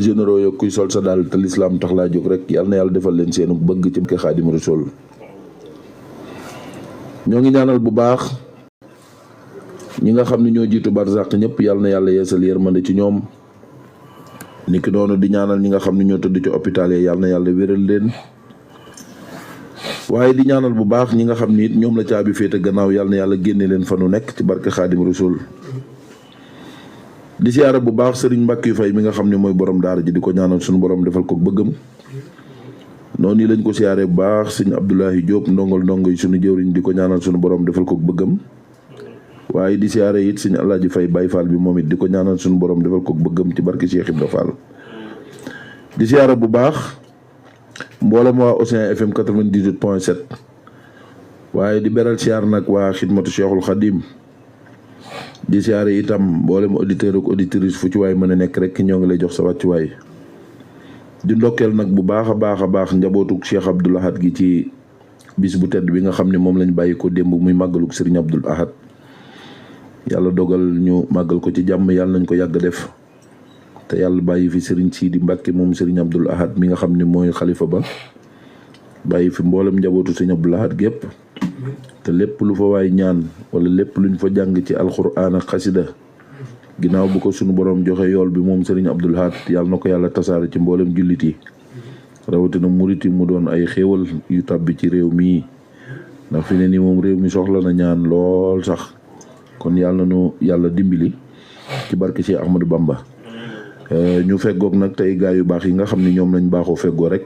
généraux yo kuy sol sa daal te lislaam tax laa jóg rek yal na yàlla defal leen seenu bëgg ci barke Xaadimu Rasuul. ñoo ngi ñaanal bu baax ñi nga xam ne ñoo jiitu barzaq ñëpp yal na yàlla yeesal yërmande ci ñoom. niki noonu di ñaanal ñi nga xam ne ñoo tëdd ci hôpital yi yal na yàlla wéral leen. waaye di ñaanal bu baax ñi nga xam ni it ñoom la caabi féete gannaaw yal na yàlla génne leen fa nu nekk ci barke Xaadimu Rasuul. di siyaara bu baax Serigne Mbacke Faye mi nga xam ne mooy borom daara ji di ko ñaanal suñu borom defal ko bëggam. noonu lañ ko siyaaree bu baax sëñ Abdoulahi Diop ndongol ndongo yi suñu jëwriñ di ko ñaanal suñu borom defal ko bëggam. waaye di siyaare it sëñ Alaaji Faye Baye Fall bi moom it di ko ñaanal suñu borom defal ko bëggam ci barke Cheikh Ibra Fall. di siyaara bu baax mboolem waa Océan FM 98.7 waaye di beral siyaar nag waa xidmatu Cheikhul Khadim. di siyaare itam mboolem auditeur ak auditrice fu ci waay mën a nekk rek ñoo ngi lay jox sa wàccuwaay. di ndokkeel nag bu baax a baax njabootuk Cheikh Abdoul Ahad gi ci bis bu tedd bi nga xam ne moom lañ bàyyi ko démb muy màggaluk Serigne Abdoul Ahad. yàlla dogal ñu màggal ko ci jàmm yàlla nañ ko yàgg def te yàlla bàyyi fi Serigne Sidi Mbacke moom Serigne Abdoul Ahad mi nga xam ne mooy xalifa ba bàyyi fi mboolem njabootu Serigne Abdoul Ahad gépp te lépp lu fa waay ñaan wala lépp luñ fa jàng ci alxuraan ak xasida ginnaaw bu ko sunu borom joxe yool bi moom Serigne Abdoul Ahad yàlla na ko yàlla tasaare ci mboolem jullit yi rawatina murit yi mu doon ay xéewal yu tàbbi ci réew mii ndax fi ne nii moom réew mi soxla na ñaan lool sax kon yàlla nu yàlla dimbali ci barke Cheikh Ahmadou Bamba. ñu feggoog nag tey gaa yu baax yi nga xam ne ñoom lañ baaxoo feggoo rek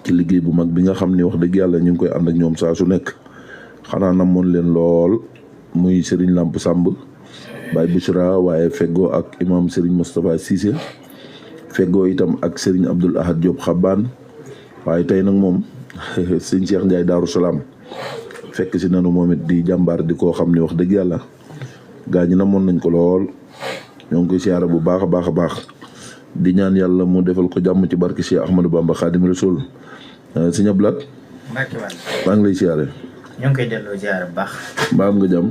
ci liggéey bu mag bi nga xam ne wax dëgg yàlla ñu ngi koy ànd ak ñoom saa su nekk xanaa namoon leen lool muy Serigne Lamp Samb Baye Bouchra waaye feggoo ak imam Serigne Moustapha Cissé feggoo itam ak Serigne Abdoul Ahad Diop Xabaan waaye tey nag moom sëñ Cheikh Ndiaye Daaru Salaam fekk si nanu moom it di jàmbaar di koo xam ne wax dëgg yàlla gaa ñi namoon nañ ko lool ñoo ngi koy siyaara bu baax a baax di ñaan yàlla mu defal ko jàmm ci barke Cheikh Ahmadou Bamba Xaadimu Rasuul. sëñ Abdoul Ahad maa ngi lay siyaare. ñoo ngi koy delloo siyaare bu baax. mbaa am nga jàmm.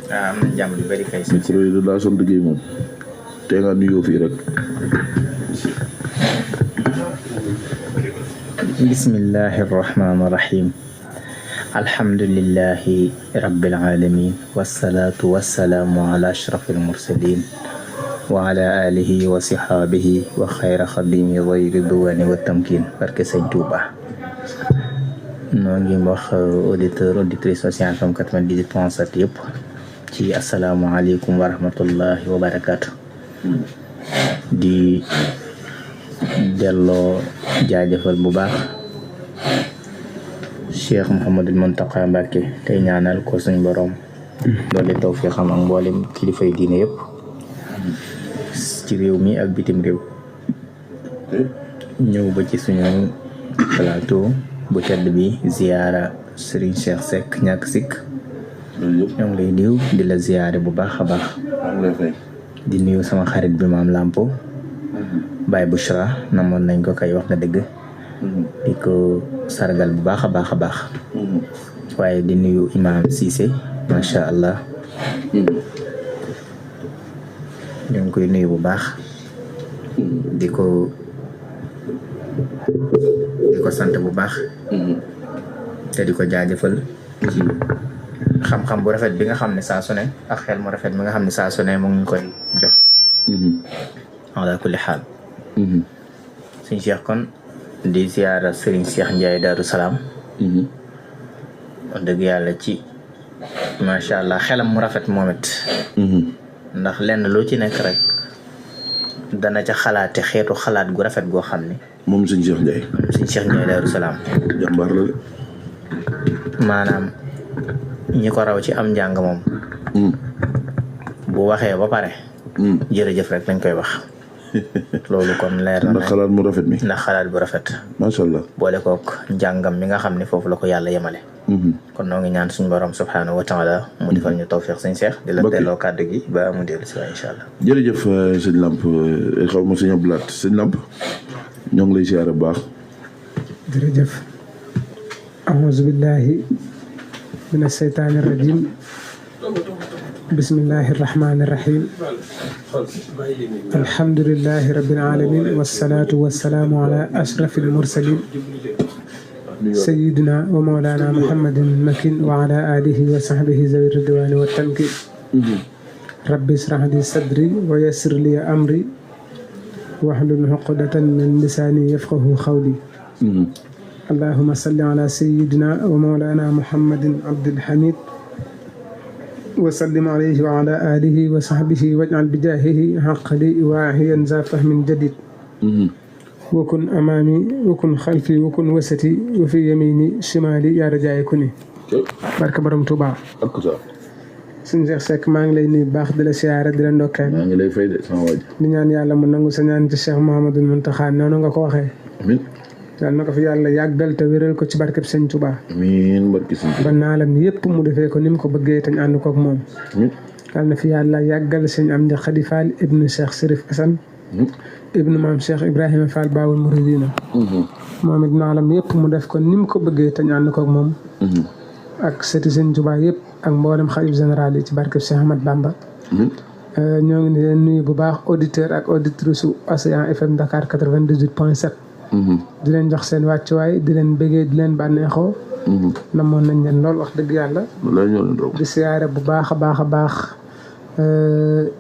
am nañ jàmm lu bari kay. micro yi daa son liggéey moom tey nga nuyoo fii rek. bismillahi rahmaani rahim. alhamdulillahi rabbil alamin wasalaatu wasalaamu ala ashrafil mursalin wa ala alihi wa sihaabihi wa xayra xadimi way ridwani wa tamkin barke sëñ Tuuba. noo ngi wax auditeur auditrice Océan FM 98.7 yëpp ci asalaamualeykum wa rahmatullahi wa barakaatu. di delloo jaajëfal bu baax Cheikh Mouhamadul Mountakha Mbacké tey ñaanal ko suñ borom loolu tawfiq xam ak mboolem kilifay diine yëpp ci réew mi ak bitim réew ñëw ba ci suñu plateau bu tedd bi ziyaara Serigne Cheikh Seck ñàkk sikk ñoo ngi lay nuyu di la ziyaare bu baax a baax di nuyu sama xarit bi maam Lampo Baye Bouchra namoon nañ ko kay wax nga dëgg di ko sargal bu baax a baax waaye di nuyu Imam Cissé macha allah ñoo ngi koy nuyu bu baax di ko sant bu baax te di ko jaajëfal ci xam-xam bu rafet bi nga xam ne saa su ne ak xel mu rafet bi nga xam ne saa su ne mu ngi koy jox ala kulli xaal suñ Cheikh kon di ziyaara Serigne Cheikh Ndiaye Daaru Salaam wax dëgg yàlla ci macha allah xelam mu rafet moom it ndax lenn loo ci nekk rek dana ca xalaate xeetu xalaat gu rafet goo xam ne moom sëñ Cheikh Ndiaye Daaru Salaam jàmbaar la maanaam ñi ko raw ci am njàng moom bu waxee ba pare jërëjëf rek lañ koy wax loolu kon leer na ndax xalaat mu rafet mi ndax xalaat bu rafet macha allah boole kook njàngam mi nga xam ne foofu la ko yàlla yemale kon noo ngi ñaan suñu borom subhanahu wa taala mu defal ñu tawfiq sëñ Cheikh di la delloo kàddu gi ba mu dellu si waay incha allah jërëjëf sëñ Lamp xaw ma sëñ Abdoul Ahad sëñ Lamp ñoo ngi lay siyaare bu baax jërëjëf auzu billahi mina seytaani rajim bismillahi irrahmani irrahim alhamdulilahi rabbil alamin wassalatu wassalaamu ala ashrafil mursalin sayyidina wa mawlana muhammadin makin wa ala alihi wa sahbihi zawi ridwani wa tamkin rabbi israh li sadri wa yassir li amri wahlul uqdatan min lisani yafqahu qawli allahumma salli ala sayyidina wa mawlana muhammadin abdil hamid wa sallim alayhi wa ala alihi wa sahbihi waj'al bi jaahihi haqqali waahiyan za fahmin jadid wa kun amaami wa kun xalfi wa kun wasati wa fi yamini shimali yaa rajaay kuni barka borom Tuubaa suñu Cheikh Seck maa ngi lay nuyu baax di la siyaare di la ndokkeel maa ngi lay fay de sama waaj di ñaan yàlla mu nangu sa ñaan ci Cheikh Mouhamadul Muntaxa noonu nga ko waxee amiin yàlla na ko fi yàlla yàggal te wéral ko ci barkeb sëñ Tuubaa amiin barki sëñ ba naalam yépp mu defee ko ni mu ko bëggee te ñu ànd kook moom amiin yàlla na fi yàlla yàggal sëñ Amdi Xadi Fall ibnu Cheikh Sérif Assane ibnu maam Cheikh Ibrahima Fall Baawul Muridina moom it naalam yépp mu def ko ni mu ko bëggee te ñu ànd kook moom ak sëti sëñ Tuubaa yépp ak mboolem xalif général yi ci barkeb Cheikh Ahmad Bamba ñoo ngi leen nuyu bu baax auditeur ak auditrice su Océan FM Dakar 98.7 di leen jox seen wàccuwaay di leen bëggee di leen bànneexoo namoon nañ leen lool wax dëgg yàlla di siyaare bu baax a baax a baax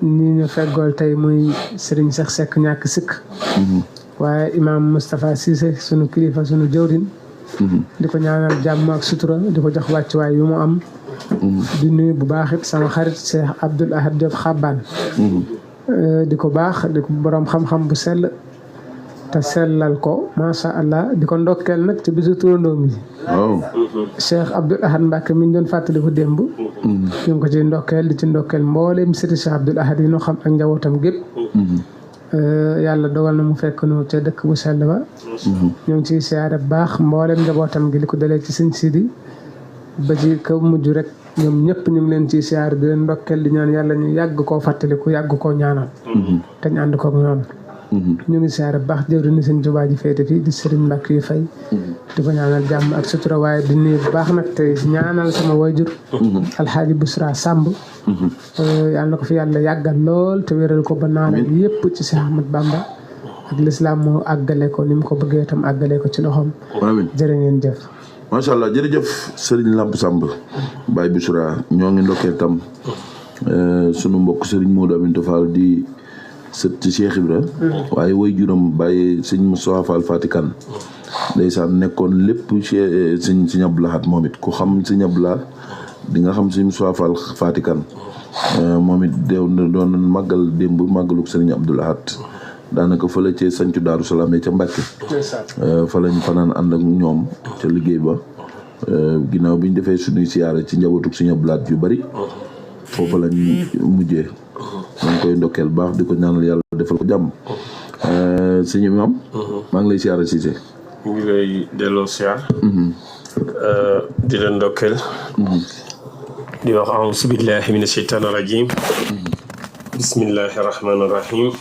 ñi ñu feggool tey muy Serigne Cheikh Seck ñàkk sikk waaye Imam Moustapha Cissé sunu kilifa sunu jëwrin di ko ñaanal jàmm ak sutura di ko jox wàccuwaay yu mu am di nuyu bu baax it sama xarit Cheikh Abdoul Ahad Diop Xabbaan di ko baax di ko borom xam-xam bu sell te sellal ko macha allah di ko ndokkeel nag ci bisu turandoom yi Cheikh Abdoul Ahad Mbacke mi ñu doon fàttali ko démb ñu ngi ko ci ndokkeel di ci ndokkeel mbooleem sëti Cheikh Abdoul Ahad yi ñu xam ak njabootam gépp yàlla dogal na mu fekk nu ca dëkk bu sell ba ñoo ngi ciy siyaare bu baax mbooleem njabootam gi li ko dalee ci sëñ Sidi ba ci kaw mujj rek ñoom ñëpp ñu ngi leen ciy siyaare di leen ndokkeel di ñaan yàlla ñu yàgg koo fàttaliku yàgg koo ñaanal te ñu ànd kook ñoom ñu ngi siyaare bu baax jëwri ni sëñ Tuubaa ji féete fii di Sëriñ Mbàkke yu fay di ko ñaanal jàmm ak sutura waaye di nuyu bu baax nag tey ñaanal sama wayjur alxaaji Busra Samb yàlla na ko fi yàlla yàggal lool te wéral ko ba naanal yépp ci Cheikh Ahmad Bamba ak lislaam moo àggale ko ni mu ko bëggee itam àggale ko ci loxoom jërë ngeen jëf macha allah jërëjëf Serigne Lamp Samb Baye Busra ñoo ngi ndokkee tam sunu mbokk Serigne Modou Aminta Fall di sët ci Cheikh Ibra waaye way juram Baye sëñ Moustapha Fall Fatikan ndeysaan nekkoon lépp sëñ Abdou Lahad moom it ku xam sëñ Abdou Lahad di nga xam sëñ Moustapha Fall Fatikan moom it doon màggal démb màggaluk sëriñ Abdou Lahad daanaka fële ci sancu Daaru Salaam ca Mbàkke fa lañ fanaan ànd ak ñoom ca liggéey ba ginnaaw bi ñu defee suñuy siyaare ci njabootuk sëñ Abdou Lahad yu bari foofu lañ mujjee maa ngi koy ndokkeel baax di ko ñaanal yàlla defal ko jàmm sëñ Imam maa ngi lay siyaare Cissé ñu ngi lay delloo siyaar di leen ndokkeel di wax auzu billahi mina sheytaani rajim bismillahi rahmaani rahim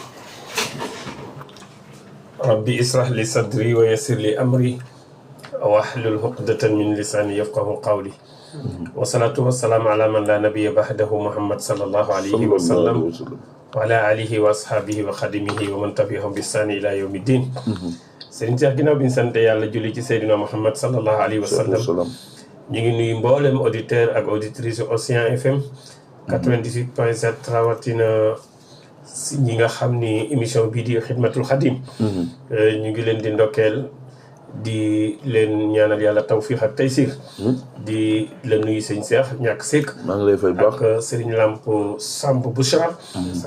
rabbi israh li sadri wa yassir li amri wahlul uqdatan min lisani yafqahu qawli wasalaatu wasalaamu ala man la nabiya ba'dahu muhammad sallallahu alayhi wa sallam wa ala alihi wa ashaabihi wa xadimihi wa man tabi'ahum bi ihsaani ila yawmi din sëriñ Cheikh ginnaaw bi ñu sant yàlla julli ci seydina muhammad sallallahu alayhi wa sallam ñu ngi nuyu mboolem auditeur ak auditrice Océan FM 98.7 rawatina si ñi nga xam ni émission bii di xidmatul xadim ñu ngi leen di ndokkeel di leen ñaanal yàlla tawfiq ak taysir di la nuyu sëñ Cheikh ñàkk sikk maa ngi lay fay baax ak sëriñ Lamp Samb Bouchra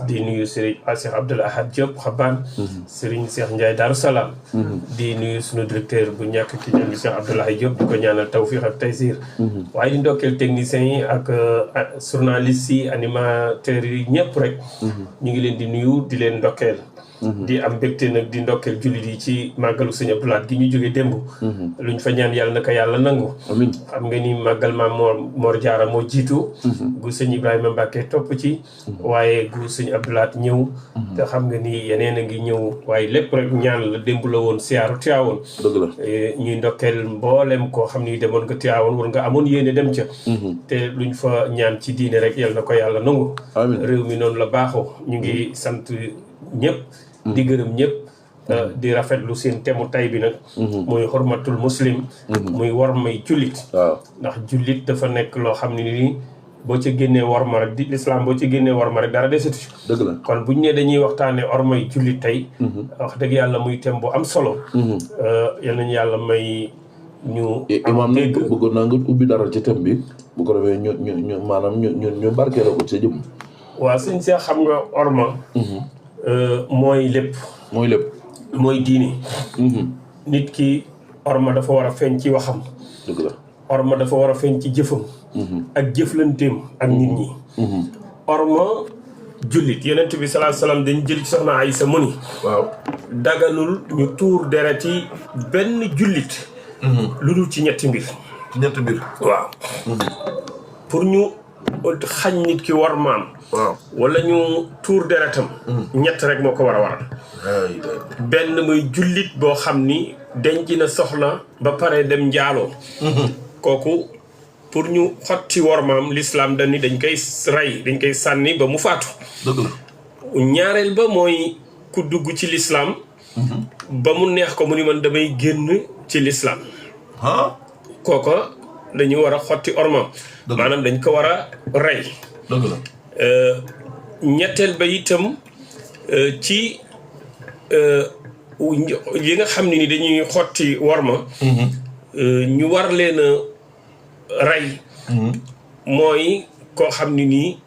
di nuyu sëriñ Cheikh Abdoul Ahad Diop Xabaan sëriñ Cheikh Ndiaye Darou Salaam di nuyu sunu directeur bu ñàkk ki ñoom di Cheikh Abdoul Ahad Diop di ko ñaanal tawfiq ak taysir waaye di ndokkeel techniciens yi ak journalistes yi animateurs yi ñëpp rek ñu ngi leen di nuyu di leen ndokkeel di am mbégte nag di ndokkeel jullit yi ci màggalu Sëñ Abdou Lahad gi ñu jógee démb. luñ fa ñaan yàlla na ko yàlla nangu. amiin. xam nga ni màggal maam Mor Jaara moo jiitu. gu sëñ Ibrahima Mbacke topp ci. waaye gu Sëñ Abdou Lahad ñëw. te xam nga ni yeneen a ngi ñëw waaye lépp rek ñaan la démb la woon siyaaru Tiwaawoon. dëgg la ñuy ndokkeel mboolem koo xam ni demoon nga Tiwaawoon war nga amoon yéene dem ca. te luñ fa ñaan ci diine rek yàlla na ko yàlla nangu. amiin. réew mi noonu la baaxoo ñu ngi sant ñëpp. di gërëm ñëpp. di rafetlu seen temu tay bi nag. muy xormatul muslim. muy war may jullit. waaw ndax jullit dafa nekk loo xam ne nii boo ca génnee worma rek di lislaam boo ci génnee worma rek dara desatu. dëgg la kon buñ ne dañuy waxtaanee ormay jullit tey. wax dëgg yàlla muy tem bu am solo. yal nañu yàlla may ñu. imaam nag bëggoon naa nga ubbi dara ci thème bi bu ko defee ñu maanaam ñu barkeeloo ko sa jëm. waaw sëñ Cheikh xam nga orma. mooy lépp. mooy lépp. mooy diine. nit ki orma dafa war a feeñ ci waxam. dëgg la. orma dafa war a feeñ ci jëfam. ak jëflanteem ak nit ñi. orma jullit yonent bi sallallahu alayhi wasallam dañ jël ci soxna Aysa mu ni. waaw daganul ñu tuur deret yi benn jullit. lu dul ci ñetti mbir. ñetti mbir. waaw. pour ñu xañ nit ki war maam. waaw wala ñu tuur deretam. ñett rek moo ko war a waral. benn muy jullit boo xam ni denc na soxna ba pare dem njaaloo. kooku pour ñu xotti wormaam l'islam dañ ni dañ koy rey dañ koy sànni ba mu faatu. dëgg la. ñaareel ba mooy ku dugg ci l'islam. ba mu neex ko mu ni man damay génn ci l'islam. kooko dañu war a xotti ormaam. maanaam dañ ko war a rey. dëgg la. ñetteel ba itam ci yi nga xam ne ni dañuy xotti worma. ñu war leen a rey. mooy koo xam ne nii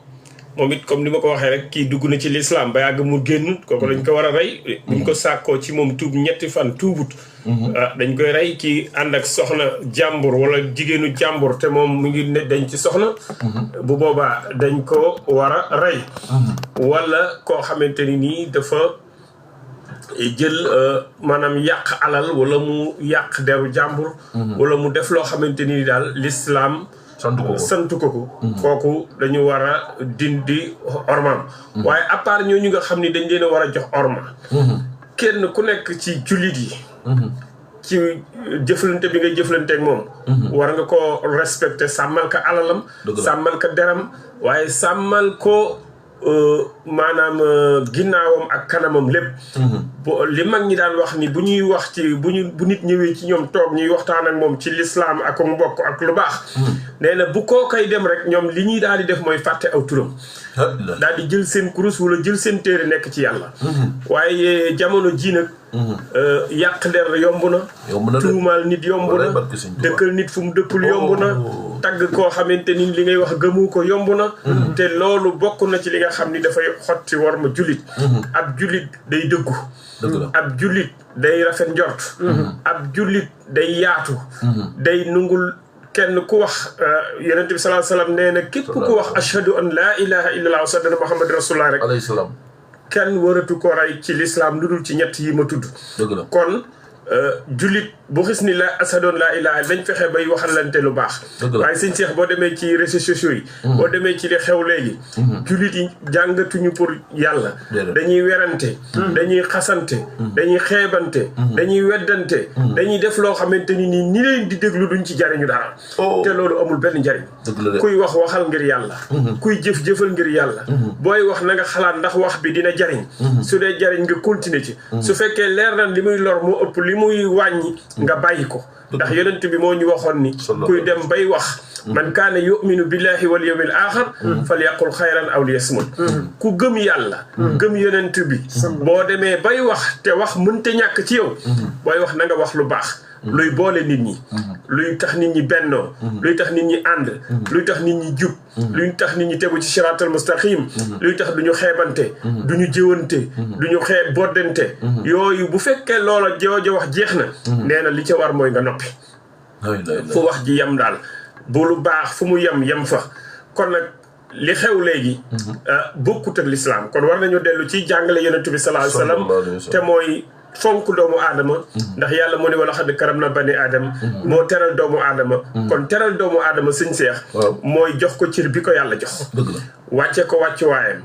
moom it comme ni ma ko waxee rek kii dugg na ci lislaam ba yàgg mu génn kooku dañ ko war a rey. buñ ko sàkkoo ci moom tuub ñetti fan tuubut. dañ koy rey kii ànd ak soxna jàmbur wala jigéenu jàmbur te moom mu ngi ne dañ ci soxna. bu boobaa dañ ko war a rey. wala koo xamante ni nii dafa jël maanaam yàq alal wala mu yàq deru jàmbur. wala mu def loo xamante ni daal lislaam sant ko kooku dañu war a dindi ormaam. waaye à part ñooñu nga xam ni dañ leen a war a jox orma. kenn ku nekk ci jullit yi. ci jëflante bi nga jëflanteeg moom. war nga ko respecté sàmmal ko alalam. sàmmal ko deram waaye sàmmal ko maanaam ginnaawam ak kanamam lépp. li mag ñi daan wax ni bu ñuy wax ci bu nit ñëwee ci ñoom toog ñuy waxtaan ak moom ci lislaam ak mbokk ak lu baax. nee na bu koo koy dem rek ñoom li ñuy daal di def mooy fàtte aw turam. daal di jël seen kurus wala jël seen téere nekk ci yàlla. waaye jamono ji nag. yàq der yomb na. tuumaal nit yomb na. dëkkal nit fu mu dëkkul yomb na. tagg koo xamante ni li ngay wax gëmu ko yomb na. te loolu bokk na ci li nga xam ni dafay xotti war ma jullit. ab jullit day dëggu. ab jullit day rafet njort. ab jullit day yaatu. day nungul. kenn ku wax yonent bi sallallahu alayhi wasallam nee na képp ku wax ashhadu an laa ilaha illallah wa sallallahu muhammad rasulullah rek alayhi salaam kenn waratu ko rey ci lislaam lu dul ci ñett yi ma tudd. dëgg la. kon jullit bu xis ni la asadoon laa ilaha dañ fexe bay waxalante lu baax. waaye sëñ Cheikh boo demee ci réseaux sociaux yi. boo demee ci li xew léegi. jullit yi jàngatuñu pour yàlla. dañuy werante. dañuy xasante. dañuy xeebante. dañuy weddante. dañuy def loo xamante ni ñi leen di déglu duñ ci jariñu dara. te loolu amul benn njariñ. kuy wax waxal ngir yàlla. kuy jëf-jëfal ngir yàlla. booy wax na nga xalaat ndax wax bi dina jariñ. su dee jariñ nga continuer ci. su fekkee leer na li muy lor moo ëpp li muy wàññi nga bàyyi ko ndax yonent bi moo ñu waxoon ni kuy dem bay wax man kaana yuminu billahi wal yawmil axar falyaqul xayran aw liyasmut ku gëm yàlla gëm yonent bi boo demee bay wax te wax mënta ñàkk ci yow booy wax na nga wax lu baax luy boole nit ñi luy tax nit ñi bennoo luy tax nit ñi ànd luy tax nit ñi jub luy tax nit ñi tegu ci siraatal mustaqim luy tax du ñu xeebante du ñu jëwante du ñu xeeb boddante yooyu bu fekkee loola joojo wax jeex na nee na li ca war mooy nga noppi fu wax ji yem daal bu lu baax fu mu yem fa kon nag li xew léegi bokkut ak lislaam kon war nañu dellu ci jàngale yonent bi sallallahu alayhi wasallam te mooy fonk doomu aadama ndax yàlla moo ne wala xad karam na bani aadama moo teral doomu aadama kon teral doomu aadama sëñ Seex mooy jox ko cër bi ko yàlla jox wàcce ko wàccu waayam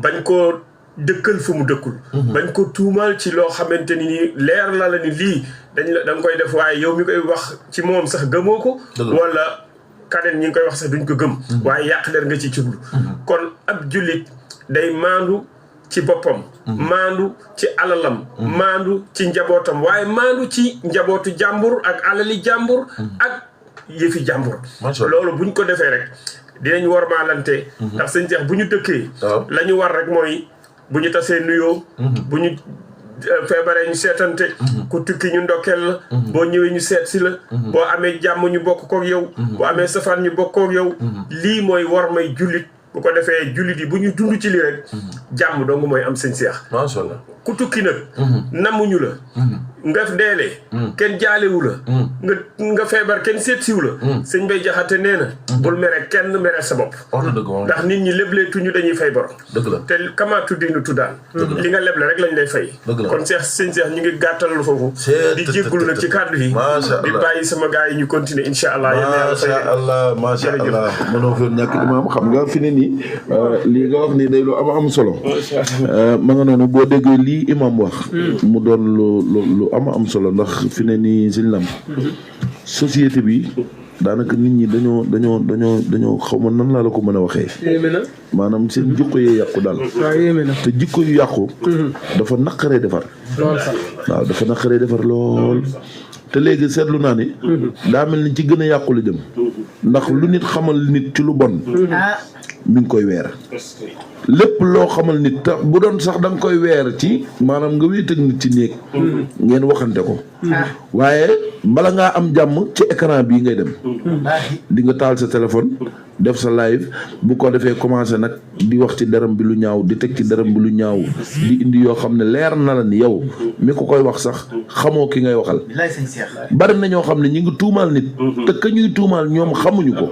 bañ ko dëkkal fu mu dëkkul bañ ko tuumaal ci loo xamante ni leer la ni lii da nga koy def waaye yow mi koy wax ci moom sax gëmoo ko wala kaneen ñi ngi koy wax sax duñ ko gëm waaye yàq der nga ci jublu kon ab jullit day maandu ci boppam maandu ci alalam maandu ci njabootam waaye maandu ci njabootu jàmbur ak alali jàmbur ak yëfi jàmbur loolu buñ ko defee rek dinañ wormaalante ndax sëñ Seex bu ñu dëkkee la ñu war rek mooy bu ñu tasee nuyoo bu ñu feebaree ñu seetante ku tukki ñu ndokkeel la boo ñëwee ñu seet si la boo amee jàmm ñu bokk kook yow boo amee safaan ñu bokk kook yow lii mooy war may jullit bu ko defee jullit yi bu ñu dund ci lii rek jàmm dong mooy am sëñ Seex macha allah ku tukki nag namuñu la nga deelee kenn jaalewu la nga feebar kenn seetsiwu la sëñ Bay Jaxate nee na bul mere kenn mere sa bopp ndax nit ñi lebleetuñu dañuy fay borom te kama tuddinu tuddaan li nga leble rek lañ lay fay kon sëñ Seex ñu ngi gàttal foofu di jéggul nag ci kàddu yi di bàyyi sama gars yi ñu continuer insha allah macha allah mënoo fi ñàkk imaam xam nga fi ne nii lii nga wax nii day lu am solo ma nga noonu boo déggee lii imaam wax mu doon lu am solo ndax fi ne nii Sëñ Lamp société bi daanaka nit ñi dañoo xaw ma nan laa la ko mën a waxee maanaam seen jikko yee yàqu daal te jikko yu yàqu dafa naqaree defar waaw dafa naqaree defar lool te léegi seetlu naa ni daa mel ni ci gën a yàqu la jëm ndax lu nit xamal nit ci lu bon mi ngi koy weer lépp loo xamal nit tax bu doon sax da nga koy weer ci maanaam nga wéet ak nit ci néeg ngeen waxante ko waaye bala ngaa am jàmm ci écran bii ngay dem di nga taal sa téléphone def sa live bu ko defee commencé nag di wax ci deram bi lu ñaaw di teg ci deram bi lu ñaaw di indi yoo xam ne leer na la ni yow mi ko koy wax sax xamoo ki ngay waxal bari na ñoo xam ne ñi ngi tuumaal nit te ka ñuy tuumaal ñoom xamuñu ko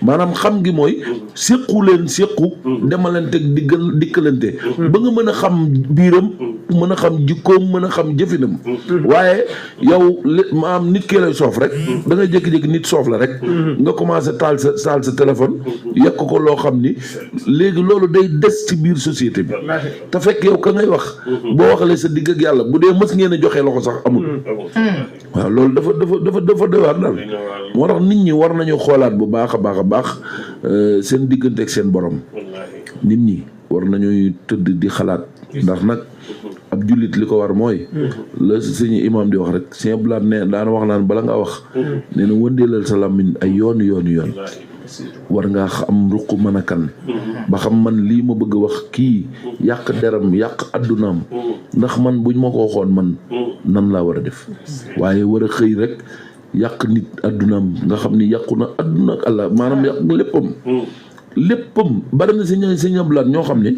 maanaam xam gi mooy séqu leen séqu demalante dikkalante ba nga mën a xam biiram mën a xam jikkoom mën a xam jëfinam waaye yow maanaam nit ki lay soof rek da ngay jékki-jékki nit soof la rek nga commencé taal sa téléphone yekk ko loo xam ni léegi loolu day des ci biir société bi te fekk yow ka ngay wax boo waxalee sa digg ak yàlla bu dee mës ngeen a joxee loxo sax amul waaw loolu dafa doy waar daal moo tax nit ñi war nañu xoolaat bu baax a baax seen diggante ak seen borom nit ñi war nañuy tëdd di xalaat ndax nag ab jullit li ko war mooy la suñu imam di wax rek Sëñ Blaat ne daana wax naan bala nga wax nee na wëndeelal sa làmmiñ ay yoon war ngaa xam ruq mën a kan ba xam man lii ma bëgg a wax kii yàq deram yàq addunaam ndax man buñ ma ko waxoon man nan laa war a def waaye war a xëy rek yàq nit addunaam nga xam ni yàqu na adduna ak Allah maanaam yàq léppam bari na Sëñ Blaat ñoo xam ni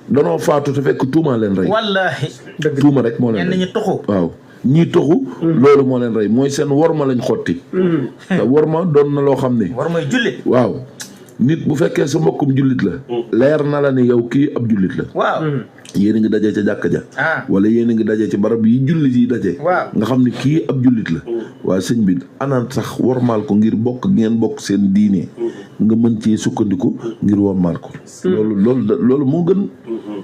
danoo faatu te fekk tuuma leen rey wallaahi tuuma rek moo leen rey ñi toxu waaw ñii toxu loolu moo leen rey mooy seen worma lañ xotti te worma doon na loo xam ne war mooy jullit waaw nit bu fekkee sa mbokkum jullit la leer na la ne yow kii ab jullit la waaw yéen a ngi dajee ca jàkka ja wala yéen a ngi dajee ci barab yi jullit yi dajee nga xam ne kii ab jullit la waaye sëñ bi anaan sax wormaal ko ngir bokk ngeen bokk seen diine nga mën ci sukkandiku ngir wormaal ko loolu moo gën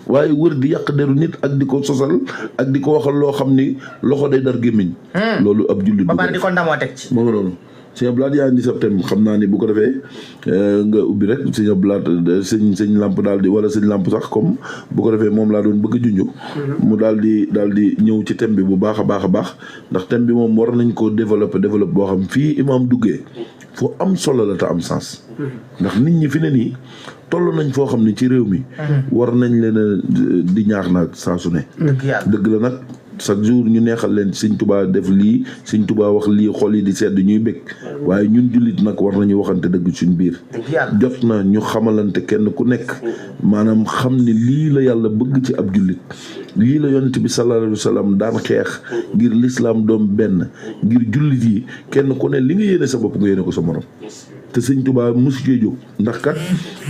waaye wër di yàq deru nit ak di ko sosal ak di ko waxal loo xam ni loxo day dar gémmiñ loolu ab jullit ba pare di ko ndamoo teg ci moo nga noonu Sëñ Blaat yaa indi septem xam naa ni bu ko defee nga ubbi rek Sëñ Blaat sëñ Lamp daal di wala Sëñ Lamp sax comme bu ko defee moom laa doon bëgg a junj mu daal di ñëw ci thème bi bu baax a baax ndax thème bi moom war nañ ko développer boo xam fii imaam duggee fu am solo la te am sens ndax nit ñi fi ne nii toll nañ foo xam ne ci réew mi war nañ leen a di ñaax nag saa su ne dëgg la nag chaque jour ñu neexal leen Sëñ Tuubaa def lii Sëñ Tuubaa wax lii xol yi di sedd ñuy bëgg waaye ñun jullit nag war nañu waxante dëgg suñ biir jot na ñu xamalante kenn ku nekk maanaam xam ne lii la yàlla bëgg ci ab jullit lii la yonent bi sallallahu alayhi wa sallam daan xeex ngir lislaam doom benn ngir jullit yi kenn ku ne li nga yéene sa bopp nga yéene ko sa morom te sëñ Tuubaa mosu cee jóg ndax kat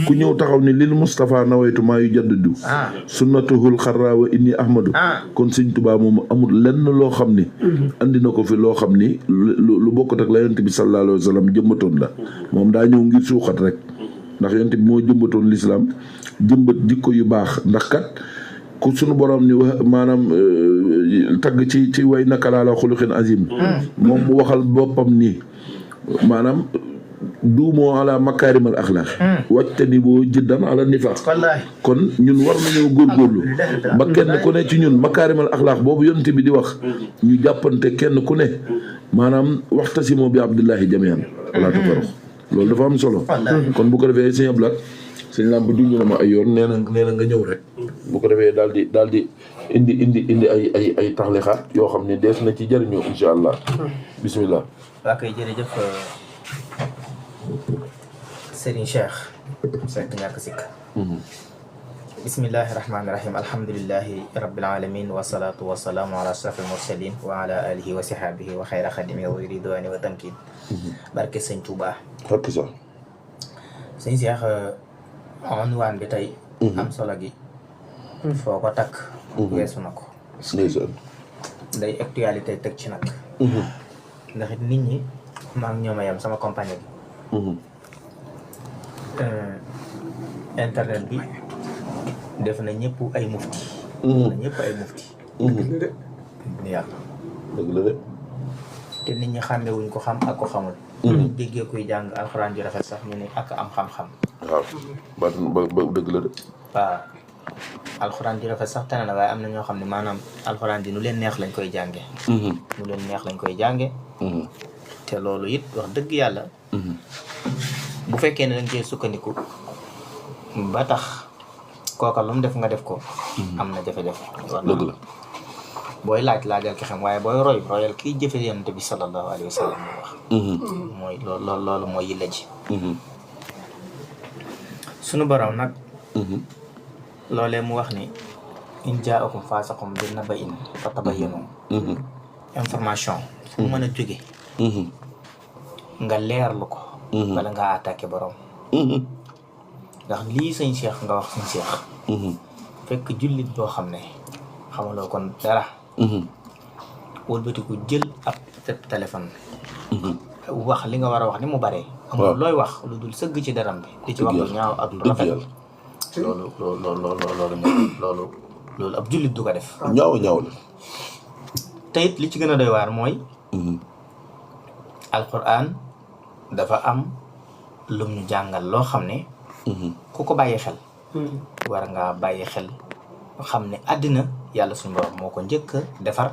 ku ñëw taxaw ne lil Moustapha nawaytu maa yu jaddadu sunnatuhul xarra wa inni ahmadu kon sëñ Tuubaa moom amul lenn loo xam ni andi na ko fi loo xam ni lu bokkut ak la yonent bi sallallahu alayhi wa sallam jëmbatoon la moom daa ñëw ngir suuxat rek ndax yonent bi moo jëmbatoon lislaam jëmbat jikko yu baax ndax kat ku sunu borom ni maanaam tagg ci way naka laa la xuluqin azim moom mu waxal boppam nii maanaam duumoo ala makaarimal axlaaq wàcte ni boo jëddan ala nifaaq kon ñun war nañoo góorgóorlu ba kenn ku ne ci ñun makaarimal axlaaq boobu yonent bi di wax ñu jàppante kenn ku ne maanaam waxtasimoo bi abdullahi jamian wala tafarraqu loolu dafa am solo kon bu ko defee sëñ Ablaat sëñ Lamp junj na ma ay yoon nee na nga ñëw rek bu ko defee daal di indi ay taxlixaat yoo xam ne dees na ci jëriñoo insha allah bismillah. waa koy jërëjëf Serigne Cheikh Seck ñàkk sikk bismillahi rahmaani rahim alhamdulillahi rabbil alamin wasalaatu wasalaamu ala ashrafil mursalin wa ala alihi wa sahaabihi wa xayra xadimi wa ridwani wa tamkin barke sëñ Touba barke sax sëñ Cheikh unwaan bi tey am solo gi foo ko takk weesu na ko day actualité teg ci nag ndax it nit ñi maa ngi ñoom a yem sama compagnie bi internet bi def na ñëpp ay mufti ni yàlla dëgg la de te nit ñi xàmmewuñ ko xam ak ko xamul ñu déggee kuy jàng alxuraan ju rafet sax ñu ne ak am xam-xam waaw ba dëgg la de waaw alxuraan ju rafet sax tane na waaye am na ñoo xam ne maanaam alxuraan ji nu leen neex lañ koy jànge te loolu it wax dëgg yàlla bu fekkee ne dañ cee sukkandiku ba tax kooka lu mu def nga def ko am na jafe-jafe dëgg la booy laajal ki xam waaye booy royal kiy jëfe yonent bi sallallahu alayhi wa sallam wax mooy loolu mooy yilla ji sunu borom nag loolee mu wax ni in jaakum faasiqun bi naba'in fatabayyanu information fu mu mën a jóge nga leerlu ko bala ngaa attaqué borom ndax lii sëñ Cheikh nga wax sëñ Cheikh fekk jullit boo xam ne xamaloo kon dara wëlbatiku jël ab téléphone wax li nga war a wax ni mu baree amul looy wax lu dul sëgg ci daram bi di ci wax lu ñaaw ak lu rafet loolu ab jullit du ko def ñaaw la te it li ci gën a doy waar mooy alquran dafa am lum ñu jàngal loo xam ne ku ko bàyyi xel war ngaa bàyyi xel xam ne àddina yàlla suñu borom moo ko njëkk a defar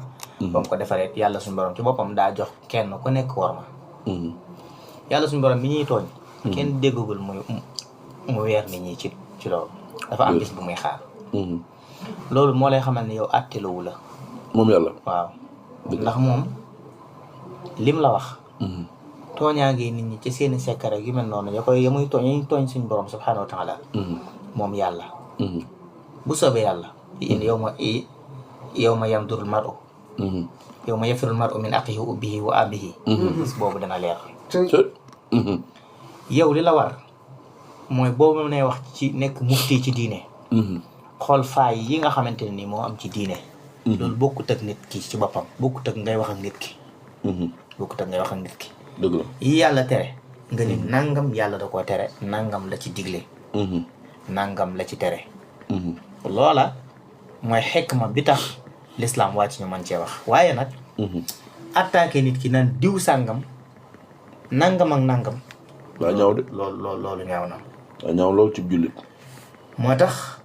ba mu ko defaree yàlla suñu borom ci boppam daa jox kenn ku nekk war ma yàlla suñu borom mi ñuy tooñ kenn déggagul mu weer nit ñi ci loolu dafa am bis bu muy xaar loolu moo lay xamal ne yow àttelowu la moom yàlla waaw ndax moom lim la wax tooñaa ngi nit ñi ci seeni sekkare yu mel noonu yamuy tooñ suñu borom subhanahu wa taala moom yàlla bu soobee yàlla yow ma yamdurul mar'u yow ma yafirul mar'u min axihi wa ummihi wa abihi bis boobu dana leer yow li la war mooy boobu ne wax ci nekk mufti ci diine xool faay yi nga xamante ne nii moo am ci diine loolu bokkut ak nit ki ci boppam bokkut ak ngay wax ak nit ki dëgg la yi yàlla tere nga ni nangam yàlla da koo tere nangam la ci digle nangam la ci tere loola mooy xikma bi tax l'islam wàcc ñu mën cee wax waaye nag attaqué nit ki naan diw sàngam nangam ak nangam daa ñaaw de loolu ñaaw na daa ñaaw loolu ci jullit moo tax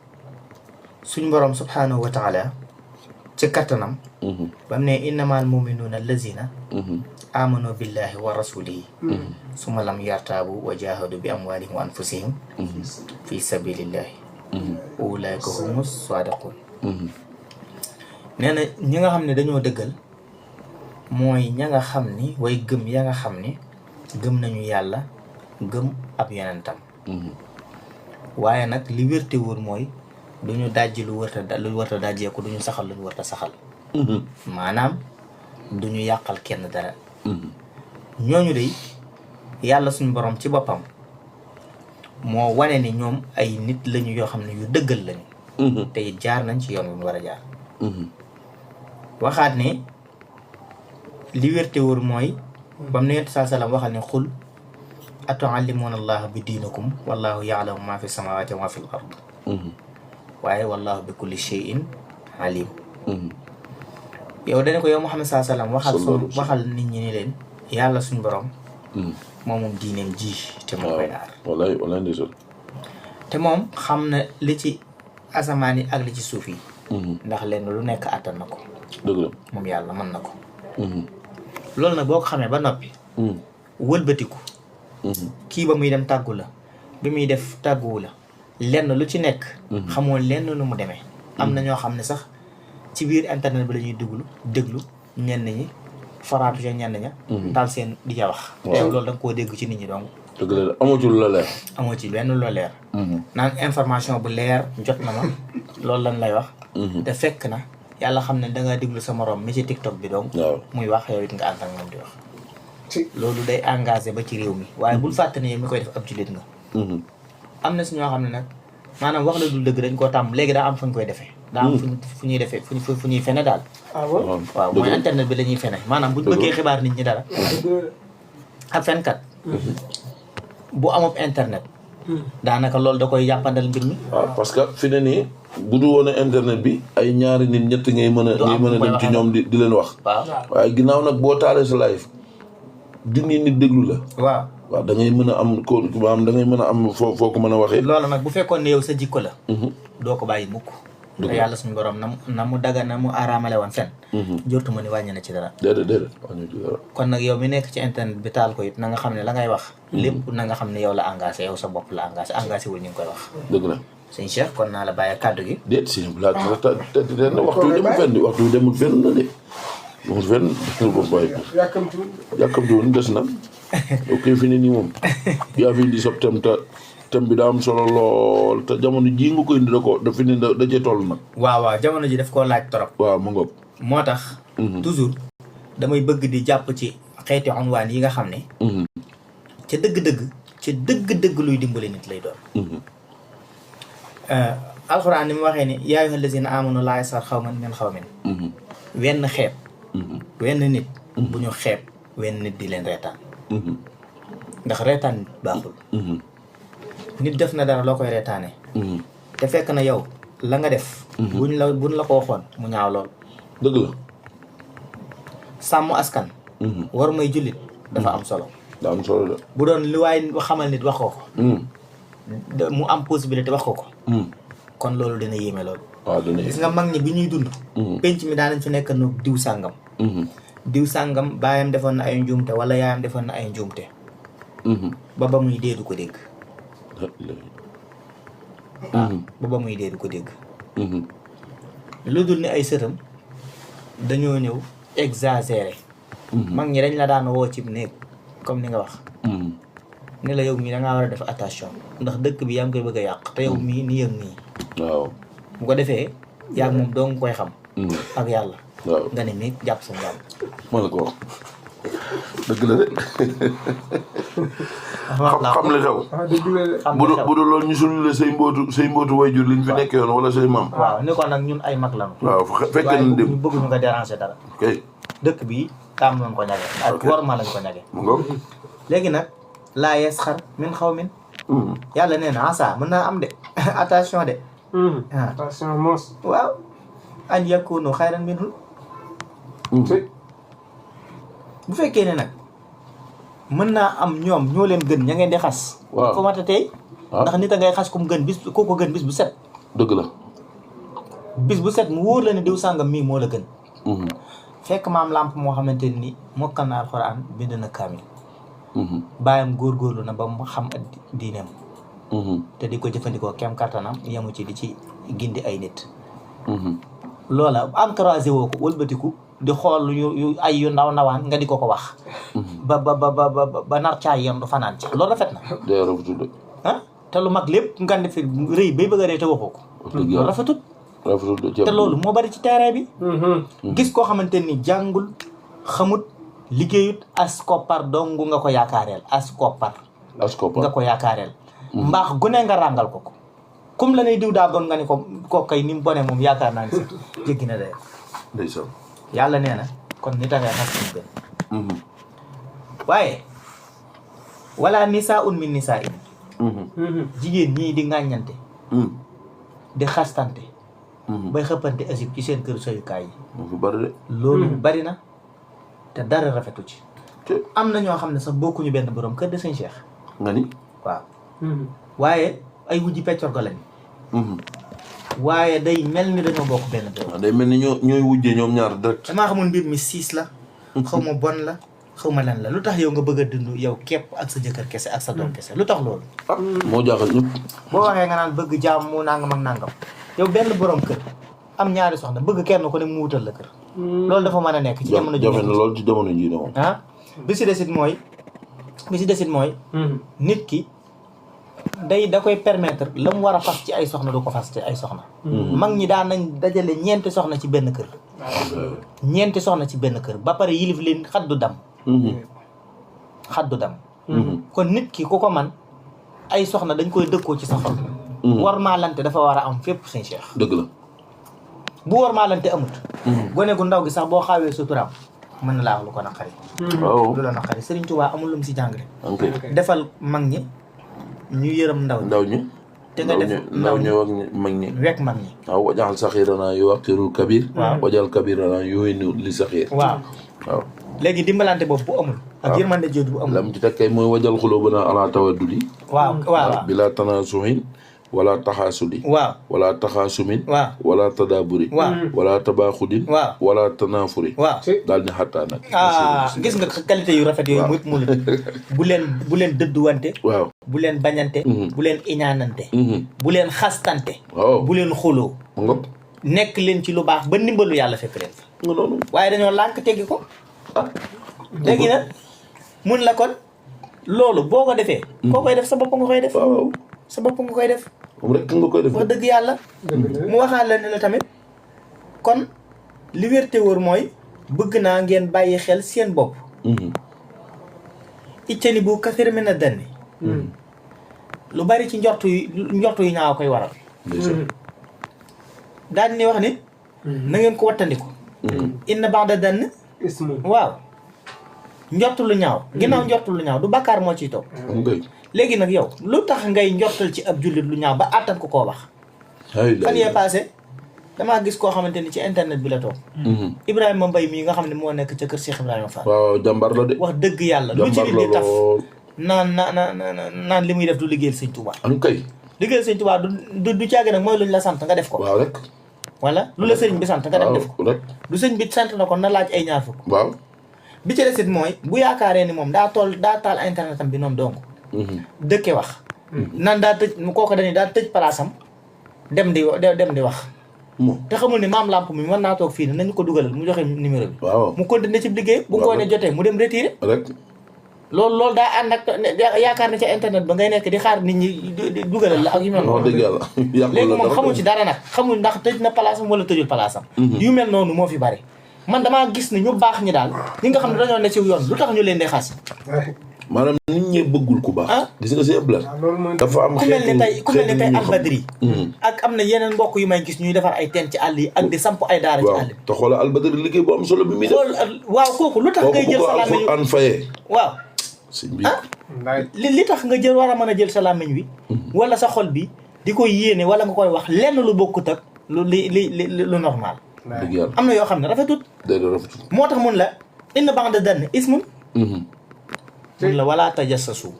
suñ borom subhanahu wa taala ci kattanam bam ne innamal muminuuna allazina amanu billahi wa rasulihi suma lam yartaabu wa jahadu bi amwalihim wa anfusihim fi sabilillahi ulaika humus sadiqun nee na ñi nga xam ne dañoo dëggal mooy ña nga xam ni way gëm ya nga xam ni gëm nañu yàlla gëm ab yonentam waaye nag li wérte wóor mooy duñu dajji lu warta dajjeeku duñu saxal lu warta saxal maanaam duñu yàqal kenn dara ñooñu day yàlla suñu borom ci boppam moo wane ni ñoom ay nit lañu yoo xam ne yu dëggal lañu te it jaar nañ ci yoon wi mu war a jaar waxaat ne li wérte wóor mooy bam ne yonent saa salaam waxal ne xul atuallimuuna allaha bi diinakum wallahu yaalamu ma fi samawati wa ma fi l ard waaye wallahu bi kulli shay'in alim yow dane ko yow Muhammad saa salaam waxal nit ñi ni leen yàlla suñ borom moom diineem ji te moo koy aar wallaay ndeysaan te moom xam na li ci asamaan yi ak li ci suuf yi ndax lenn lu nekk àttan na ko dëgg la moom yàlla mën na ko loolu nag boo ko xamee ba noppi wëlbatiku kii ba muy dem tàggu la bi muy def tàgguwu la lenn lu ci nekk xamoo lenn lu mu demee am na ñoo xam ne sax ci biir internet bi la ñuy déglu ñenn ñi faraatu ca ñenn ña daal seen di ca wax te loolu da nga koo dégg ci nit ñi donc dëgg la amoo ci lu la leer amoo ci benn lu la leer naan information bu leer jot na ma loolu lan lay wax te fekk na yàlla xam ne dangaa déglu sa morom mi ci TikTok bi donc muy wax yow it nga ànd ak moom di wax loolu day engagé ba ci réew mi waaye bul fàtte ne yow mi koy def ab jullit nga am na si ñoo xam ne nag maanaam wax la dul dëgg dañ koo tàmm léegi daa am fu ñu koy defee daa am fu ñuy defee fu ñuy fene daal waaw mooy internet bi la ñuy fene maanaam buñ bëggee xibaar nit ñi dara ab fenkat bu amub internet daanaka loolu da koy yàppandal mbir mi waaw parce que fi ne nii bu du woon internet bi ay ñaari nit ñett ngay mën a dem ci ñoom di leen wax waaye ginnaaw nag boo taalee sa live junni nit déglu la waaw da ngay mën a am ko maanaam da ngay mën a am foo ko mën a waxee loolu nag bu fekkoon ne yow sa jikko la doo ko bàyyi mukk te yàlla suñu borom na mu daga na mu araamale woon fen jortuma ni wàññi na ci dara déedéet wàññi ci dara kon nag yow mi nekk ci internet bi taal ko it na nga xam ne la ngay wax lépp na nga xam ne yow la engagé yow sa bopp la engagé wul ñu ngi koy wax dëgg la sëñ Cheikh kon naa la bàyyi kàddu gi déet si la waxtu demul demul fenn na de demul fenn boy yàkkamtiwul des na ok fi ne nii moom yaa fi indi sob tem bi daa am solo lool te jamono ji nga ko indi da fi ne da cee toll nag waaw jamono ji daf koo laaj trop waaw mu ngoog moo tax toujours damay bëgg di jàpp ci xeeti unwaan yi nga xam ne ca dëgg-dëgg luy dimbali nit lay doon alxuraan ni mu waxee ni yaa ayyuhal lazina amanu laa yasxar xawman min xawmin wenn xeeb wenn nit bu ñu xeeb wenn nit di leen reetaan ndax reetaan nit baaxul nit def na dara loo koy reetaane te fekk na yow la nga def buñ la ko waxoon mu ñaaw lool dëgg la sàmm askan war may jullit dafa am solo daa am solo la bu doon li waaye xamal nit wax ko mu am possibilité wax ko kon loolu dina yéeme loolu waaw dina gis nga mag ñi bi ñuy dund penc mi daanañ fi nekk no diw sàngam baayam defoon na ay njuumte wala yaayam defoon na ay njuumte ba muy dee du ko dégg ba muy dee du ko dégg lu dul ni ay sëtam dañoo ñëw exagéré mag ñi dañ la daan woo ci néeg comme ni nga wax ni la yow mii da ngaa war a def attention ndax dëkk bi yaa ngi koy bëgg a yàq te yow mii ni yëg nii waaw bu ko defee yaa moom doo nga koy xam ak yàlla waaw nga ne nii jàpp sa njàmm ma la ko wax dëgg la de xam li xew bu dul loolu ñu sulli la say mbootu wayjur liñ fi nekkee woon wala say maam waaw ni ko nag ñun ay mag lañu waaw fekkee nañ dem bëgg ñu nga déranger dara kay dëkk bi taam lañ ko ñage ak war ma lañ ko ñage léegi nag laa yasxar min xawmin yàlla nee na asa mën naa am de attention de attention moos waaw an yakunu xayran minhum bu fekkee ne nag mën naa am ñoom ñoo leen gën ña ngeen di xas ko mata tey ndax nit a ngay xas ku mu gën bis ku ko gën bis bu set dëgg la bis bu set mu wóor la ne diw sàngam mii moo la gën fekk maam làmp moo xamante ni mokkal na alxuraan bind na kaamil bàyyam góorgóorlu na ba mu xam diineem te di ko jëfandikoo kem kattanam yemu ci di ci gindi ay nit loola encouragé woo ko wëlbatiku di xool yu ndaw ndawaan nga di ko wax ba nar caa yem du fanaan ci loolu rafet na te lu mag lépp nga ne fi rëy bay bëgg a rëy te waxoo ko loolu rafetut te loolu moo bari ci terrain bi gis koo xamante ni jàngul xamut liggéeyut as koppar dong nga ko yaakaareel as koppar nga ko yaakaareel mbaax gune nga ràngal ko comme la nay diw daa bon nga ni ko kay ni mu bone moom yaakaar naa ni sax jéggi na day ndeysaan yàlla nee na kon ni taxee xas nañ benn waaye wala nisaa un min nisaa in jigéen ñii di ŋàññante di xastante bay xëppante asib ci seen kër soyukaay yi loolu bari na te dara rafetu ci am na ñoo xam ne sax bokkuñu benn borom kër de sëñ Cheikh nga ni waaw waaye ay wujji peccor ko lañ waaye day mel ni dañoo bokk benn borom day mel ni ñooy wujjee ñoom ñaar direct damaa xamul mbir mi siis la xaw ma bon la xaw ma lan la lu tax yow nga bëgg a dund yow képp ak sa jëkkër kese ak sa doom kese lu tax loolu moo jaaxal ñëpp boo waxee nga naan bëgg jaam mu nangam ak nangam yow benn borom kër am ñaari soxna bëgg kenn ko ne mu wutal la kër loolu dafa mën a nekk ci jamono jafe na lool ci jamono ji de moom bi si desit mooy nit ki da koy permettre la mu war a fas ci ay soxna du ko fas ci ay soxna mag ñi daan nañ dajale ñeenti soxna ci benn kër ba pare yilif leen xaddu dam kon nit ki ku ko man ay soxna dañ koy dëkkoo ci sa xol war maalante dafa war a am fépp sëñ Cheikh dëgg la bu war maalante amut gone gu ndaw gi sax boo xaawee suturaam mën na laa wax lu ko naqari lu la naqari Sëriñ Tuubaa amul lu mu si jàngale defal mag ñi ñu yërëm ndaw ñi te nga def ndaw ñi ak mag ñi wekk mag ñi waaw wajaxal saxiirana yu waqtirul kabir wajal kabirana yuhinu li saxiir waaw léegi dimbalante boobu bu amul ak yërmande jooju bu amul lam ci tekkay mooy wajal xulóobana ala tawaddudi waaw bila tanasuhin wala taxaasudi wala taxaasumin wala tadaaburi wala tabaaxudin wala tanaafuri daal ni xattaa nag gis nga qualité yu rafet yooyu muy mu bu leen dëdduwante bu leen bañante bu leen iñaanante bu leen xastante bu leen xuloo nekk leen ci lu baax ba ndimbalu yàlla fekk leen waaye dañoo lànk teggi ko léegi nag mun la kon loolu boo ko defee koo koy def sa bopp nga koy def sa bopp nga koy def moom rek nga koy def wax dëgg yàlla mu waxaat la ne la tamit kon li wér te wóor mooy bëgg naa ngeen bàyyi xel seen bopp iccani bu kafir mi na danni lu bari ci njortu yu ñaaw koy waral daal ni wax ni na ngeen ko wattandiku inna ba'da dann waaw njortu lu ñaaw ginnaaw njortu lu ñaaw du bàkkaar moo ciy toog léegi nag yow lu tax ngay njortal ci ab jullit lu ñaaw ba àttan ko koo wax fan yee passé damaa gis koo xamante ni ci internet bi la toog Ibrahima Mbaye mii nga xam ne moo nekk ca kër Cheikh Ibrahima Fall waaw jàmbar la de wax dëgg yàlla lu ci nit di taf naan li muy def du liggéeyal sëñ Touba kay liggéeyal sëñ Touba du caagi nag mooy luñ la sant nga def ko waaw rek wala lu la sëriñ bi sant nga dem def ko rek du sëñ bi sant na ko na laaj ay ñaar fukk waaw bi ci desit mooy bu yaakaaree ni moom daa taal internet am bi noonu donc dëkke wax nan daa tëj kooku dañuy daa tëj palaasam dem di wax te xamul ni maam lamp mi mën naa toog fii ne nañu ko dugalal mu joxe numéro bi mu continuer ci liggéey bu ngoo ne jotee mu dem retiré rek loolu daa ànd ak yaakaar ne ca internet ba ngay nekk di xaar nit ñi dugalal la ak yu mel noonu dëgg yàlla léegi moom xamul ci dara nag xamul ndax tëj na palaasam wala tëjul palaasam yu mel noonu moo fi bari man damaa gis ni ñu baax ñi daal ñi nga xam ne dañoo ne ci yoon lu tax ñu leen di xas maanaam nit ñi bëggul ku baax gis nga seen bla dafa am ku mel ne tey albadri ak am na yeneen mbokk yu may gis ñuy defar ay teen ci àll yi ak di samp ay daara ci àll bi te xoolal albadri liggéey bu am solo bi muy def waaw kooku lu tax ngay jël sa làmmiñ an fayee waaw li tax nga jël war a mën a jël sa làmmiñ wi wala sa xol bi di koy yéene wala nga koy wax lenn lu bokkut ak lu normal dëgg yàlla am na yoo xam ne rafetut moo tax mun la inna ba'da dann ismun mun la wala tajassasu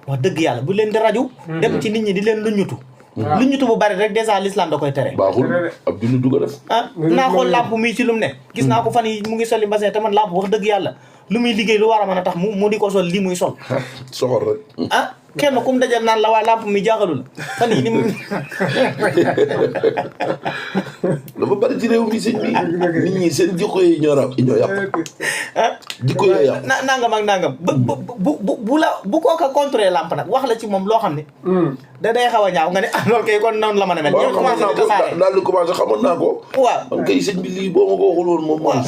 wax dëgg yàlla bu leen di raju dem ci nit ñi di leen luñutu luñutu bu bari rek dèjà l'islam da koy tere baaxul ab jullit du ko def naa xool làmp mii ci lu mu ne gis naa ko fan yi mu ngi soli mbasin te man làmp wax dëgg yàlla lu muy liggéey lu war a mën a tax mu di ko sol lii muy sol soxor rek kenn kum dajal naan la waa làmp mi jaaxalu la fan yi ni mu dafa bari ci réew mi sëñ bi nit ñi seen jikko yi ñoo yàq jikko yi yàq nangam ak nangam bu kooka contrôler làmp nag wax la ci moom loo xam ne da day xaw a ñaaw nga ne loolu kay kon noonu la mën a mel ñoo commencé di tasaare daal di commencé xamoon naa ko waaw man kay sëñ bi lii boo ma ko waxul woon moom mooy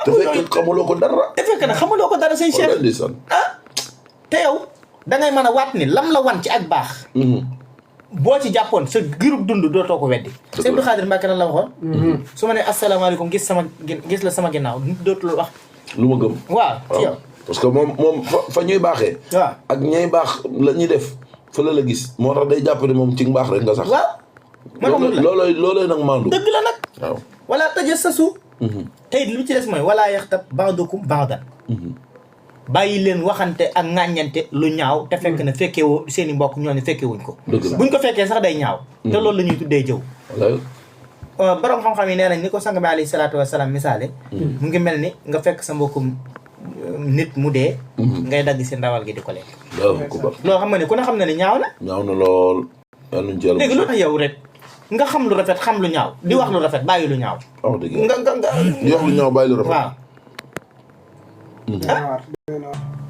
te fekk xamuloo ko dara. te fekk na xamuloo ko dara sëñ Cheikh. te yow da ngay mën a waat ni lam la wan ci ak baax. boo ci jàppoon sa girub dund dootoo ko weddi. Sëñ Abdou Khadir Mbacke lan la waxoon. su ma nee asalaamaaleykum gis la sama ginnaaw nit dootul wax. lu ma gëm. waaw ci yow. parce que moom fa ñuy baaxee. waaw ak ñay baax la ñuy def fa la gis moo tax day jàpp ne moom ci mbaax rek nga sax. waaw. loolooy nag maandu. dëgg la nag. waaw wala tëjee sa suuf. tey li ci des mooy wala yaxtab ba'dukum ba'dan. bàyyi leen waxante ak ŋàññante lu ñaaw te fekk na fekkewoo seen i mbokk ñoo ne fekkewuñ ko. buñ ko fekkee sax day ñaaw. te loolu la ñuy tuddee jëw. borom xam-xam yi nee nañ ni ko sang bi alayhi salaatu wa salaam misaale. mu ngi mel ni nga fekk sa mbokkum nit mu dee. ngay dagg si ndawal gi di ko lekk. loolu xam nga ne ku ne xam na ne ñaaw na. ñaaw na lool. léegi lu tax yow rek nga xam lu rafet xam lu ñaaw di wax lu rafet bàyyi lu ñaaw. wax dëgg nga di wax lu ñaaw bàyyi lu rafet. waaw.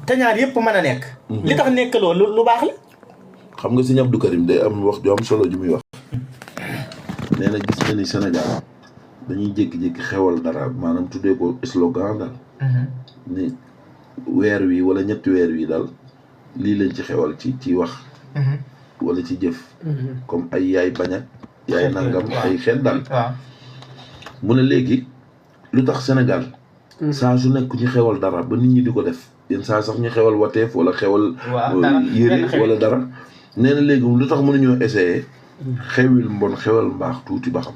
te ñaar yëpp mën a nekk. li tax nekkaloo lu baax la. xam nga sëñ Abdou Karim day am wax ju am solo ju muy wax. nee na gis na ni Sénégal dañuy jékki-jékki xewal dara maanaam tuddee ko slogan daal. ni weer wi wala ñetti weer wi daal lii lañ ci xewal ci wax. wala ci jëf. comme ay yaay bañ ak yaay nangam ay xeet daal. mu ne léegi lu tax Sénégal. saa su nekk ñu xewal dara ba nit ñi di ko def yenn saa sax ñu xewal wateef wala xewal. yére wala dara. nee na léegi lu tax mënuñoo essayer. xewil mbon xewal mbaax tuuti ba xam.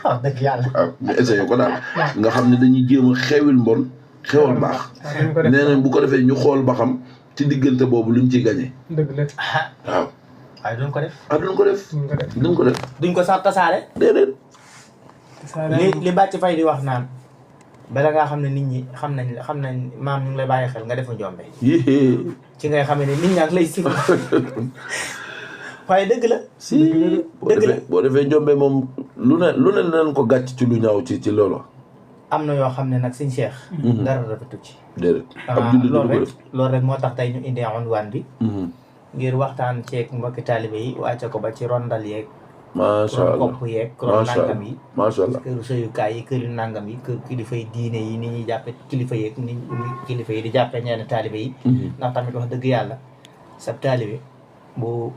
waaw dëgg yàlla. waaw ñu essayer ko daal nga xam ne dañuy jéem a xewil mbon xewal mbaax. nee na bu ko defee ñu xool ba xam ci diggante boobu luñ ciy gañe. dëgg la. waaw. waaye duñ ko def. duñ ko def. duñ ko def. duñ ko sax tasaare. déedéet. li Bàcc Fay di wax naan. bala ngaa xam ne nit ñi xam nañ maam ñu ngi lay bàyyi xel nga defu njombe. ci ngay xam ne nit ñaa ngi lay si. waaye dëgg la. dëgg la boo defee njombe moom lu ne leen ko gàcc ci lu ñaaw ci loolu. am na yoo xam ne nag sëñ Cheikh. dara rafetu ci. déedéet ab jullit du ko def loolu rek moo tax tey ñu indi unwaan bi. ngir waxtaan ceeg mbokki taalibe yi wàcce ko ba ci rondal yeeg. macha allah kopp yeeg kron nangam yi. macha allah këru sëyukaay yi këru nangam yi kër kilifa yi diine yi ni ñuy jàppe kilifa yeeg ni kilifa yi di jàppe ñenn taalibe yi. ndax tamit wax dëgg yàlla sab taalibe bu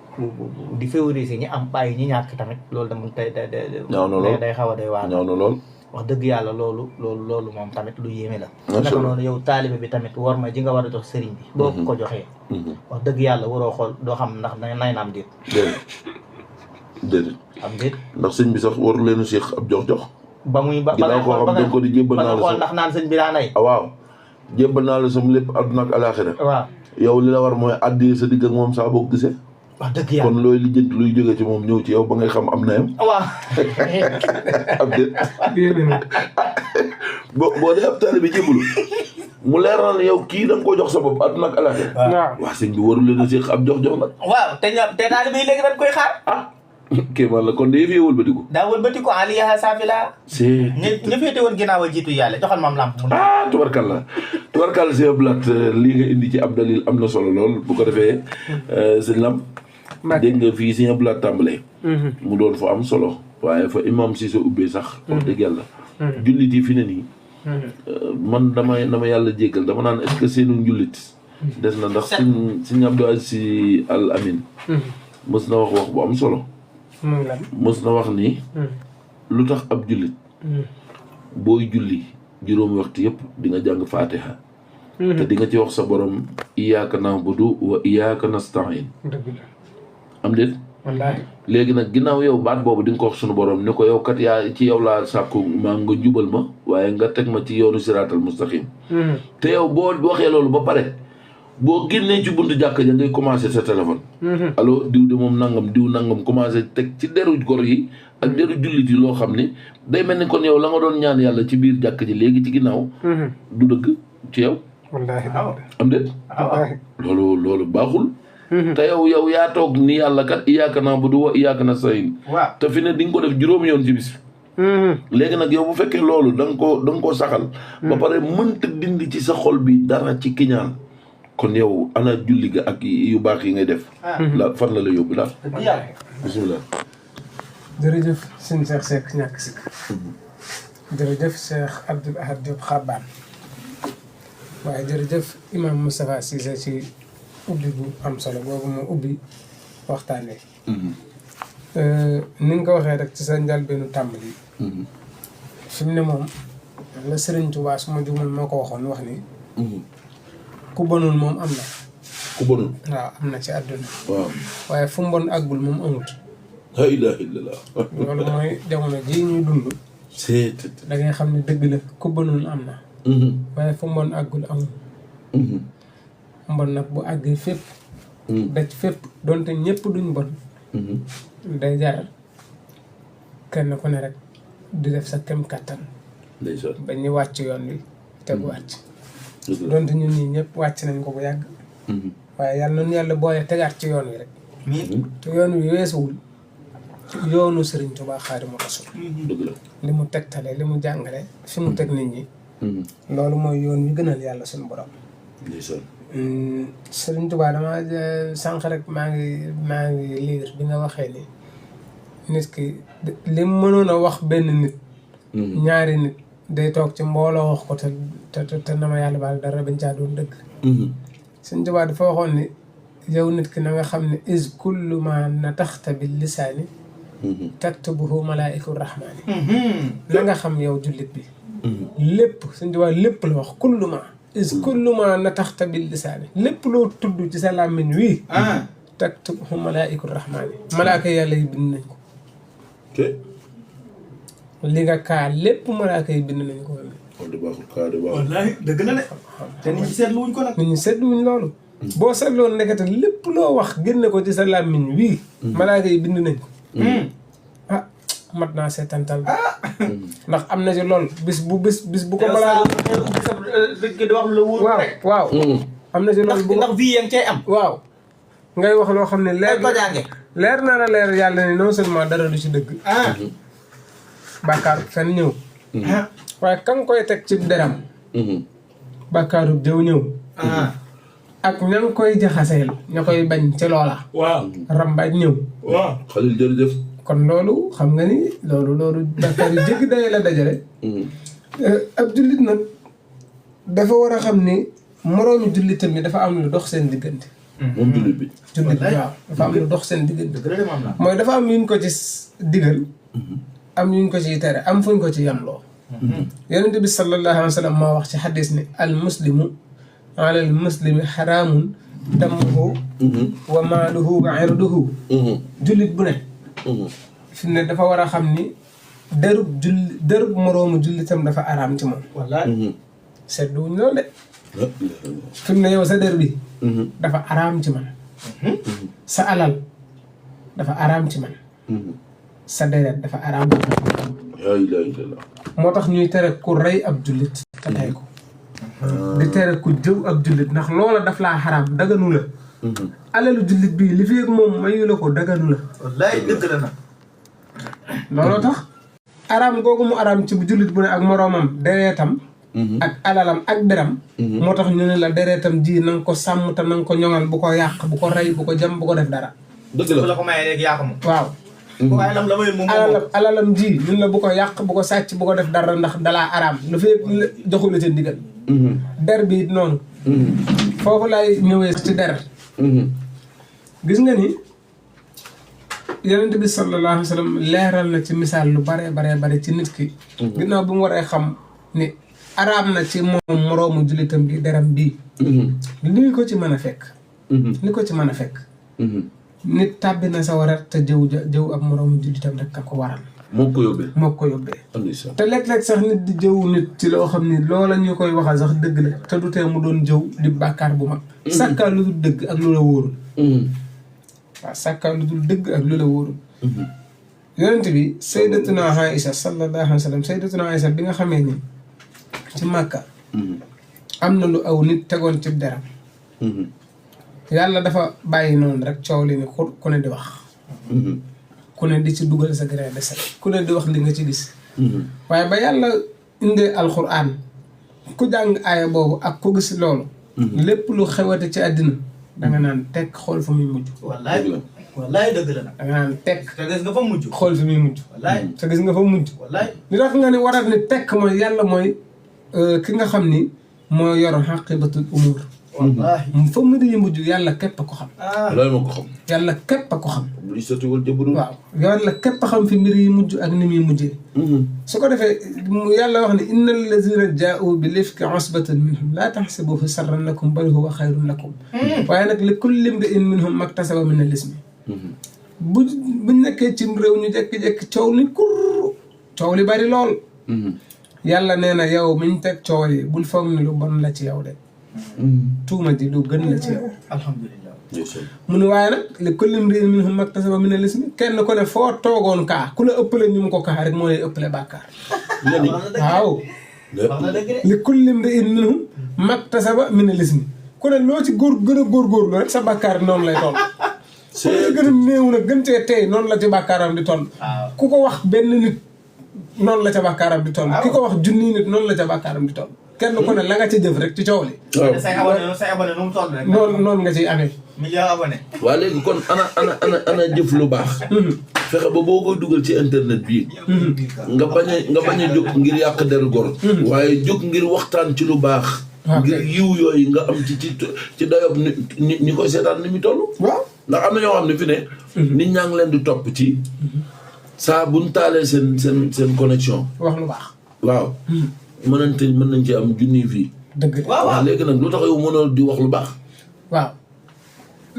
di favoriser ñi am bàyyi ñi ñàkk tamit loolu da mun tey day xaw a day waar. ñaaw na lool. wax dëgg yàlla loolu moom tamit lu yéeme la. naka noonu yow taalibe bi tamit war ma ji nga war a jox sëriñ bi. boo ko joxee. wax dëgg yàlla waroo xool doo xam ndax nay na am déet. déedéet. am déet. ndax sëñ bi sax waru leen a séq ab jox. ba muy ba nga koo xam dañ ko di jébbal naa la xool ndax naan sëñ bi daa nay. waaw jébbal naa la sam lépp àdduna ak alaaxira. waaw yow li la war mooy àddee sa digg ak moom saa boo ko gisee. wax dëgg yàlla kon looy lijjanti luy jóge ci moom ñëw ci yow ba ngay xam am na yam. waaw. am déet. boo dee ab taalibe bi jébbalu mu leer na ne yow kii da nga koo jox sa bopp àdduna ak alaaxira. waaw sëñ bi warul leen a séq ab jox nag. waaw te taalibe yi léegi dañ koy xaar. kéemaan la kon de yëf yi wëlbatiku. daa wëlbatiku aliyaha safila. c'est. ñu féete woon ginnaaw a jiitu yàlla joxal maam lamp mu. tubarkalla si blat lii nga indi ci ab dalil am na solo lool bu ko defee sëñ Lam. dégg nga fii si blat tàmbalee. mu doon fa am solo. waaye fa imam si sa ubbee sax. wax dëgg yàlla. jullit yi fi ne nii. man dama yàlla jéggal dama naan est-ce que seenu njullit. des na ndax sëñ Abdou Aziz Al Amin. mës na wax bu am solo. mës na wax ni. lu tax ab jullit. booy julli juróomi waxtu yëpp di nga jàng Fatiha. te di nga ci wax sa borom iyyaka na'budu wa iyyaka nasta'in. am déet. wallaahi. léegi nag ginnaaw yow baat boobu di nga ko wax sunu borom ni ko yow kat yaa ci yow laa sàkku maa nga jubal ma waaye nga teg ma ci yoonu siraatal mustaqim. te yow boo waxee loolu ba pare. boo génnee ci buntu jàkk ja ngay commencé sa téléphone. allo diw de moom diw nangam commencé teg ci deru gor yi ak deru jullit yi loo xam ni day mel ni kon yow la nga doon ñaan yàlla ci biir jàkk ji léegi ci ginnaaw. du dëgg ci yow. wallaahi am déet. loolu baaxul. te yow yaa toog ni yàlla kat iyyaka na'budu wa iyyaka nasta'in. waaw te fi ne di nga ko def juróomi yoon ci bis. léegi nag yow bu fekkee loolu da nga koo saxal. ba pare mënta dindi ci sa xol bi dara ci kiñaan. kon yow ana julli ga ak yu baax yi ngay def. la fan la yóbbu daal. bisimilah. jërëjëf sëñ Cheikh Seck ñàkk si. jërëjëf Cheikh Abdoul Ahad Diop Xabaan. waaye jërëjëf Imam Moustapha Cissé ci ubbi bu am solo boobu moo ubbi waxtaanee. ni nga ko waxee rek ci sa njëlbeenu tàmbali. fi mu ne moom la Serigne Touba su ma jumul moo ko waxoon wax ni. ku bonul moom am na. ku bonul. waaw am na ci àdduna. waaw waaye fu mbon àggul moom amut. la ilaha illallah. loolu mooy jamono jii ñuy dund. da ngay xam ne dëgg la ku bonul am na. waaye fu mbon àggul amul. mbon nag bu àggee fépp. daj fépp donte ñëpp duñ bon. day jar kenn ku ne rek di def sa kem kàttan. ba ñu wàcc yoon wi tegu wàcc. donte ñun ñii ñëpp wàcc nañ ko bu yàgg. waaye yàlla noonu yàlla boole tegaat ci yoon wi rek. te yoon wi weesuwul yoonu Serigne Touba Xaadimu Rasuul. li mu tegtale li mu jàngale fi mu teg nit ñi. loolu mooy yoon wi gënal yàlla suñu borom. Serigne Touba dama sànq rek maa ngi liir bi nga waxee ni nit ki li mu mënoon a wax benn nit. ñaari nit day toog ci mbooloo wax ko te na ma yàlla baal dara bañ caa doon dëgg. Serigne Touba dafa waxoon ni yow nit ki na nga xam ne is kullu ma nataxta bil lisaani taktubuhu malaa'iku rahmaani. na nga xam yow jullit bi. lépp Serigne Touba lépp la wax kullu ma is kullu ma nataxta bil lisaani lépp loo tudd ci sa làmmiñ wii. taktubuhu malaa'iku rahmaani. malaaka yàlla yi bind nañ ko. li nga kaa lépp malaaka yi bind nañ ko. wallaahi dëgg la de. te nit ñi seetlu wuñ ko nag. nit ñi seetlu wuñ loolu. boo seetloon nekkati lépp loo wax génne ko ci sa làmmiñ wii. malaaka yi bind nañ ko. ah mat naa seetantal. ndax am na ci lool bis bu ko balaa. dëgg di wax lu wóor rek. waaw am na ci lool bu ndax vie yaa ngi cay am. waaw ngay wax loo xam ne leer na la leer yàlla ne non seulement dara du ci dëgg. bàkkaar fenn ñëw. waaye ka nga koy teg ci deram. bàkkaaru jëw ñëw. ak ña nga koy jaxaseel ña koy bañ ci loola. waaw rambaaj ñëw. waaw Xalil jërëjëf. kon loolu xam nga ni loolu bàkkaar yu jéggi daye la dajale. ab jullit nag dafa war a xam ni moroomi jullitam yi dafa am lu dox seen diggante. moom jullit bi. jullit waaw dafa am lu dox seen diggante. mooy dafa am yuñ ko ci digal. am yuñ ko ciy tere am fuñ ko ci yamloo. yonent bi sallallahu alayhi wa sallam moo wax ci xadis ni al muslimu ala al muslimi xaraamun damuhu wa maaluhu wa irduhu. jullit bu ne. fi ne dafa war a xam ni dërub moroomu jullitam dafa araam ci moom. wallaahi. seddu wuñ loolu de. fi mu ne yow sa dër bi. dafa araam ci man. sa alal dafa araam ci man. sa deret dafa araam ci man. yaa ilaaha illallaah. moo tax ñuy tere ku rey ab jullit te tey ko. di tere ku jëw ab jullit ndax loola daf laa xaraam daganu la. alalu jullit bii li fi moom mayu la ko daganu la. wallaahi dëgg la nag. looloo tax. araam googu mu araam ci bu jullit bu ne ak moroomam dereetam. ak alalam ak deram. moo tax ñu ne la dereetam ji na nga ko sàmm te na nga ko ñoŋal bu ko yàq bu ko rey bu ko jam bu ko def dara. dëgg la la ko mayee léegi yaa ko moom. waaw. waaye lam la may moom alalam ji ñun la bu ko yàq bu ko sàcc bu ko def dara ndax dalaa araam lu fi joxul la ca ndigal. der bi it noonu. foofu laay ñëwee ci der. gis nga ni yonent bi sallallahu alayhi wa sallam leeral na ci misaal lu bare ci nit ki. ginnaaw bi mu waree xam ni araam na ci moom moroomu jullitam bi deram bii. li ko ci mën a fekk. li ko ci mën a fekk. nit tàbbi na sa warat te jëw ab moroomu jullitam rek ka ko waral. moo ko yóbbee. te léeg-léeg sax nit di jëw nit ci loo xam ni loola ñu koy waxal sax dëgg la te du tee mu doon jëw di bàkkaar bu mag. sàkkaa lu dul dëgg ak lu la wóorul. waaw sàkkaa lu dul dëgg ak lu la wóorul. yonent bi sayyidatuna Aïcha sallallahu alayhi wa sallam sayyidatuna Aïcha bi nga xamee ni ci Màkka. am na lu aw nit tegoon ci deram. yàlla dafa bàyyi noonu rek coow li ni ku ne di wax. ku ne di ci dugal sa grain de sel ku ne di wax li nga ci gis. waaye ba yàlla indee alxuraan ku jàng aaya boobu ak ku gis loolu. lépp lu xewate ci àddina danga naan tekk xool fa muy mujj. wallaay dëgg la nag. danga naan tekk. te gis nga fa mujj. xool fi muy mujj. wallaay te gis nga fa mujj. wallaay. li tax nga ne waral ni tekk mooy yàlla mooy ki nga xam ni moo yor xaqibatul umur. wallaahi. fa mu di mujj yàlla képp a ko xam. loolu ma ko xam. yàlla képp a ko xam. li sotiwul jëbëru. waaw yàlla képp a xam fi mbir yi mujj ak ni muy mujjee. su ko defee yàlla wax ne inna allazina jaa'u bil ifki usbatun minhum laa taxsibuhu sarran lakum bal huwa xayrun lakum. waaye nag li kulli imri'in minhum maktasaba min al-ismi. buñ nekkee ci réew ñu jékki-jékki coow li kur coow li bari lool. yàlla nee na yow miñ teg coow yi bul foog ni lu bon la ci yow de. tuuma ji lu gën la ci yow. alhamdulilah. mu ne waaye nag li kulli imri'in minhum maktasaba min al-ismi kenn ku ne foo toogoon kaa ku la ëppale ñu mu ko kaa rek moo lay ëppale bàkkaar. waaw. wax na dëgg de. li kulli imri'in minhum maktasaba min al-ismi ku ne loo ci gën a góorgóorlu rek sa bàkkaar noonu lay toll. ku ci gën a néew nag gën cee tey noonu la ci bàkkaaram di toll. ku ko wax benn nit noonu la ca bàkkaaram di toll. ki ko wax junni nit noonu la ca bàkkaaram di toll. kenn ku ne la nga ca jëf rek ci coow li. waaw say abonné nu mu toll rek. noonu nga ciy amee. million abonné. waa léegi kon ana jëf lu baax. fexe ba boo koy dugal ci internet bii. nga bañ a jóg ngir yàq deru gor. waaye jóg ngir waxtaan ci lu baax. ngir yiw yooyu nga am ci dayob ni koy seetaan ni mu toll. waaw ndax am na ñoo xam ne fi ne. nit ñaa ngi leen di topp ci. saa buñ taalee seen connexion. wax lu baax. waaw. mën nañ ci am junni fii. dëgg de waaw léegi nag lu tax yow mënoo di wax lu baax. waaw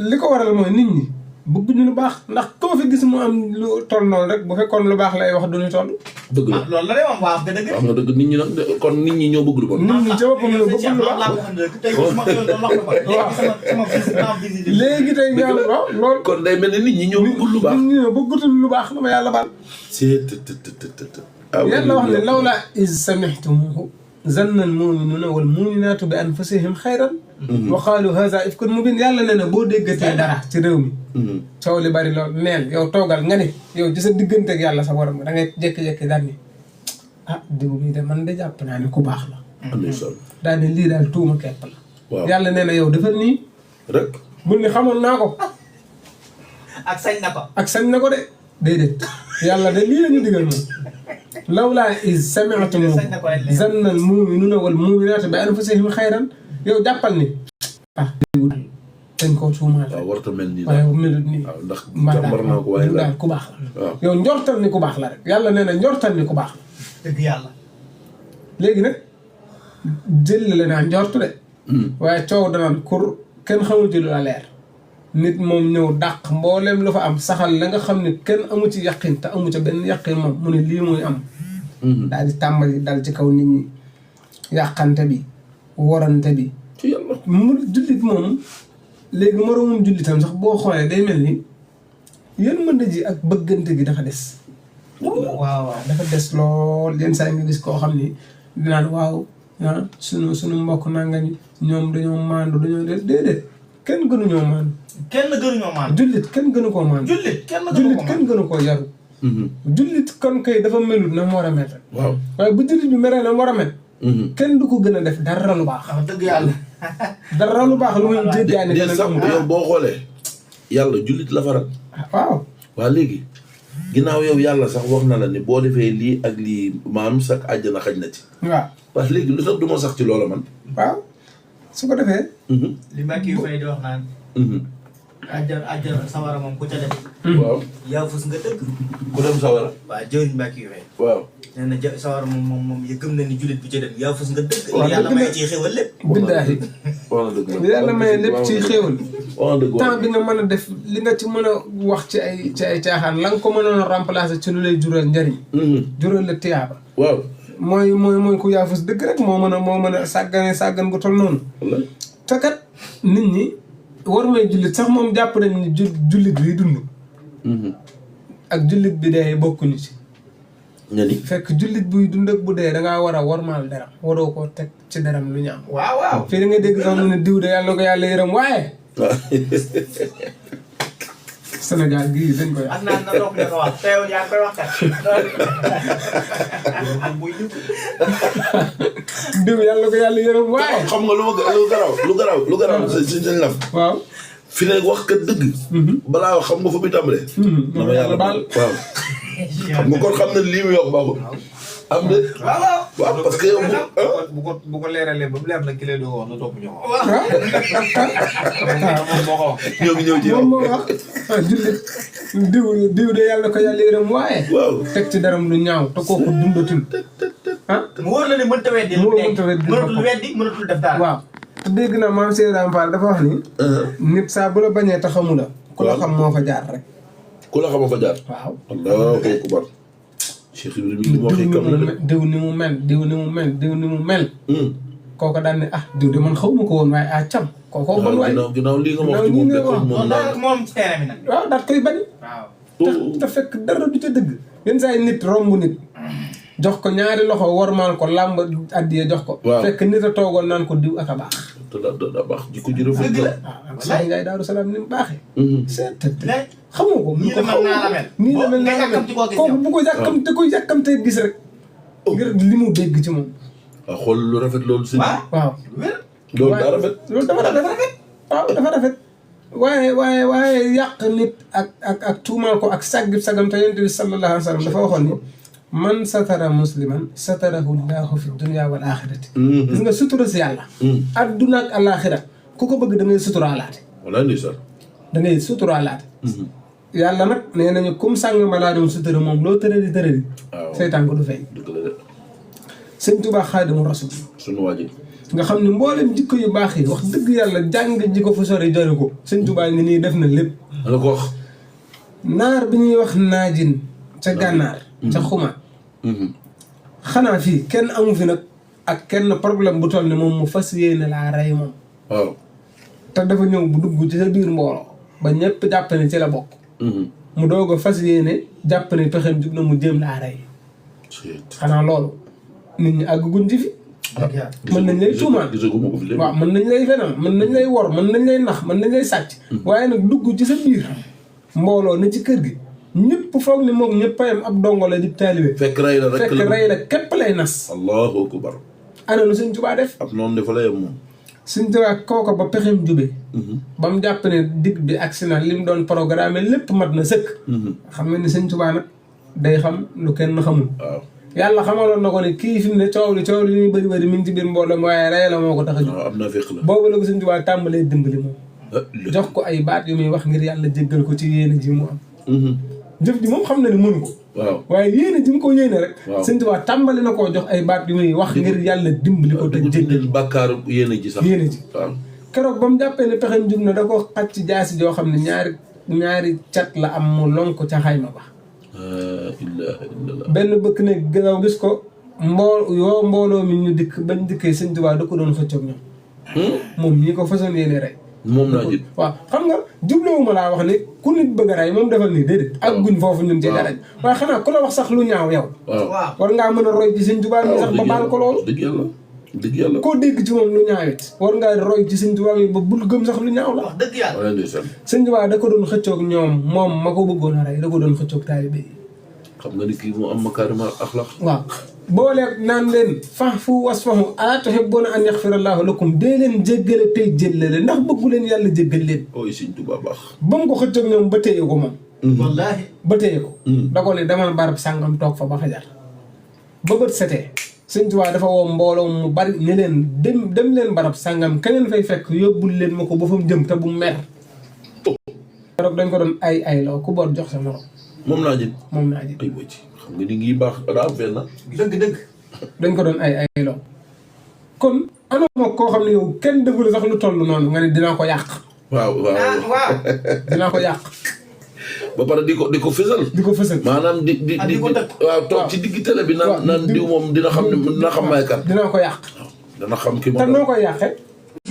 li ko waral mooy nit ñi bëgguñu lu baax ndax koo fi gis mu am lu toll noonu rek bu fekkoon lu baax lay wax du ñu toll. dëgg la loolu la de moom waaw nga dëgg. wax nga dëgg nit ñi nag kon nit ñi ñoo bëgg lu bon. nit ñi ca boppam ñoo bëgg lu baax. léegi tey nga waaw loolu. kon day mel ni nit ñi ñoo bëggul lu baax. nit ñi ñoo bëggutul lu baax dama yàlla baal. yàlla wax ne lawlaa iz sami'tumuuhu zanna al-mu'minuuna wal mu'minaatu bi anfusihim xayran wa qaalu haazaa ifkun mubiin yàlla nee na boo déggatee dara ci réew mi. coow li bari lool neel yow toogal nga ne yow ci sa digganteeg yàlla sa borom da ngay jékki-jékki daal ni diw bii de man de jàpp naa ne ku baax la. daal ne lii daal tuuma kepp la. waaw yàlla nee na yow defal nii. rek bul ni xamoon naa ko. ak sañ na ko. ak sañ na ko de déedéet yàlla de lii la ñu digal moom. lawlaa iz sami'tumuuhu zanna al-mu'minuuna wal mu'minaatu bi anfusihim xayran yow jàppal ni dañ koo tuumaal. waaw warta mel nii waaye melut nii. waaw ndax jàmbar naa ko waaye daal ku baax la. waaw yow njortal ni ku baax la rek yàlla nee na njortal ni ku baax la. dëgg yàlla. léegi nag jël la naa njortu de. waaye coow danaan kur kenn xamul ci lu la leer. nit moom ñëw dàq mbooleem lu fa am saxal la nga xam ne kenn amu ci yaqin te amu ca benn yaqin moom mu ne lii muy am. daal di tàmbali dal ci kaw nit ñi yàqante bi worante bi. ci yàlla mu jullit moom léegi moroomum jullitam sax boo xoolee day mel ni yërmande ji ak bëggante gi dafa des. waaw dafa des lool yenn saa yi nga gis koo xam ni dinaan waaw sunu mbokk nanga ñoom dañoo maandu dañoo déedéet kenn gënuñoo maandu. kenn gënuñoo maandu. jullit kenn gënu koo maandu. jullit kenn gënu koo yaru. jullit kon kay dafa melut na mu war a mel rek. waaw waaye bu jullit bi meree na mu war a mel. kenn du ko gën a def dara lu baax. wax dëgg yàlla. dara lu baax lu muy jéggaani. de sax yow boo xoolee yàlla jullit la faral. waaw. waa léegi ginnaaw yow yàlla sax wax na la ni boo defee lii ak lii maam sax àjjana xaj na ci. waaw parce que léegi lu tax du ma sax ci loola man. waaw su ko defee. li ma kii fay di wax naan. àjjana sawara moom ku ca dem. waaw yaa fus nga dëgg. ku dem sawara. waaw jëriñ Mbacke yu fay. waaw. nee na sawara moom ya gëm na ni jullit bu ca dem yaa fus nga dëgg. waaw yàlla may ci xéwal lépp. billaahi wax na dëgg la yàlla may lépp ci xéewal. wax na dëgg temps bi nga mën a def li nga ci mën a wax ci ay caaxaan la nga ko mënoon a remplacer ci lu lay jural njariñ. jural la tiyaaba. waaw. mooy ku yaafus dëgg rek moo mën a sàggan gu tol noonu. te kat nit ñi war may jullit sax moom jàpp nañ ni jullit bi dund. ak jullit bi dee bokkuñu ci. ñani fekk jullit buy dund ak bu dee da ngaa war a wormaal deram waroo koo teg ci deram lu ñaaw. waaw. fii da nga dégg sax mu ne diw de yàlla ko yàlla yërëm waaye. Sénégal gii dañ koy wax. ak naan na doog ñu ko wax te yow yaa ngi koy wax kat. diw yàlla ko yàlla yërëm waaye. xam nga lu garaaw si seen laf. waaw. fi ne wax kat dëgg. balaa wax xam nga fa muy tàmbalee. dama yàlla baal waaw. xam nga kon xam na lii muy wax baaxul. am na waaw parce que yow bu ko leeralee ba mu leer na ki lay doon wax na topp ñoo waaw moom moo ko wax. ñoo ngi ñëw ci yow. moom moo wax jullit diw de yàlla ko yàlla yërëm waaye waaw teg ci daram lu ñaaw te kooku dundatul mu wóor la ne mënta weddi. mënatul weddi mënatul def dara. waaw te dégg na maam Cheikh Ibrahima Fall dafa wax ni nit saa bu la bañee te xamu la ku la xam moo fa jaar rek ku la xama fa jaar. waaw allahu akbar. Cheikh Ibrahima li mu waxee kam la de. diw ni mu mel diw ni mu mel kooko daan ne diw de man xaw ma ko woon waaye cam kooko bon waay ginnaaw lii nga wax ci moom de kon moom naa moom ci terrain bi nag. waaw daat koy bañ waaw. te fekk dara du ca dëgg yenn saa yi nit romb nit jox ko ñaari loxo wormaal ko làmb addiye jox ko waaw fekk nit a toogoon naan ko diw ak a baax te daa baax jikko ji rafet la. waaw Sëñ Ndiaye Daaru Salaam ni mu baaxee seet xamoo ko nii la mel naa la mel. nii la mel naa la mel kooku bu ko yàkkamte ko yàkkamtee gis rek ngir li mu dégg ci moom waaw xool lu rafet loolu si. waaw loolu daa rafet. loolu dafa rafet waaw dafa rafet waaye yàq nit ak tuumaal ko ak sagam te Yonent bi sallallahu alayhi wa sallam dafa waxoon ni man satara musliman satarahu llahu fi dunya wal axirati gis nga sutura si yàlla adduna ak alaxira ku ko bëgg da ngay suturaalaate walaay ndeysaan. da ngay suturaalaate yàlla nag nee nañu comme sàng ma laa doon sutura moom loo tëradi waaw seytaan ko du fay dëgg la de. sëñ Tuubaa Xaadimu Rasuul sunu waa ji. nga xam ne mboolem jikko yu baax yi wax dëgg yàlla jàng ji ko fa sori jori ko sëñ Tuubaa ngi nii def na lépp la ko wax. naar bi ñuy wax naajin ca gànnaar ca xumaat xanaa fii kenn amu fi nag ak kenn problème bu toll ne moom mu fas yéene laa rey moom waaw. te dafa ñëw bu dugg ci sa biir mbooloo ba ñëpp jàpp ne ci la bokk mu doog a fas yéene jàpp ne pexem jub na mu jéem laa rey xanaa loolu nit ñi àgguñ ci fi mën nañ lay tuumaan gisaguma ko fi léegi. waaw mën nañ lay fenal mën nañ lay wor mën nañ lay nax mën nañ lay sàcc waaye nag dugg ci sa biir mbooloo ne ci kër gi ñëpp foog ni moom ñëpp a yem ab dongo la di taalibe fekk rey la rek fekk rey la képp lay nas allahu akbar. ana lu Sëñ Tuubaa def ab noonu dafa la yem moom. Sëñ Tuubaa kooko ba pexem jube ba mu jàpp ne dig bi agsi na li mu doon programme lépp mat na sëkk xam nga ni Sëñ Tuubaa nag day xam lu kenn xamul waaw. yàlla xamaloon na ko ne kii fi mu ne coow li ñuy bëri mi ngi ci biir mbooloo waaye rey la moo ko tax a jóg waaw am naa fekk la. boobu la ko Sëñ Tuubaa tàmbalee dimbali moom jox ko ay baat yu muy wax ngir yàlla jéggal ko ci yéene ji mu am jëf ji moom xam na ne mënu ko waaw. waaye yéene ji mu ko yéene rek waaw. Sëñ Tuubaa tàmbali na koo jox ay baat yu muy wax ngir yàlla dimbali ko te jéggal bàkkaaru yéene ji sax. yéene ji waaw. keroog ba mu jàppee ne pexem jub na da ko xaj ci jaasi joo xam ne ñaari cat la am mu lonk ca xayma ba ilaha illallah. benn bëkk ne gannaaw gis ko mbooloo mi ñu dikk bañ dikkee Sëñ Tuubaa da ko doon xëccoog ñoom moom ñi ko façon yéene rek moom naa ji. waaw xam nga jublewuma laa wax ne ku nit bëgg a rey moom defal nii déedéet ak guñ foofu ñun ci darañ waaye xanaa ku la wax sax lu ñaaw yow waaw. war ngaa mën a roy ci Sëñ Tuubaa mi sax ba baal ko loolu dëgg yàlla dëgg yàlla. koo dégg ci moom lu ñaawit war ngaa roy ci Sëñ Tuubaa mi ba bul gëm sax lu ñaaw la wax dëgg yàlla. wala ndeysaan. Sëñ Tuubaa da ko doon xëccoog ñoom moom ma ko bëggoon a rey da ko doon xëccoog taalibe yi xam nga ni kii mu am makaarima axlaq. waaw booleeg naan leen fa'fu wasfahu alaa tuhibbuuna an yaxfira llaahu lakum dee leen jéggale tey jéllale ndax bëggu leen yàlla jéggal leen ooy Sëñ Tuubaa baax. ba mu ko xëccoog ñoom ba téye ko moom wallaahi. ba téye ko da ko ne demal barab sàngam toog fa ba fajar ba bët setee Sëñ Tuubaa dafa woo mbooloo mu bari ne leen dem leen barab sàngam keneen fay fekk yóbbul leen ma ko ba fa mu jëm te bu mer keroog dañ ko doon ay loo ku boot jox sa morom moom naa ji. moom naa ji ay wëcc xam nga ni ngi baax daa am fenn. dëgg. dañ ko doon ay loo kon ana moo koo xam ne yow kenn dëggul sax lu toll noonu nga ne dinaa ko yàq waaw waaw. waaw. dinaa ko yàq ba pare di ko fësal. di ko fësal maanaam di ko tëkk. waaw toog ci digg télé bi waaw, naan diw moom dina xam ne dina xam may kan. dinaa ko yàq dana xam ki te ma. noo koy yàqee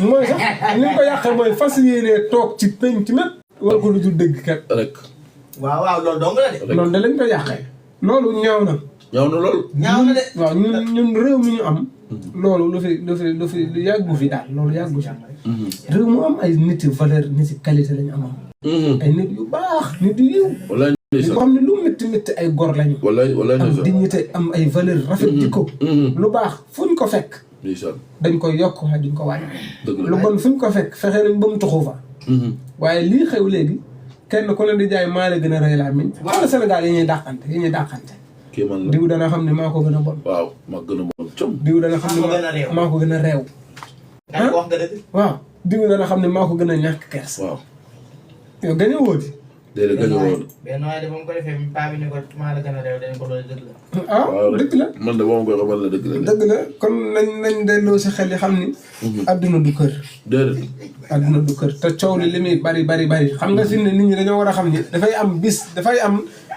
mooy sax ni nga ko yàqee mooy fas yéenee toog ci penc ci mépp war ko lu dul dëgg kat rek. waaw loolu dong la de. loolu da lañ ko yàqee loolu ñaaw na ñaaw na lool. ñaaw na de. waaw ñun réew mi ñu am loolu lu fi yàggu fi daal loolu yàggu fi réew mu am ay nit yu valeur nit yu qualité lañu amoon ay nit yu baax nit yu yiw walaay ñu ndeysaan. xam ne lu métti ay gor lañu walaay am ndeysaan. dignité am ay valeur rafet jikko lu baax fuñ ko fekk ndeysaan. dañ koy yokk waaye duñ ko wàññi dëgg lu la. bon fuñ ko fekk fexe nañ ba mu tuxu fa waaye lii xew léegi kenn ku leen di jaay maa la gën a rëy laa miñ xoolal Sénégal yi ñuy dàqante kii man la diw dana xam ne maa ko gën a bon. waaw maa gën a bon com. diw dana xam ne maa ko gën a réew. nga wax nga dëgg. waaw diw dana xam ne maa ko gën a ñàkk kers. waaw. yow gañ a wóoti. déedéet gañ a woon. benn waaye de moom ko defee paa bi ne ko maa la gën a réew dañ ko loolu dëgg la. ah dëgg la. man de moom koy xamal la dëgg la. dëgg la kon nañ delloo si xel yi xam ni. adduna du kër. déedéet. adduna du kër te coow li muy bari xam nga fi ne nit ñi dañoo war a xam ni dafay am bis dafay am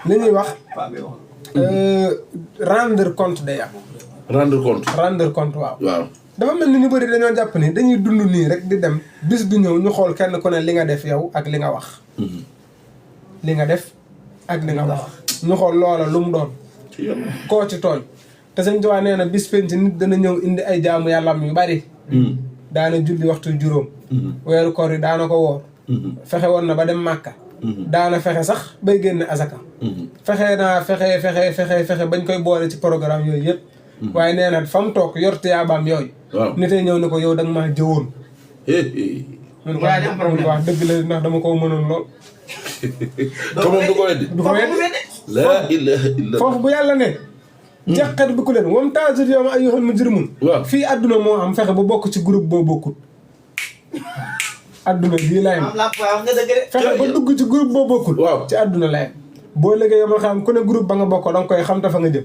li ñuy wax rendre compte day am. rendre compte. waaw. waaw. dafa mel ni ñu bëri dañoo jàpp ni dañuy dund nii rek di dem bis bi ñëw ñu xool kenn ku ne li nga def yow ak li nga wax. li nga def ak li nga wax ñu xool loola lu mu doon. koo ci tooñ. te Sëñ Tuubaa nee na bis penc nit dana ñëw indi ay jaamu yàllam yu bari. daana julli waxtu juróom. weeru koor yi daana ko woor. fexe woon na ba dem Màkka. daana fexe sax bay génne asaka. fexe bañ koy boole ci programme yooyu yëpp. waaye nee na fa mu toog yor tiyaabaam yooyu. waaw nitee ñëw ne ko yow da nga maa jëwoon. mun ko wax dëgg la ndax dama ko mënoon lool. te moom du ko weddi. du ko weddi. laa ilaaha illa foofu bu yàlla ne. jàqat bi ku leen wam taasir yow ma ayyuhal mujrimun. waaw fii àdduna moo am fexe ba bokk ci groupe boo bokkut. àdduna bii lay am. fexe ba dugg ci groupe boo bokkul. waaw ci àdduna lay am. boo léegi yow ma xam ku ne groupe ba nga bokkoo da nga koy xam te fa nga jëm.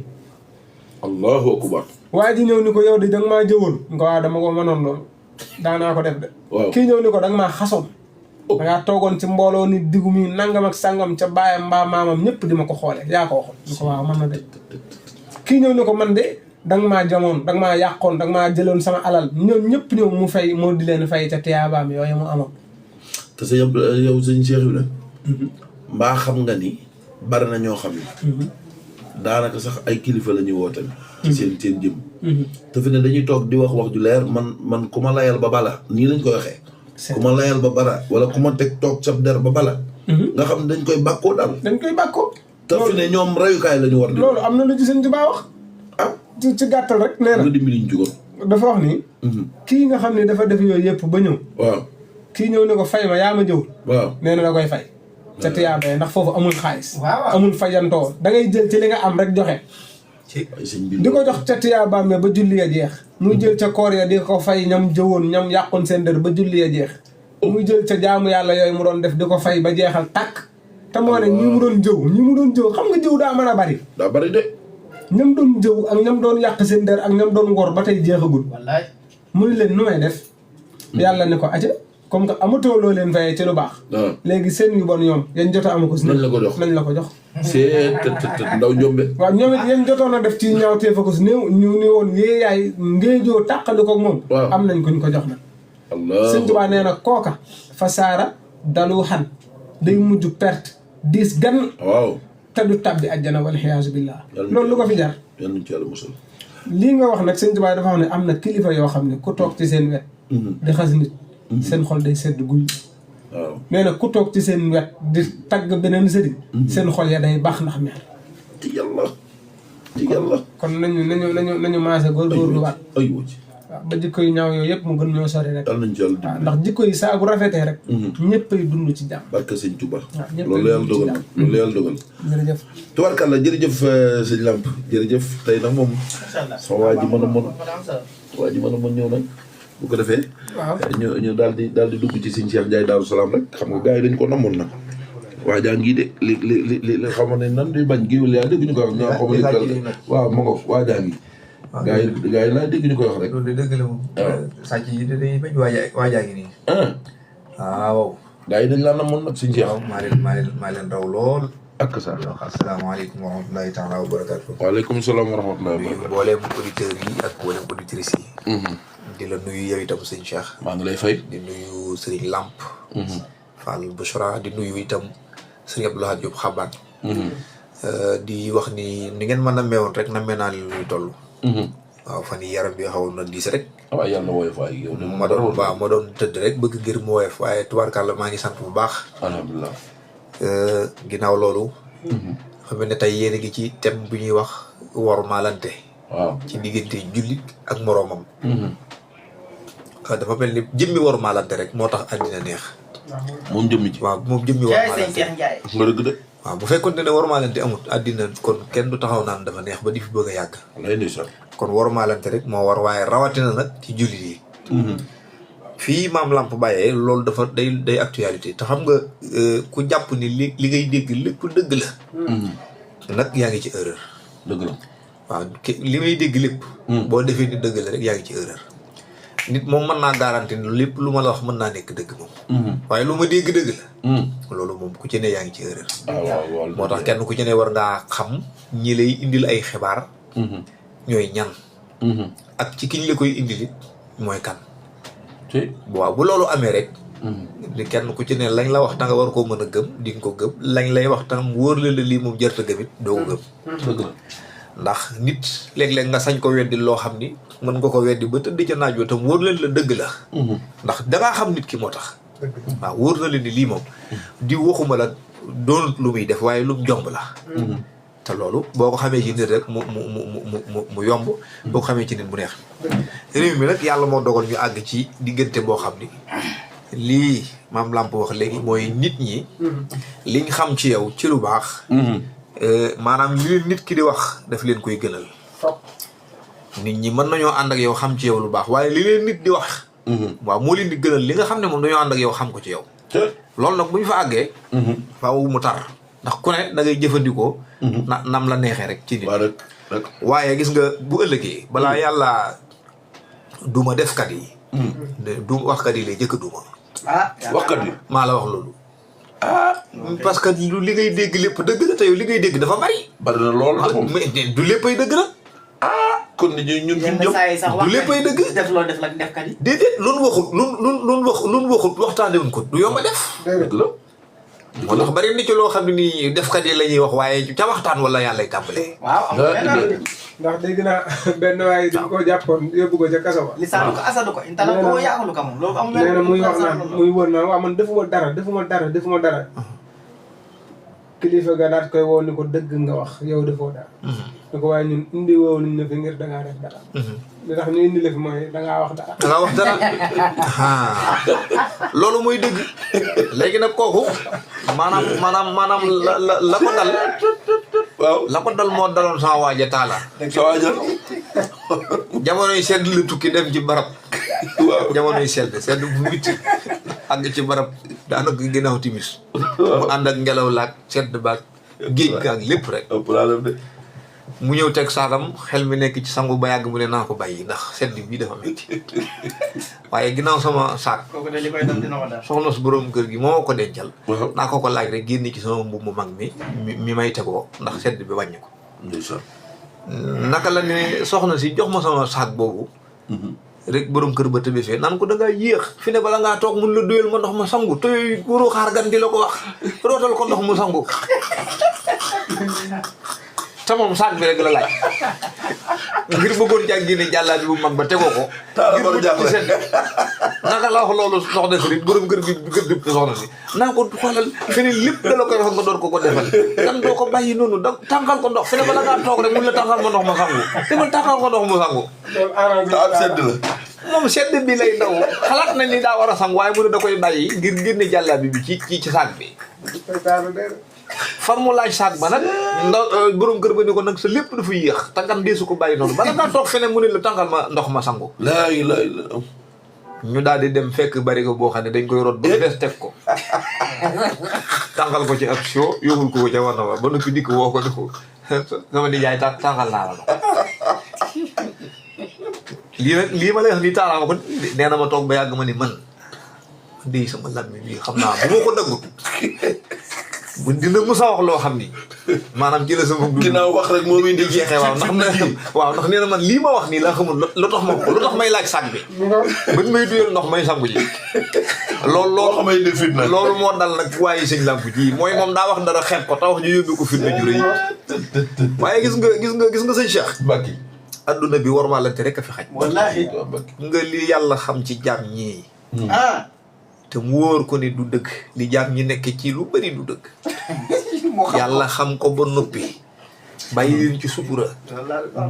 allahu akbar. waa ji ñëw ni ko yow di danga maa jëwoon nga waaw dama ko mënoon loolu daanaa ko def de. waaw kii ñëw ni ko danga maa xasoon. da ngaa toogoon ci mbooloo ni diggu mi nangam ak sangam ca baayam mbaa maamam ñëpp di ma ko xoolee yaa ko waxoon. ni ko waaw mën na de. kii ñëw ni ko man de danga maa jamoon danga maa yàqoon danga maa jëloon sama alal ñoom ñëpp ñëw mu fay moo di leen fay ca tiyaabaam yooyu mu amoon. te sa yow sëñ Cheikh bi la. mbaa xam nga ni bari na ñoo xam ne. daanaka sax ay kilifa la ñuy woote. ci seen jëm. te fi ne dañuy toog di wax ju leer man ku ma layal ba bala nii lañ koy waxee. ku ma layal ba bara wala ku ma teg toog sab der ba bala. nga xam ne dañ koy bàkkoo daal. dañ koy bàkkoo. te fi ne ñoom rayukaay la ñu war di. loolu am na lu ci Sëñ Tuubaa wax. ah ci gàttal rek nee na. nga dimbali ñu jugoon. dafa wax ni. kii nga xam ne dafa def yooyu yëpp ba ñëw. waaw. kii ñëw ne ko fay ma yaa ma jëw. waaw nee na da koy fay. ca tiyaabee ndax foofu amul xaalis. waaw amul fayantoo da ngay jël ci li nga am rek joxe. ay sëñ bi di ko jox ca tiyaabaam ba julli ya jeex. muy jël ca koor ya di ko fay ñam jëwoon ñam yàqoon seen dër ba julli ya jeex. muy jël ca jaamu yàlla yooyu mu doon def di ko fay ba jeexal tàkk. te moo ne ñi mu doon jëw xam nga jëw daa mën a bari. daa bari de. ñam doon jëw ak ñam doon yàq seen dër ak ñam doon ngor ba tey jeexagul. wallaay. mu ni leen nu may def. yàlla ne ko aca comme que amatoo loo leen fayee ci lu baax. waaw léegi seen yu bon ñoom yan jot a am ko si. nañ la ko jox nañ la ko jox. c'est ndaw njombe. waaw ñoom it yan jotoon a def ci ñaaw teefa ko si néew ñu ni woon ngee yaay ngéejoo tàqali ko moom. waaw am nañ ko ñu ko jox nag. allah Sëñ Tuubaa nee na kooka fa saara dalu xan day mujj perte diis gan. waaw. te du tabbi àjjana wal xiyaasu billah. loolu lu ko fi jar. yal nañu ci yàlla musal. lii nga wax nag Sëñ Tuubaa dafa xam ne am na kilifa yoo xam ne ku toog ci seen wet. di xas nit. seen xol day sedd guy. waaw nee na ku toog ci seen wet di tagg beneen sëriñ. seen xol ya day baax ndax mer. ci yàlla. kon nañu maase góorgóorlu waat. ay wuti. waaw ba jikko yu ñaaw yooyu yëpp mu gën ñoo sori rek. yal nañu ci yàlla waaw dimbali. ndax jikko yi saa bu rafetee rek. ñëppay dund ci jàmm. barke sëñ Tuba. waaw ñëpp loolu la yàlla dogal loolu la yàlla dogal. jërëjëf. tubarkalla jërëjëf sëñ Lamp jërëjëf tey nag moom. macha allah sama waa ji mën a ñëw nag. bu ko defee. waaw ñu daal di dugg ci sëñ Cheikh Ndiaye Daaru Salaam rek xam nga gars yi dañ ko namoon nag. waa jaa ngi de li xam ne nan di bañ géwél yaa dégg ñu koy wax ñoo xam ne waaw ma ngoog waa jaa ngi. gars yi laa dégg ñu koy wax rek. loolu de dëgg la moom. waaw sàcc yi dañuy bañ waajaa ngi nii. waaw. gars yi dañ laa namoon nag sëñ Cheikh. waaw maa leen raw lool. ak sa. asalaamaaleykum wa rahmatulahi taala wa barakaatu. waaleykum salaam wa rahmatullahi wa nuyu barakatuh. mbooleem auditeurs yi ak mbooleem auditrices yi. di la nuyu yow itam sëñ Cheikh. maa ngi lay fay. di nuyu Serigne Lamp. Fall Bouchra di nuyu itam Serigne Abdoulaye Diop Xabaan. di wax ni ngeen mën a meewoon rek na naa leen luy toll. waaw fan yii yaram bi xawoon na diis rek. waaw yàlla na woyof waay yow de ma doon tëdd rek bëgg ngir mu woyof waaye tubaarkàlla maa ngi sant bu baax. alhamdulilah. ginnaaw loolu. xam ne tey yéen a ngi ci thème bu ñuy wax wormaalante. waaw ci diggante jullit ak moroomam. dafa mel ni jëmmi wormaalante rek moo tax àddina neex. moom jëmmi ci. waaw moom jëmmi jaay wormaalante sëñ Cheikh Ndiaye. nga dëgg de. waaw bu fekkoon ne warmaalante amut àddina kon kenn du taxaw naan dafa neex ba di fi bëgg a yàgg. lay ndeysaan. kon warmaalante rek moo war waaye rawatina nag ci jullit yi. fii maam Lamp bàyyee loolu dafa day actualité te xam nga ku jàpp ni li ngay dégg lépp dëgg la. nag yaa ngi ci erreur. dëgg la. waaw li may dégg lépp. boo defee ni dëgg la rek yaa ngi ci erreur. nit moom mën naa garanti ni lépp lu ma la wax mën naa nekk dëgg moom. waaye lu ma dégg dëgg la. loolu moom ku ci ne yaa ngi ci erreur. waaw moo tax kenn ku ci ne war ngaa xam ñi lay indil ay xibaar. ñooy ñan. ak ci kiñ la koy indil it mooy kan. waaw bu loolu amee rek. di kenn ku ci ne lañ la wax ta nga war koo mën a gëm di nga ko gëm lañ lay wax tam wóor la lii moom jërta gëm it doo ko gëm. dëgg la. ndax nit léeg-léeg nga sañ ko weddi loo xam ni mën nga ko weddi ba tëdd ca naaj wa tam wóor leen la dëgg la. ndax dangaa xam nit ki moo tax. waaw wóor na leen ni lii moom di waxuma la doonut lu muy def waaye lu mu jomb la. te loolu boo ko xamee ci nit rek mu yomb. boo ko xamee ci nit mu neex. réew mi nag yàlla moo dogal ñu àgg ci diggante boo xam ni lii maam Lamp wax léegi mooy nit ñi. liñ xam ci yow ci lu baax. maanaam li leen nit ki di wax daf leen koy gënal. nit ñi mën nañoo ànd ak yow xam ci yow lu baax waaye li leen nit di wax. waaw moo leen di gënal li nga xam ne moom dañoo ànd ak yow xam ko ci yow. loolu nag bu ñu fa àggee. faaw mu tar ndax ku ne da ngay jëfandikoo. nam la neexee rek ci nit. waaye gis nga bu ëllëgee. balaa yàlla duma defkat yi. du waxkat yi lay jëkk duma. waxkat yi maa la wax loolu. parce que lu li ngay dégg lépp dëgg la te yow li ngay dégg dafa bari. bari na loolu la mais du léppay dëgg la. kon ni ñun yenn saa yi sax du léppay dëgg. def loo def la defkat yi. déedéet loolu waxut loolu waxut waxtaanee wuñ ko du yomb a def. dëgg la. moo tax bari na ci loo xam ne nii defkat yi la ñuy wax waaye ca waxtaan wala yàlla lay tàmbalee. waaw am na benn ndax dégg naa benn waaye dañ ko jàppoon yóbbu ko ca kaso ba. lisaanu ko asadu ko intala ko yaaxulu ko moom loolu am nee na muy wax naan muy wër naan waaw man defuma dara kilifa ga daat koy woo ni ko dëgg nga wax yow defoo dara. ni ko waaye ñun indi woowu nañ la fi ngir dangaa def dara. li tax ñu indi la fi mooy dangaa wax dara. dangaa wax dara loolu mooy dëgg léegi nag kooku maanaam la ko dal. waaw la ko dal moo daloon sama waaja taala. sa waaja. jamonoy sedd la tukki dem ci barab. waaw jamonoy sedd bu witti àgg ci barab daanaka ginnaaw timis. mu ànd ak ngelaw laag sedd baag géej gaag lépp rek. mu ñëw teg saakam xel mi nekk ci sangu ba yàgg mu ne naa ko bàyyi ndax sedd bii dafa métti waaye ginnaaw sama saak. kooku de li koy dal dina ko dal. soxna su borom kër gi moo ko dencal. naa ko laaj rek génn ci sama mbubb mu mag mi may tegoo ndax sedd bi wàññi ko. naka la ne soxna si jox ma sama saak boobu. rek borom kër ba tëbee fee naan ko dangaa yéex fi ne bala ngaa toog mun la doyal ma ndox ma sangu te yooyu waroo xaar gan di la ko wax rootal ko ndox mu sangu. te moom saak bi rek la laaj ngir bëggoon jàng génne jàllaa bi bu mag ba tegoo ko. ngir bëgg ci sedd naka la wax loolu soxna si rek borom kër gi gëdd soxna si naa ko xoolal feneen lépp da la koy wax nga door ko defal dan doo ko bàyyi noonu da tànqal ko ndox fi ne bala ngaa toog rek mun la tànqal ma ndox ma sangu demal tànqal ko ndox mu sangu. ab sedd la. moom sedd bi lay daw xalaat na ni daa war a sangu waaye mu ne da koy bàyyi ngir génne jàllaa bi ci saak bi. far mu laaj saak ba nag ndaw borom kër ba ni ko nag sa lépp dafa yéex tàngal dee su ko bàyyi noonu bala ngaa toog feneen mu ne la tàngal ma ndox ma sangu. laa ilaaha illallaah. ñu daal di dem fekk bari ko boo xam ne dañ koy rot ba des teg ko tàngal ko ci ab sio yóbbul ko ca war na ba noppi dikk woo ko def sama nijaay tàngal naa la ndox. lii ma lay wax nii taalaa ma ko nee na ma toog ba yàgg ma ni man di sama lammi bi xam naa bu ma ko daggut bu dina musa wax loo xam ni maanaam ci la sama dund ginnaaw wax rek moom indi jeexee ndax nee na man lii ma wax nii laa xamul lu tax ma ko lu tax may laaj saag bi bañ may duyal ndox may sangu ji loolu xamay ne fitna loolu moo dal nag waaye sëñ Lamp ji mooy moom daa wax dara xeeb ko te wax ñu yóbbu ko fitna jure yi waaye gis nga sëñ Cheikh Mbacke adduna bi warmaalante rek a fi xaj wallaahi nga li yàlla xam ci jaam ñii te mu wóor ko ni du dëgg li jaam ñi nekk ci lu bari du dëgg yàlla xam ko ba noppi bàyyi leen ci sutura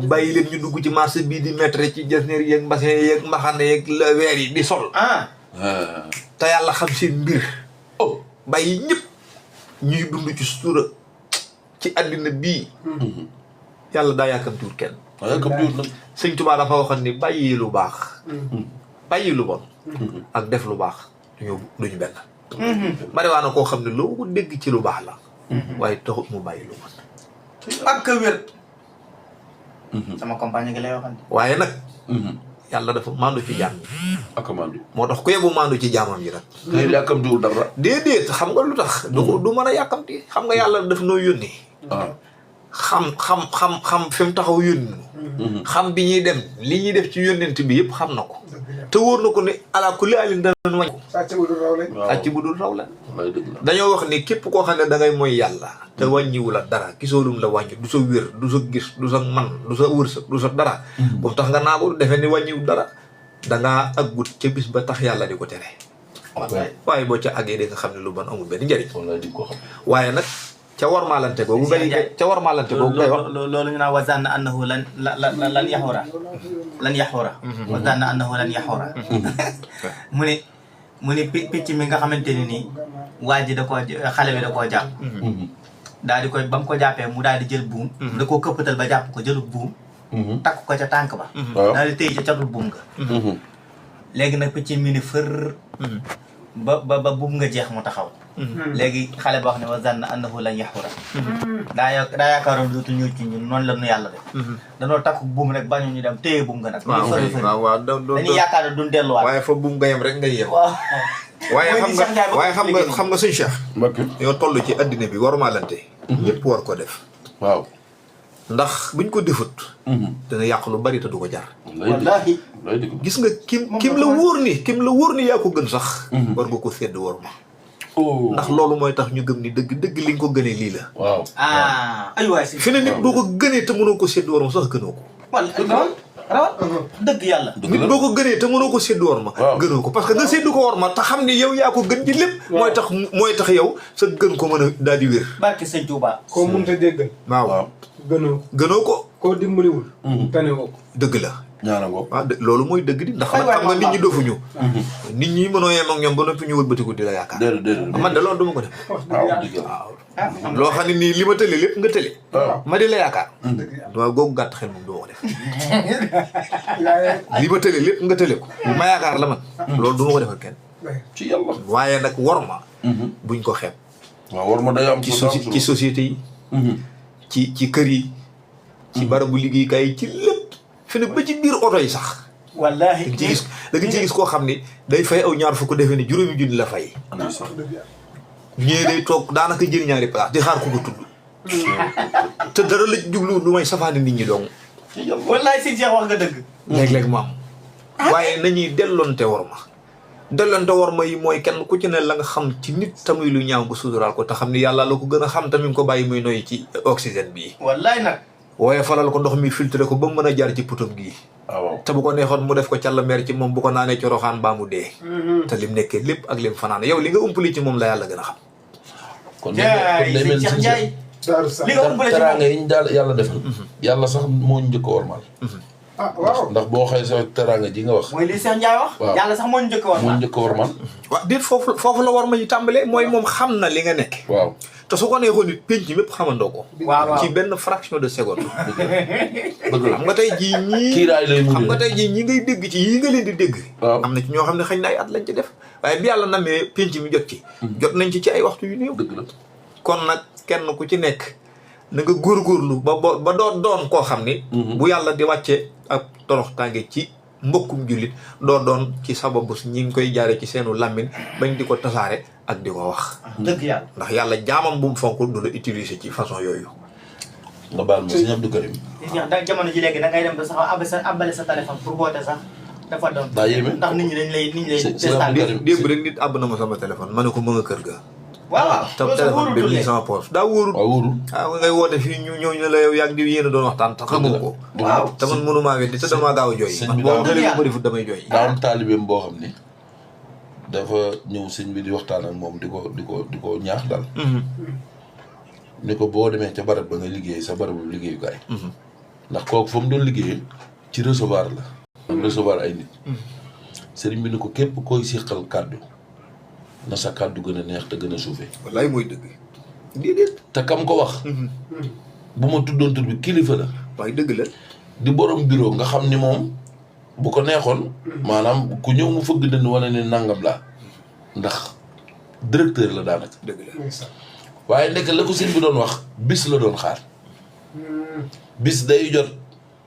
bàyyi leen ñu dugg ci marché bii di mettre ci jasneer yeeg mbasin yeeg mbaxane yeeg weer yi di sol te yàlla xam seen mbir bàyyi ñëpp ñuy dund ci sutura ci àddina bii yàlla daa yàkkamtiwul kenn waaye comme diwut nag. sëñ Tuubaa dafa waxoon ni bàyyi lu baax bàyyi lu bon ak def lu baax duñu benn bari waa na koo xam ne loo ko dégg ci lu baax la waaye taxut mu bàyyi lu bon ak wér. sama compagnie gi lay waxante. waaye nag yàlla dafa maandu ci jaam ñi ak mandu. moo tax ku yebu maandu ci jaamam yi nag kay yàkkamtiwul dara. déedéet xam nga lu tax du mën a yàkkamti xam nga yàlla daf noo yónni ah. xam fi mu taxaw yónni xam bi ñuy dem li ñuy def ci yónnent bi yëpp xam na ko te wóor na ko ne ala kulli alin danañ wàññi ko sàcc bu dul raw lañ. sàcc bu dul raw la wallaay dëgg la. dañoo wax ni képp koo xam ne da ngay mooy yàlla te wàññiwu la dara gisoo lum la wàññi du sa wér du sa gis du sa man du sa wërsëg du sa dara boobu tax nga naagu defe ni wàññiwu dara dangaa aggut ca bis ba tax yàlla di ko tere waaye boo ca àggee di nga xam ne lu bon amul benn njëriñ wallaay di ko xam. waaye nag ca warmaalante googu ngay wax loolu ñu naan wa zanna annahu lan yaxura wa zanna annahu lan yaxura mu ne picc mi nga xamante ne nii waa ji xale bi da koo jàpp daal di koy ba mu ko jàppee mu daal di jël buum da koo këppatal ba jàpp ko jëlu buum takk ko ca tànk ba daal di téye ca catul buum nga léegi nag picc mi ni fër ba buum nga jeex mu taxaw léegi xale boo xam ne wa zanna annahu lan yaxura daa yaakaaroon dootu ñëw ci ñun noonu la nu yàlla def danoo takk buum rek bañu ñu dem téye buum nga nag waaw dañuy yaakaar ne duñ delluwaat waaye fa buum nga yem rek ngay yem waaw waaye xam nga suñu Cheikh Mbacke. yoo toll ci addina bi warmaalante ñëpp war ko def waaw. ndax buñ ko defut dana yàq lu bari te du ko jar wallaahi wallaay dëgg la. gis nga kim la wóor ni yaa ko gën sax war nga ko sedd war ma oh. ndax loolu mooy tax ñu gëm ni dëgg li nga ko gënee lii la waaw. ay waay si fi ne nit boo ko gënee te mënoo ko sedd war ma sax gënoo ko rawal dëgg yàlla nit boo ko gënee te mënoo ko séddu war ma gënoo ko parce que nga séddu ko war ma te xam ni yow yaa ko gën ci lépp mooy tax yow sa gën ko mën a daal di wér barke sëñ Tuuba koo mënut a déggal. waaw gënoo ko koo dimbaliwul. tane woo ko. dëgg la ñaana ko. waaw loolu mooy dëgg di ndax nag xam nga nit ñi dofuñu nit ñi mënoo yem ak ñoom ba noppi ñu wëlbatiku di la yaakaar déedéet. man de loolu duma ko def waaw dëgg la. waaw loo xam ne nii li ma tële lépp nga tële ma di la yaakaar waaw googu gàtt xel moom duma ko def li ma tële lépp nga tële ko ma yaakaar la man loolu duma ko defal kenn ci yàlla. waaye nag war ma buñ ko xeeb waaw war ma day am. ci société yi ci kër yi ci barabu liggéeykaay yi ci lépp fi ne ba ci biir oto yi sax wallaahi da nga ci gis koo xam ni day fay aw ñaar fukk defee ni juróomi junni la fay ñee day toog daanaka jël ñaari place di xaar ku ko tudd te dara la jublu lu may safaani nit ñi dong wallaahi sëñ Cheikh wax nga dëgg léeg-léeg mu am waaye nañuy delloonte war ma yi mooy kenn ku ci ne la nga xam ci nit tamuy lu ñaaw nga suturaal ko te xam ni yàlla la ko gën a xam tamit ko bàyyi muy noyyi ci oxygène bii wallaahi nag waaye falal ko ndox mi filtré ko ba mu mën a jaar ci putam gii waaw. te bu ko neexoon mu def ko càll mer ci moom bu ko naanee ci roxaan baa mu dee te lim nekkee lépp ak lim fanaan yow li nga umpali ci moom la yàlla gën a xam kon day mel Cheikh Ndiaye li nga umpale ci teraanga yi ñu daal yàlla defal. yàlla sax moo ñu njëkk a warmal. waaw. ndax boo xëy sa teraanga ji nga wax. mooy li Cheikh Ndiaye wax waaw. yàlla sax moo ñu njëkk a war moo ñu njëkk a warmal. waaw déet foofu la war ma yi tàmbalee mooy moom xam na li nga nekk waaw. te su ko neexoon nit penc mépp xamandoo ko waaw ci benn fraction de seconde dëgg la. xam nga tey jii ñii kiiraay lay mujjee. xam nga tey jii ñi ngay dégg ci yii nga leen di dégg waaw. am na ci ñoo xam ne xëy na ay at lañ ci def waaye bi yàlla namee penc mi jot ci jot nañ ci ay waxtu yu néew dëgg la. kon nag kenn ku ci nekk na nga góorgóorlu ba doon koo xam ni bu yàlla di wàcce ak torox tànge ci mbokkum jullit doo doon ci sababu ñi ngi koy jaare ci seenu làmmiñ bañ di ko tasaare ak di ko wax dëgg yàlla ndax yàlla jaamam bu mu fonk du la utiliser ci façon yooyu nga baal ma sëñ Abdou Karim. da jamono ji léegi da ngay dem ba sax abale sa téléphone pour woote sax dafa doon daa yéeme. ndax nit ñi dañ lay c'est Abdou Karim. démb rek nit àbb na ma sama téléphone ma ne ko ma nga kër ga waaw te téléphone bi nii sama poche daa wóorul waaw wóorul. ngay woote fii ñëw ñu la yow yàgg di yéen a doon waxtaan te xamoo ko waaw te man mënumaa weddi te damaa gaaw a jooy sëñ man bi boo daa xëlee ma defut damay jooy daa am taalibeem boo xam ni dafa ñëw sëñ bi di waxtaan ak moom di ko ñaax daal. ni ko boo demee ca barab ba nga liggéey sa barabu liggéeyukaay. ndax kooku fa mu doon liggéeyee ci recevoir la. recevoir ay nit. sëriñ bi ni ko képp koy siqal kàddu na sa kàddu gën a neex te gën a suufee. wallaay mooy dëgg déedéet. te kam ko wax bu ma tuddoon tur bi kilifa la waaye dëgg la. di borom bureau nga xam ni moom bu ko neexoon maanaam ku ñëw mu fëgg dënn wane ne nangam laa ndax directeur la daanaka dëgg la. waaye nekk la ko sëñ bi doon wax bis la doon xaar bis day jot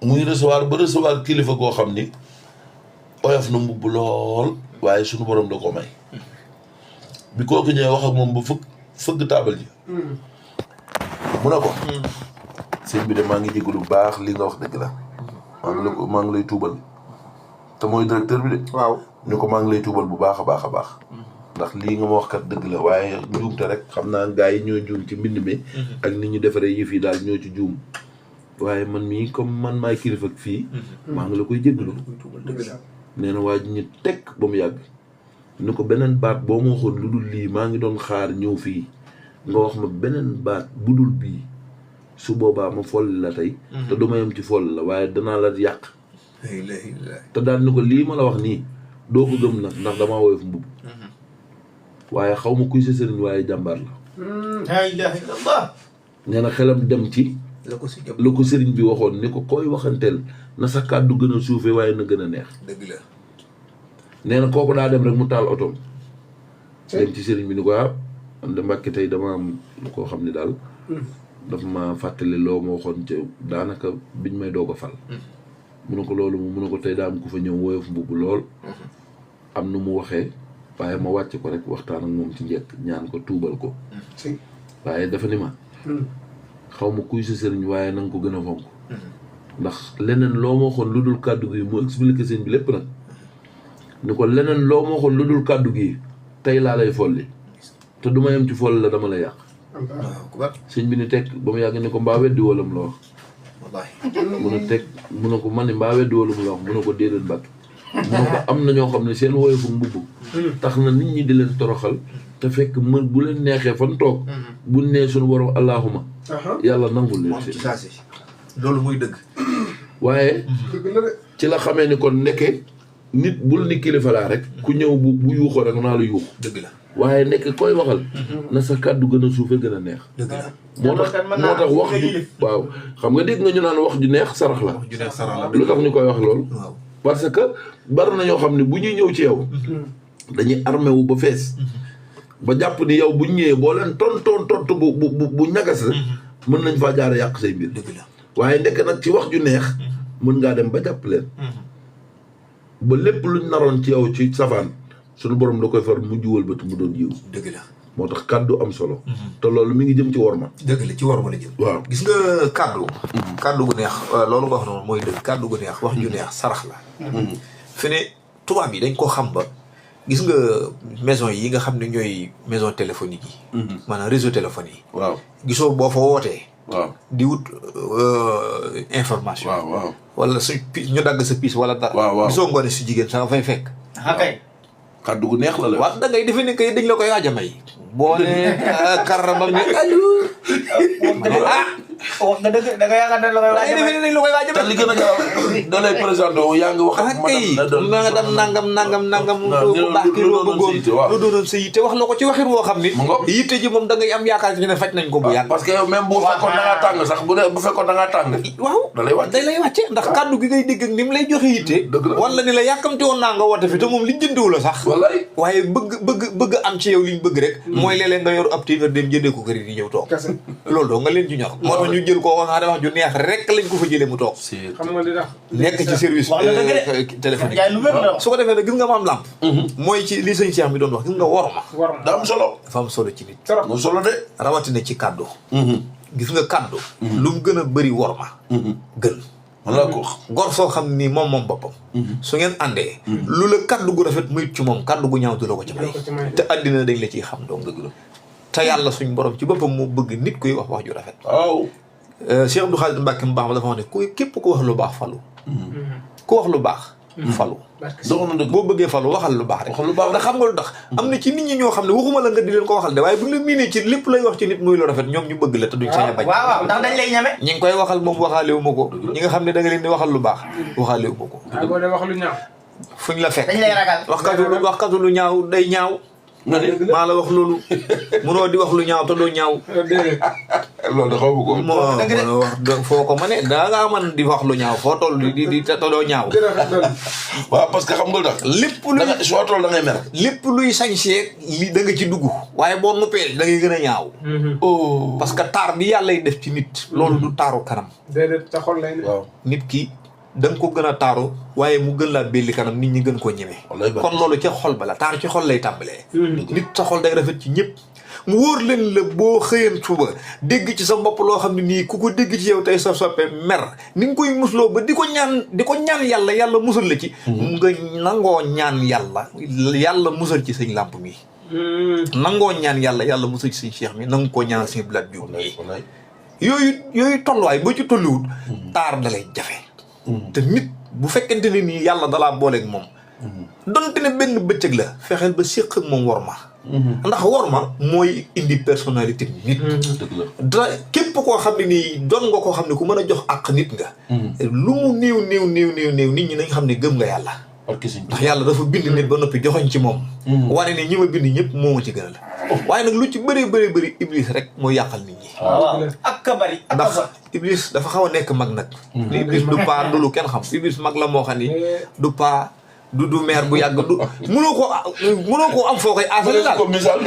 muy recevoir ba recevoir kilifa goo xam ni oyof na mbubb lool waaye suñu borom da ko may bi kooku ñëwee wax ak moom ba fëgg taabal ji mu ne ko sëñ bi de maa ngi jégalu lu baax li nga wax dëgg la maa ngi lay tuubal te mooy directeur bi de waaw ñu ko maa ngi lay tuubal bu baax a baax a baax ndax lii nga ma wax kat dëgg la waaye njuumte rek xam naa gars yi ñoo juum ci mbind mi ak ni ñu defaree yëf yi daal ñoo ci juum waaye man mii comme man maay kilifa ak fii maa ngi la koy jégalu nee na waa ji ñu teg ba mu yàgg ni ko beneen baat boo ma waxoon lu dul lii maa ngi doon xaar ñëw fii nga wax ma beneen baat bu dul bii su boobaa ma folli la tey te du ma yem ci folli la waaye danaa la yàq te daal ni ko lii ma la wax nii doo ko gëm nag ndax damaa woyof mbubb waaye xaw ma kuy sa sëriñ waaye jàmbaar la la ilaha illallah. nee na xelam dem ci la ko si jëm. la ko sëriñ bi waxoon ni ko koy waxanteel na sa kàddu gën a suufe waaye na gën a neex dëgg la. nee na kooku daa dem rek mu taal otoom dem ci sëriñ bi ni ko man de Mbàkke tey dama am koo xam ne daal dafa ma fàttali loo ma waxoon ca daanaka biñ may doog a fal mu ne ko loolu mu ne ko tey daa am ku fa ñëw woyof mbubb lool am nu mu waxee waaye ma wàcc ko rek waxtaan ak moom ci njëkk ñaan ko tuubal ko waaye dafa ni ma xaw ma kuy sa sëriñ waaye na nga ko gën a fonk ndax leneen loo ma waxoon lu dul kàddu gi mu expliqué sëñ bi lépp nag ni ko leneen loo ma waxoon lu dul kàddu gi tey laa lay folli te du ma yem ci folli la dama la yàq sëñ bi ni teg ba mu yàgg ni ko mbaa weddi wala mu la wax wallaahi. mun a teg mun na ko man ni mbaa weddi wala mu la wax mun na ko déedéet Mbàkke mun na ko am na ñoo xam ne seen woyofu mbubb tax na nit ñi di leen toroxal te fekk mën bu leen neexee fan toog bu nee suñu borom allahuma yàlla nangul leen moom ci saa si loolu muy dëgg. waaye ci la xamee ni kon nekke nit bul ni kilifa laa rek ku ñëw bu yuuxoo rek naa la yuuxu dëgg la. waaye nekk koy waxal na sa kàddu gën a suufe gën a neex dëgg la. moo tax wax ju waaw xam nga dégg nga ñu naan wax ju neex sarax la ju neex sarax la. lu tax ñu koy wax loolu waaw. parce que bari na ñoo xam ne bu ñuy ñëw ci yow dañuy armé wu ba fees ba jàpp ni yow bu ñëwee boo leen tontu bu ñagas rek mën nañ faa jaare yàq say mbir dëgg la. waaye ndekk nag ci wax ju neex mën ngaa dem ba jàpp leen ba lépp luñ naroon ci yow ci safaan suñu borom da koy far mujj wëlbati mu doon yiw dëgg la. moo tax kàddu am solo te loolu mi ngi jëm ci worma dëgg la ci war ma la jëm. waaw gis nga kàddu. kàddu gu neex loolu nga wax noonu mooy dëgg kàddu gu neex wax ju neex sarax la. fi ne tubaab yi dañ ko xam ba gis nga maison yi nga xam ne ñooy maison téléphonique yi. maanaam réseau téléphone yi. waaw gisoo boo fa wootee. waaw di wut information. waaw wala su piis ñu dagg sa piis wala dara. waaw gisoo ngoone su jigéen sa nga fay fekk. kay. kàddu gu neex la la waaw da ngay defe ne kay dañ la koy waaj a may. boo nee karabam ne allo. wax nga dëgg da nga yaakaar ne la koy da ngay defe ne dañ la koy waaj a te may. li gën a gaaw da lay présenté wu yaa ngi wax ak madame nangam bu baax ki loo bëggoon loo doonoon sa yitte wax la ko ci waxin woo xam ni yitte ji moom da ngay am yaakaar ci ne faj nañ ko bu yàgg. parce que yow même bu fekkoon da ngaa tàng sax bu fekkoon da ngaa tàng waaw da lay wàcc day lay wàcce ndax kàddu gi ngay dégg ak ni mu lay joxe yitte dëgg la wala ni la yàkkamti woon naa nga woote fi te moom liñ jëndiwu la sax wallaay waaye bëgg am ci yow liñ bëgg rek mooy léeg-léeg nga yor ab téeméer dem jëndee ko kër yi di ñëw toog loolu doo nga leen ci ñor moo tax ñu jël koo nga xam ne wax ju neex rek lañ ko fa jëlee mu toog xam nga li tax nekk ci service téléphonique su ko defee nag gis nga maam làmp mooy ci li sëñ Cheikh mi doon wax gis nga worma daa am solo dafa am solo ci nit mu solo de rawatina ci kàddu gis nga kàddu lu mu gën a bëri worma gën man la ko gor soo xam ni moom boppam su ngeen àndee lu la kàddu gu rafet muy ci moom kàddu gu ñaaw du la ko ci may te àddina dañ la ciy xam doom dëgg la te yàlla suñ borom ci boppam moo bëgg nit kuy wax ju rafet waaw Cheikh Abdou Khadir Mbacke mu baax ma dafa wax ne ku képp ku wax lu baax falu ku wax lu baax falu boo bëggee falu waxal lu baax rek ndax xam nga lu tax am na ci nit ñi ñoo xam ne waxuma la nga di leen ko waxal de waaye bu ñu la miinee ci lépp lay wax ci nit muy lu rafet ñoom ñu bëgg la te duñ sañ a bañ waaw ndax dañ lay ñeme ñi ngi koy waxal moom waxaale wu ma ko ñi nga xam ne da nga leen di waxal lu baax waxaale wu ma ko boo dee wax lu ñaaw fuñ la fekk dañ lay ragal waxkatu lu ñaaw day ñaaw maa la wax loolu mënoo di wax lu ñaaw te doo ñaaw loolu da xaw ma ko. moo wax foo ko ma ne dangaa man di wax lu ñaaw foo toll di te doo ñaaw waaw parce que xam nga tax lépp luy soo toll da ngay mer. lépp luy sañsee li da nga ci dugg waaye boo noppee da ngay gën a ñaaw parce que taar bi yàlla def ci nit loolu du taaru kanam déedéet ca xol lay ne. waaw nit ki da nga ko gën a taaru waaye mu gën laa belli kanam nit ñi gën koo ñeme kon loolu ca xol ba la taar ci xol lay tàmbalee nit sa xol day rafet ci ñëpp mu wóor leen la boo xëyeen suba dégg ci sa bopp loo xam ne nii ku ko dégg ci yow tey sa soppe mer ni nga koy musloo ba di ko ñaan yàlla musal la ci nga nangoo ñaan yàlla musal ci sëñ làmp mi nangoo ñaan yàlla musal ci sëñ Cheikh mi nanga koo ñaan sëñ Blaat Diop mi yooyu tolluwaay boo ci tolluwut taar da lay jafe te nit bu fekkente ne nii yàlla dalaa booleeg moom donte ne benn bëccëg la fexeel ba séq ak moom worma ndax worma mooy indi personnalité nit da képp koo xam ne nii doon nga koo xam ne ku mën a jox àq nit nga lu mu néew nit ñi nañ xam ne gëm nga yàlla ndax yàlla dafa bind nit ba noppi joxoñ ci moom wane ne ñi ma bind ñëpp moo ma ci gënal waaye nag lu ci bëri iblis rek mooy yàqal nit ñi ak ka bari ndax iblis dafa xaw a nekk mag nag iblis du paa du lu kenn xam iblis mag la moo xam ni du paa du maire bu yàgg du mënoo ko am foo koy aasale daal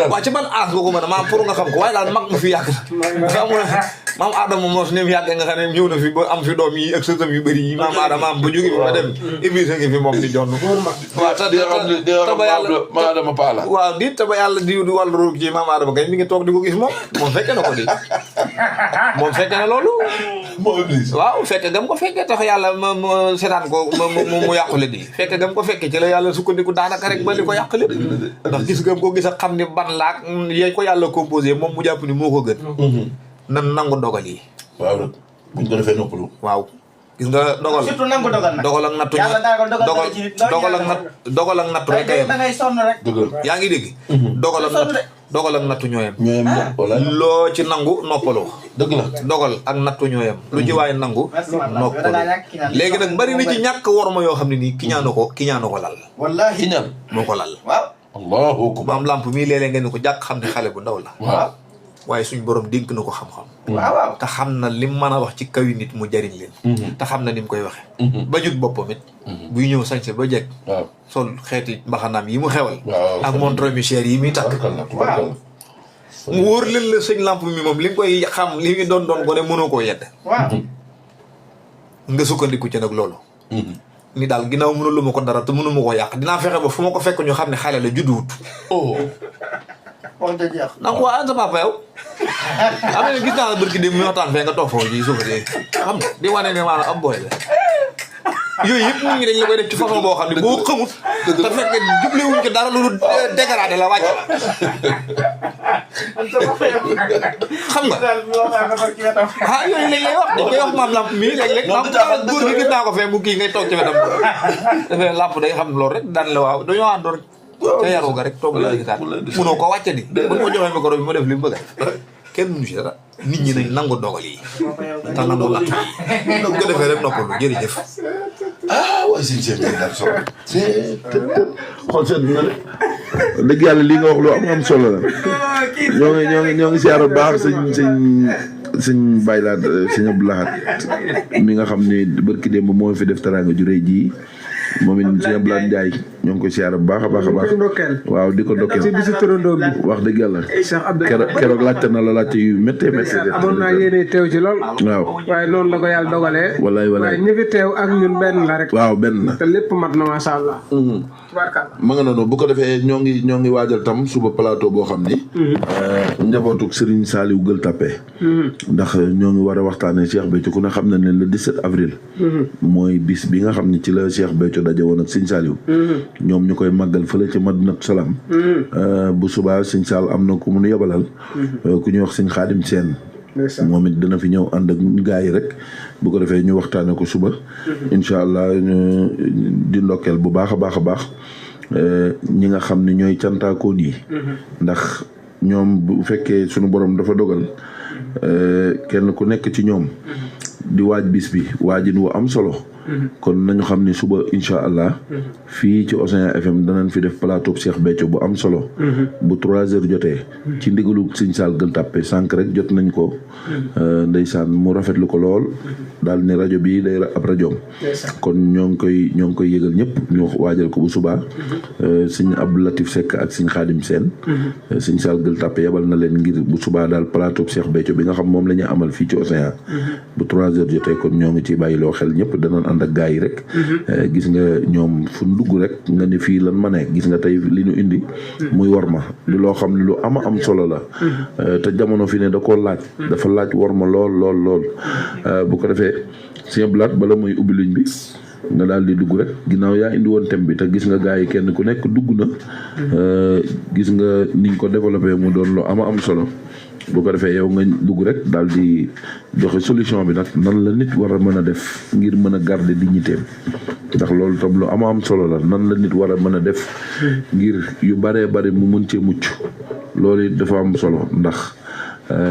waaw ci ban aas nga ko mën a maam pour nga xam ko waaye daal mag mu fi yàgg na xam nga maam Adama moos ne mu yàggee nga xam ne ñëw na fi ba am fi doom yi ak sëtam yu bëri yi maam Adama am ba jóge fi ba dem Iblis a ngi fi moom di jonn waaw taba yàlla maam Adama paa la waaw di taba yàlla di wàllu roog ci maam Adama kay mi ngi toog di ko gis moom fekke na ko di moom fekke na loolu moo Iblis waaw fekke gam ko fekkee tax yàlla ma seetaan ko mu yàqule di fekke gam ko fekke ci la yàlla sukkandiku daanaka rek ba di ko yàq lépp ndax gis gam ko gis a xam ni ban laak yee ko yàlla composé moom mu jàpp ni moo ko gën nan nangu dogal yi waaw buñ ko defee noppalu waaw gis nga dogal surtout nangu dogal nag dogal ak nattu dogal ak nattu rek da ngay sonn rek yaa ngi dégg dogal ak nattu ñooyam wala loo ci nangu noppaloo dëgg la dogal ak nattu ñooyam lu ci waay nangu noppaloo léegi nag bari na ci ñàkk worma yoo xam ne nii kiñaano ko lal wallahi ki ñaan moo ko lal waaw allahu akbar maam lamp mii léeg-léeg ngeen ko jàkk xam ne xale bu ndaw la waaw waaye suñ borom dénk na ko xam-xam waaw te xam na lim mën a wax ci kaw yi nit mu jariñ leen te xam na ni mu koy waxe ba jut boppam it buy ñëw sañse ba jekk waaw sol xeeti mbaxanaam yi mu xewal waaw ak montre mi cher yi muy takk mu wóor leen la sëñ lamp mi moom li nga koy xam li ngi doon gone mënoo koo yedd waaw nga sukkandiku ci nag loolu ni daal ginnaaw mënu lu ma ko dara te mënu ma koo yàq dinaa fexe ba fu ma ko fekk ñu xam ne xale la judduwut wax dëgg yàlla donc waa an sa papa yow am na gis naa la bërki dem muy waxtaan fee nga toog foofu ji suuf de xam nga di wane ne maanaam ab booy la yooyu yëpp nit ñi dañ la koy def ci façon boo xam ne boo xamut te fekk jublewuñ ko dara loolu dégradé la wàcc xam nga ah yooyu léeg lay wax dañ koy wax maam lamp mii léeg-léeg maam góor gi gis naa ko fee mu kii ngay toog ci wetam dafay lamp day xam loolu rek daan la waaw dañoo àndoon rek ca yaroo ga rek toog la gisaat munoo ko wàcce di buñ ko joxee micro bi mu def li mu bëgg kenn mënu ci dara nit ñi nañ nangu dogal yi te nangu natt yi donc ko defee rek noppalu jërëjëf waaye sëñ Cheikh day daal solo xool seen na dëgg yàlla lii nga wax lu am solo la ñoo ngi siyaar bu baax sëñ Baye Laat sëñ Abdou Lahad mi nga xam ne barki démb moo fi def teraanga ju rëy ji moom it sëñ Abdou Lahad Ndiaye ñoo ngi koy siyaar bu baax a baax waaw di ko ndokkeel ci bisu turandoo bi wax dëgg yàlla Cheikh Abdou keroog laajte na la laajte yu méttee amoon naa yéene teew ci lool waaw waaye noonu la ko yàlla dogalee wallaay waaye ñi fi teew ak ñun benn la rek waaw benn na te lépp mat na masha Allah tubaarkàlla ma nga noonu bu ko defee ñoo ngi waajal tam suba plateau boo xam ni njabootuk Serigne Saliou Gueule Tapée ndax ñoo ngi war a waxtaanee Cheikh Béthio ku ne xam na ne le 17 avril mooy bis bi nga xam ne ci la Cheikh Béthio daje woon ak Serigne Saliou ñoom ñu koy màggal fële ci Madinatu Salaam bu subaa Serigne Sall am na ku mu nu yebalal ku ñuy wax Serigne Khadim Sène moom it dina fi ñëw ànd ak gaa yi rek bu ko defee ñu waxtaane ko suba incha allah di ndokkeel bu baax a baax ñi nga xam ne ñooy cantaakoon yi ndax ñoom bu fekkee sunu borom dafa dogal kenn ku nekk ci ñoom di waaj bis bi waajin wu am solo kon nañu xam ni suba incha allah fii ci Océan FM danañ fi def plateau Cheikh Béthio bu am solo bu 3 heures jotee ci ndigalu Sëñ Saal Gueule Tapée sànq rek jot nañ ko ndeysaan mu rafetlu ko lool daal ni rajo bi day ab rajoom kon ñoo ngi koy yëgal ñëpp ñu waajal ko bu subaa Sëñ Abdou Latif Seck ak Sëñ Xaadim Sène Sëñ Saal Gueule Tapée yebal na leen ngir bu subaa daal plateau Cheikh Béthio bi nga xam moom la ñu amal fii ci Océan bu 3 heures jotee kon ñoo ngi ci bàyyiloo xel ñëpp danoon ànd ak gaa yi rek gis nga ñoom fu dugg rek nga ni fii lan ma ne gis nga tey li ñu indi muy worma di loo xam ne lu ama am solo la te jamono fi ne da koo laaj dafa laaj worma lool bu ko defee Sëñ Blaat bala mooy ubbi ligne bi nga daal di dugg rek ginnaaw yaa indi woon thème bi te gis nga gaa yi kenn ku nekk dugg na gis nga niñ ko développé mu doon lu ama am solo bu ko defee yow nga dugg rek daal di joxe solution bi nag nan la nit war a mën a def ngir mën a garder dignitéem ndax loolu tam lu am solo la nan la nit war a mën a def ngir yu baree bari mu mën cee mucc loolu it dafa am solo ndax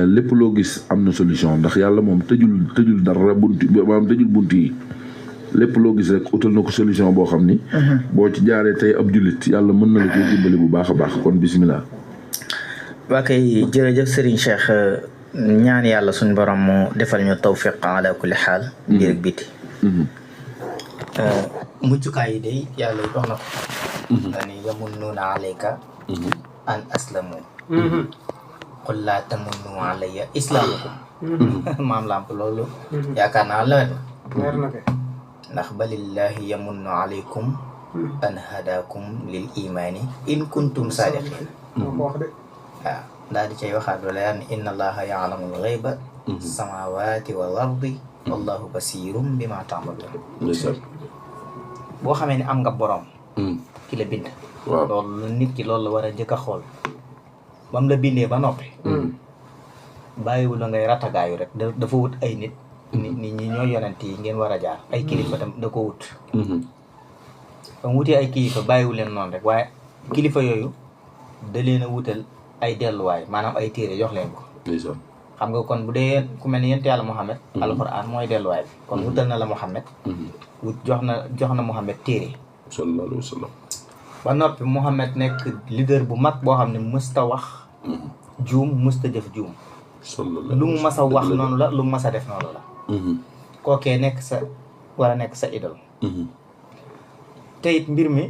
lépp loo gis am na solution ndax yàlla moom tëjul dara bunti maanaam tëjul bunt yi lépp loo gis rek utal na ko solution boo xam ni boo ci jaaree tey ab jullit yàlla mën na la koy dimbali bu baax a baax kon bisimilah. waa kay jërëjëf Serigne Cheikh ñaan yàlla suñu borom mu defal ñu tawfiq ala kulli xaal biir ak biti muccukaay yi day yàlla yi wax na ko dani yamunnuuna alayka an aslamu qul laa tamunnu alayya islaamakum maam lamp loolu yaakaar naa leer na ndax balillahi yamunnu alaykum an hadakum lil imani in kuntum saadiqin waaw daal di cay waxaat wala yaa ni inna allaha ya'lamul ghayba samawati wal ardi wallahu basirum bima ta'malun boo xamee ne am nga borom ki la bind loolu nit ki loolu la war a njëkk a xool bam la bindee ba noppi bàyyiwul la ngay ratagaayu rek dafa wut ay nit ñi ñooy yonent yi ngeen war a jaar ay kilifa tam da ko wut ba mu wutee ay kilifa bàyyiwul leen noonu rek waaye kilifa yooyu da leen a wutal ay delluwaay maanaam ay téere jox leen ko xam nga kon bu dee ku mel ni yent yàlla Muhammad alquran mooy delluwaay bi kon wutal na la Muhammad wut jox na Muhammad téere sallallahu alayhi wa sallam ba noppi Muhammad nekk leader bu mag boo xam ne mësta wax juum mësta jëf juum lu mu mas a wax noonu la lu mu mas a def noonu la kookee nekk sa war a nekk sa idole te it mbir mi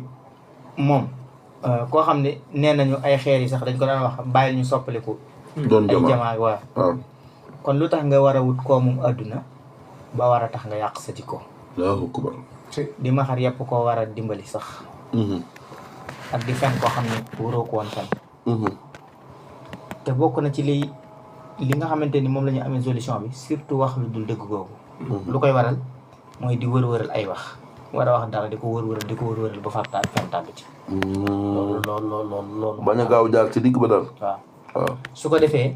moom koo xam ne nee nañu ay xeer yi sax dañ ko daan wax bàyyil ñu soppaliku doon ay jamaa waaw kon lu tax nga war a wut koomum àdduna ba war a tax nga yàq sa jikko Allahu akbar di ma xar yëpp koo war a dimbali sax ak di fen koo xam ne waroo ko woon fen te bokk na ci li nga xamante ni moom la ñu amee solution bi surtout wax lu dul dëgg googu lu koy waral mooy di wër-wëral ay wax war a wax dara di ko wër-wëral ba fàttaat fen tàbb ci loolu bañ a gaaw jaar ci digg ba daal waaw su ko defee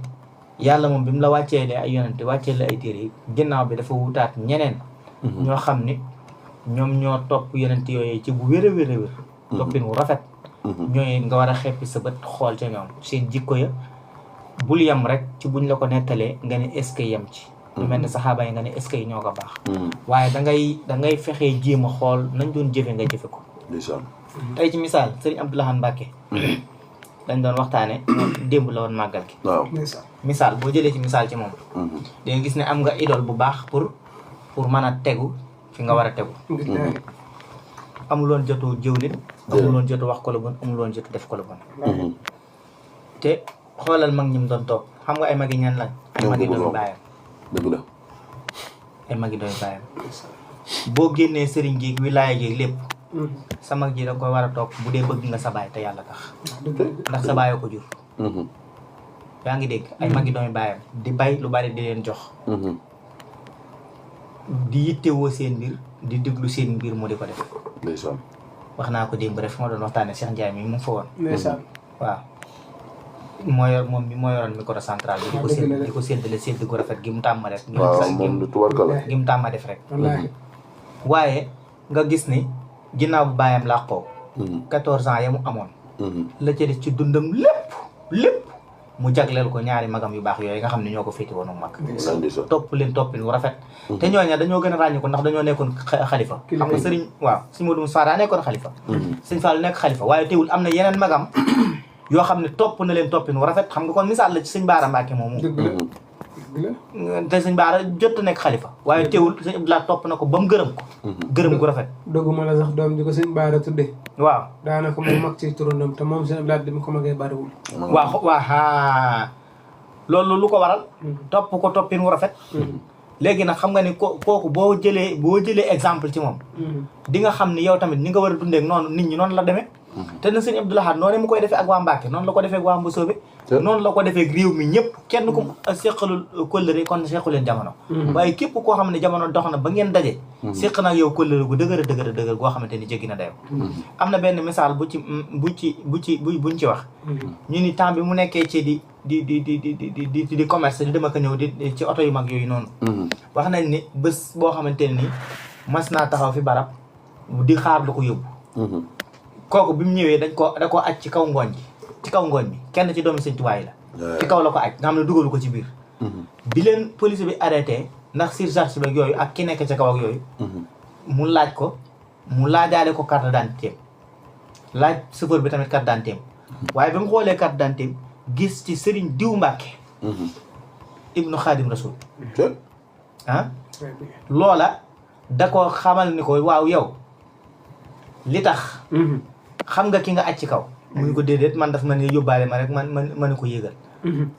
yàlla moom bi mu la wàcceele ay yonente wàcceele ay téere yi ginnaaw bi dafa wutaat ñeneen ñoo xam ni ñoom ñoo topp yonente yooyu ci bu wér a wér a wér toppin wu rafet ñooy nga war a xeppi sa bët xool ca ñoom seen jikko ya bul yem rek ci buñ la ko nettalee nga ne est-ce que yem ci lu mel ne saxaaba yi nga ne est-ce que ñoo ko baax waaye da ngay fexee jéem a xool nañ doon jëfe nga jëfe ko tey ci misaal Serigne Abdou Lahad Mbacké dañ doon waxtaane démb la woon màggal gi waaw misaal boo jëlee ci misaal ci moom da nga gis ne am nga idole bu baax pour mën a tegu fi nga war a tegu amuloon jotu jëw nit amuloon jotu wax ko la bon amuloon jotu def ko la bon te xoolal mag ñi mu doon toog xam nga ay magi ñan lañ ay magi doon bàyyam dëgg la ay magi doon bàyyam boo génnee sëriñ géeg wilaaya géeg lépp sa mag ji da koy war a toog bu dee bëgg nga sa baay te yàlla tax ndax sa baayoo ko jur yaa ngi dégg ay magi doon bàyyam di bay lu bari di leen jox di yittewoo seen mbir di déglu seen mbir mu di ko def ndeysaan wax naa ko démb rek fi ma doon waxtaane Cheikh Ndiaye mi mu fa woon ndeysaan waaw moom mi moo yoroon micro central bi di ko séddale sédd gu rafet gi mu tàmma def moom lu tubarkala gi mu tàmma def rek waaye nga gis ni ginnaaw bu bàyyam làqoo 14 ans ya mu amoon la ca des ci dundam lépp mu jagleel ko ñaari magam yu baax yooyu nga xam ne ñoo ko féete woon mag topp leen toppin wu rafet te ñooña dañoo gën a ràññi ko ndax dañoo nekkoon xalifa xam nga sëriñ waaw sëñ Modou Moussa daa nekkoon xalifa sëñ Fall nekk xalifa waaye teewul am na yeneen magam yoo xam ne topp na leen toppin wu rafet xam nga kon misaal la ci sëñ Baara Mbacke moomu te sëñ Baara jot nekk xalifa waaye teewul sëñ Abdoulaye topp na ko ba mu gërëm ko gërëm gu rafet dogguma la sax doom ji ko sëñ Baara tudde waaw daanaka moom mag ci turandam te moom sëñ Abdoulaye bi ko magee bariwul waaw loolu lu ko waral topp ko toppin wu rafet léegi nag xam nga ni kooku boo jëlee exemple ci moom di nga xam ni yow tamit ni nga war a dundee noonu nit ñi noonu la demee te na sëñ Abdou Lahad noonu mu koy defee ak waa Mbacke noonu la ko defee ak waa Mbusoobe noonu la ko defee réew mi ñëpp kenn ku séqalul kóllëre kon séqu leen jamono waaye képp koo xam ne jamono dox na ba ngeen daje séq na ak yow kóllëre gu dëgër goo xamante ni jéggi na dayo am na benn misaal buñ ci wax ñu ni temps bi mu nekkee ci di commerce di dem ak ñëw di ci oto yu mag yooyu noonu wax nañ ni bés boo xamante ne ni mas naa taxaw fi barab di xaar lu ko yóbbu kooku bi mu ñëwee da ko aj ci kaw ngooñ bi kenn ci doomi sëñ Tuubaa yi la ci kaw la ko aj nga xam ne dugalu ko ci biir bi leen police bi arrêté ndax surcharge bi ak yooyu ak ki nekk ca kaw ak yooyu mu laajaale ko carte d'identité laaj chauffeur bi tamit carte d'identité waaye ba mu xoolee carte d'identité gis ci Serigne Diw Mbacke ibnu Xaadim Rasul loola da ko xamal ni ko waaw yow li tax xam nga ki nga aj ci kaw mu ni ko déedéet man daf ma ne yóbbaale ma rek ma ne ko yëgal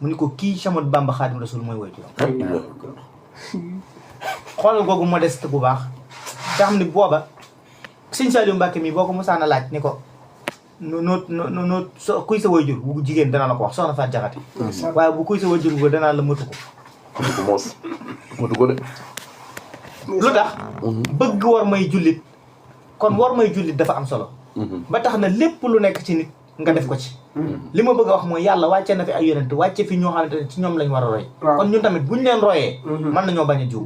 mu ni ko kii Ahmadu Bamba Xaadim Rasul mooy woy turam xoolal googu modeste bu baax te xam ni booba sëñ Saliou Mbacke mi boo ko musaana laaj ni ko noo kuy sa waajur bu jigéen dana la ko wax soxna Faat Jaxate waaye bu kuy sa waajur bu danaa la matu ko de lu tax bëgg war may jullit kon war may jullit dafa am solo ba tax na lépp lu nekk ci nit nga def ko ci li ma bëgg a wax mooy yàlla wàcce na fi ay yonent wàcce fi ñoo xamante ne ci ñoom lañ war a roy kon ñun tamit buñ leen royee mën nañoo bañ a jiw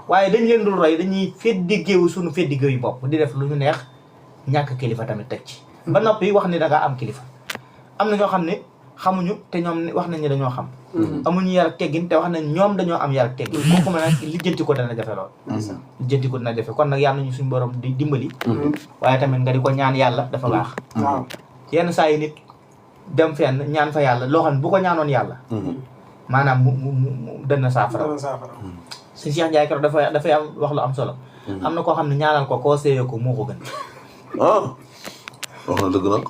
waaye dañ leen dul roy dañuy feddigéewu suñu feddigéew yi bopp di def lu ñu neex ñàkk kilifa tamit teg ci ba noppi wax ni da ngaa am kilifa am na ñoo xam ne xamuñu te ñoom wax nañ ne dañoo xam amuñu yar ak teggin te wax nañ ñoom dañoo am yar ak teggin kooku ma nag lijjanti ko dana jafe lool lijjanti ko dana jafe kon nag yàlla nañu suñu borom di dimbali waaye tamit nga di ko ñaan yàlla dafa baax yenn saa yi nit dem fenn ñaan fa yàlla loo xam ne bu ko ñaanoon yàlla maanaam mu dana saafara si Cheikh Ndiaye keroog dafay am wax lu am solo am na koo xam ne ñaanal ko conseillé ko moo ko gën wax na dëgg nag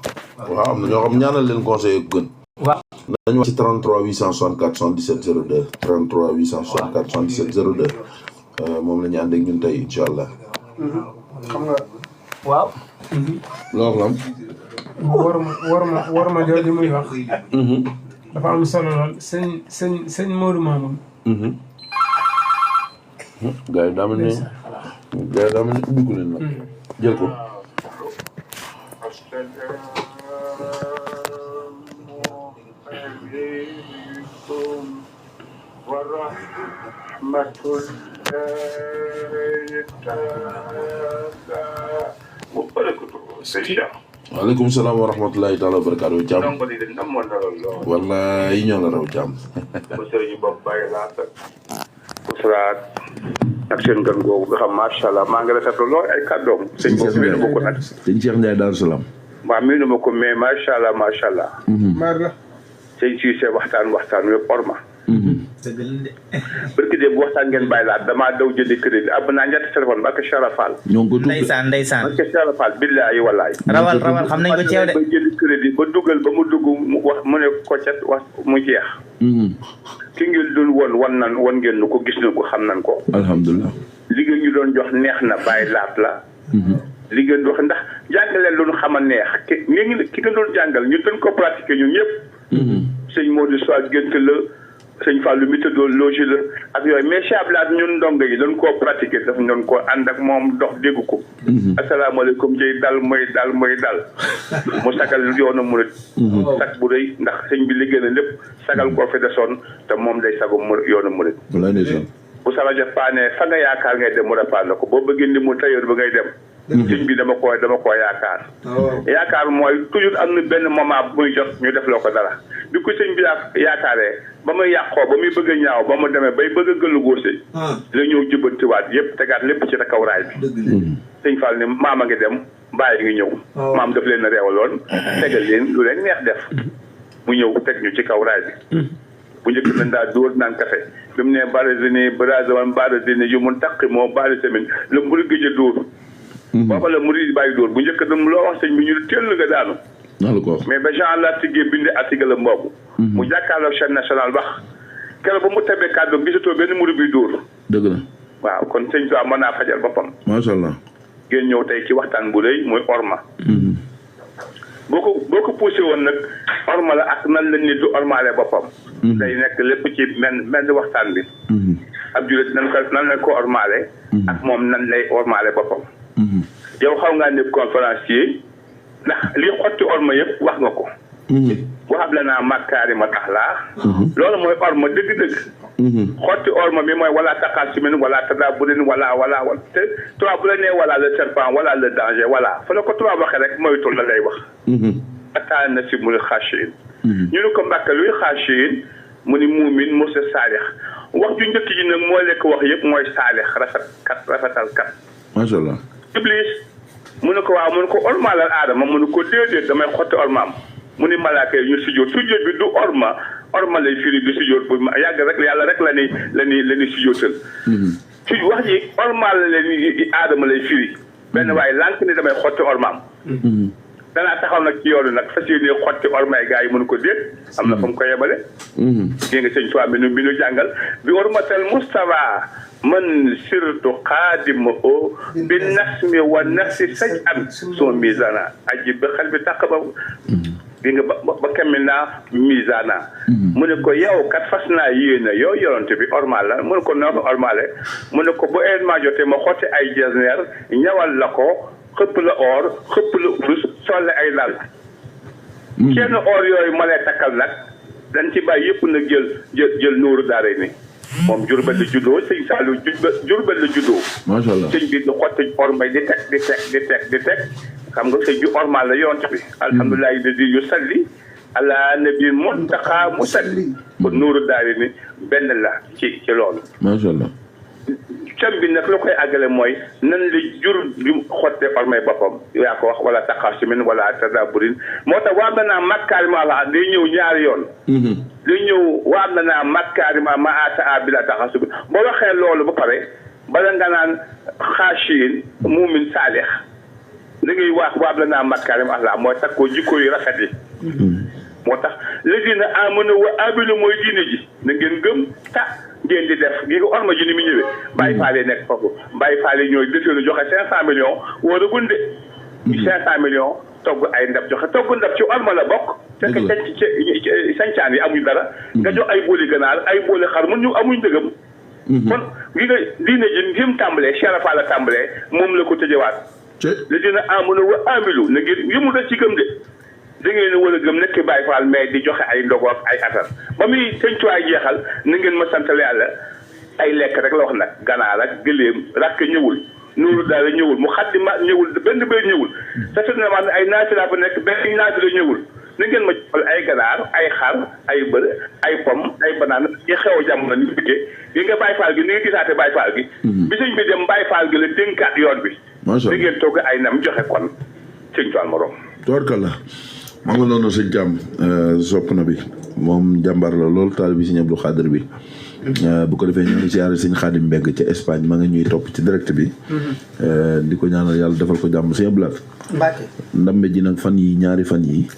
waaw am na ñoo xam ñaanal leen conseiller ko gën waaw dañu wax ci 33 864 77 02 33 864 77 02 moom la ñu ànd ak ñun tey incha allah xam nga waaw loo xam war ma jooju muy wax dafa am solo lool sëñ Modou Mamoun gars yi daa mel ni ubbi ko leen nag jël ko waaleykum salaam wa rahmatulahi taala wa barakaatu Thiam wallaay ñoo la raw Thiam usraat ak seen gan googu nga xam macha allah maa ngi rafetlu lool ay kàddoom sëñ boobu miinu ma ko nag sëñ Cheikh Ndiaye Daaru Salaam waaw miinu ma ko mais macha allah maar la sëñ Cissé waxtaan yëpp orma barki de bu waxtaan ngeen bàyyi laat damaa daw jëndi crédit ab naa ñetti téléphone ba ak Charafal ñoo ngi ko tudd ndeysaan ba Charafal billaahi wallaahi rawal xam nañ ko ceew de ba jëndi crédit ba dugal ba mu dugg mu wax mu ne ko cet wax mu jeex ki ngeen doon won ngeen nu ko gis na ko xam nañ ko alhamdulilah li ngeen ñu doon jox neex na bàyyi laat la li ngeen wax ndax jàngaleen lu ñu xam a neex ki nga doon jàngal ñu doon ko pratiquer ñun ñëpp sëñ Modou Sow gént la sëñ Fallou méthodologie la ak yooyu mais Cheikh Abdoulaye ñun ndongo yi dañ koo pratiquer daf ñoon ko ànd ak moom dox dégg ko asalaamaaleykum jëy dal mooy dal mu sagal yoonu murid sag bu rëy ndax sëñ bi liggéey na lépp sagal koo fi desoon te moom day sagu yoonu murid bu sa rajo paane fa nga yaakaar ngay dem mu repaane ko boo bëggee ndi mu tayoor ba ngay dem sëñ bi dama koo yaakaar yaakaar mooy toujours am na benn moment bu muy jot ñu def loo ko dara bi ko sëñ bi yaakaaree ba muy yàqoo ba muy bëgg a ñaaw ba mu demee bay bëgg a gëllu góose la ñëw jubbantiwaat yëpp tegaat lépp ci kaw raay bi sëñ Fall ne maam a ngi dem bàyyi ngi ñëw maam daf leen a reewaloon tegal leen lu leen neex def mu ñëw teg ñu ci kaw raay bi bu njëkk nañ daa dóor naan café bi mu ne barazini brazaman barazini yu mun taqi moo bari semaine la mburu gëj a dóor booba la murid bàyyi dóor bu njëkk dam loo wax sëñ bi ñu teel nga daanu mais ba Jean Latigué bindi article la mboobu mu jàkkaarloog chaîne nationale wax keroog ba mu tebee kàddu gisatoo benn murid bi dóor dëgg la waaw kon sëñ Tuubaa mën naa fajal boppam macha allah ngeen ñëw tey ci waxtaan bu rëy muy orma boo ko poussé woon nag orma la ak nan la nit du ormaale boppam day nekk lépp ci menn waxtaan bi ab jullit nan la ko ormaale ak moom nan lay ormaale boppam yow xaw ngaa nekk conférencier ndax li xotti orma yëpp wax nga ko waxab la naa makkaarima axlaaq loolu mooy orma dëgg-dëgg xotti orma bi mooy wala taqaasumin wala tadaaburin wala te tubaab bu la nee wala le serpent wala le danger wala fa la ko tubaab waxee rek moytul la lay wax ataa na si mu ni xaashiin ñu ne ko mbàkke luy xaashiin mu ni muumin musa saalix wax ju njëkk ji nag moo lekk wax yëpp mooy saalix rafetal kat macha allah iblis mu ne ko waaw mu ne ko ormaalal aadama mu ne ko déedéet damay xotti ormaam mu ni malaaka yi ñu sujjóot bi du orma lay firi du sujjóot bu yàgg rek yàlla rek la ni sujjóotal su wax ji ormal la ni aadama lay firi benn waaye lànk ni damay xotti ormaam danaa taxaw nag ci yoonu nag fas yéene xotti ormay gars yi mënu ko déet am na fa mu ko yebale dégg nga sëñ Tuubaa bi nu jàngal bi ormatal Mustafa man sirtu xaadima o bi nasmi wa nafsi saj am soo misana aji bi xel bi tàq ba di nga ba kemmil naa misana mu ne ko yow kat fas naa yéena yow yoronte bi ormal la mu ne ko noo ko ormale mu ne ko bu événement jotee ma xotti ay jasneer ñawal la ko xëpp la or xëpp la urus solle ay lal kenn or yooyu ma lay takkal nag dañ ci bàyyi yëpp nag jël nuuru daare ni moom Jurbel la juddoo sëñ Saliou Jurbel la juddoo macha allah sëñ bi di xotti ormay di teg xam nga sëñ bi ormal la yoon bi alhamdulilah di yu salli ala nabi muntaqa musalli kon nuuru daare ni benn la ci loolu macha allah cam bi nag la koy àggale mooy nan la jur bi xotte ormay boppam yaa ko wax wala taqaasumin wala tadaaburin moo tax waa na naa makkaarima la day ñëw ñaari yoon day ñëw waa na naa makkaarima ma ata a bila taqaasum boo waxee loolu ba pare bala nga naan xaashiin muumin saalix da ngay wax waa na naa makkaarima la mooy tax ko jikko yu rafet yi moo tax lazina amanu wa amilu mooy diine ji na ngeen gëm ngeen di def gi nga orma ji ni mu ñëwee Baye Fall yi nekk foofu Baye Fall yi ñooy deseenu joxe 500 millions wala gunde 500 millions togg ay ndab joxe togg ndab ci orma la bokk fekk sancaan yi amuñ dara nga jox ay booli ganaar ay booli xar mun ñu amuñ dëggam kon gi nga diine ji ngim tàmbalee Cheikh Fall la tàmbalee moom la ko tëjewaat la dina amuna wa amilu na ngeen yëmu da ci gëm de da ngeen war a gëm nekk Baye Fall mais di joxe ay ndogoog ay atar ba muy sëñ Tuubaa jeexal na ngeen ma santale yàlla ay lekk rek la wax nag ganaar ak gëléem rakk ñëwul nuuru daal la ñëwul mu xaddi ma ñëwul benn bay ñëwul sa ne ay naafila ba nekk benn naafila ñëwul na ngeen ma joxal ay ganaar ay xar ay bër ay pom ay banaan yi xew jamono ni biggee gi nga Baye Fall gi ni nga gisaate Baye Fall gi bi sëñ bi dem Baye Fall gi la dénkaat yoon bi da ngeen togg ay nam joxe kon sëñ Tuubaa morom tubaarkalla maa ngi noonu sëñ Thiam sopp na bi moom jàmbaar la lool taal bi sëñ Abdou Khadir bi bu ko defee ñu ngi siyaare sëñ Khadim Mbeng ca Espagne maa ngi ñuy topp ci direct bi di ko ñaanal yàlla defal ko jàmm sëñ Abdou Mbacke ndambe ji nag fan yi ñaari fan yi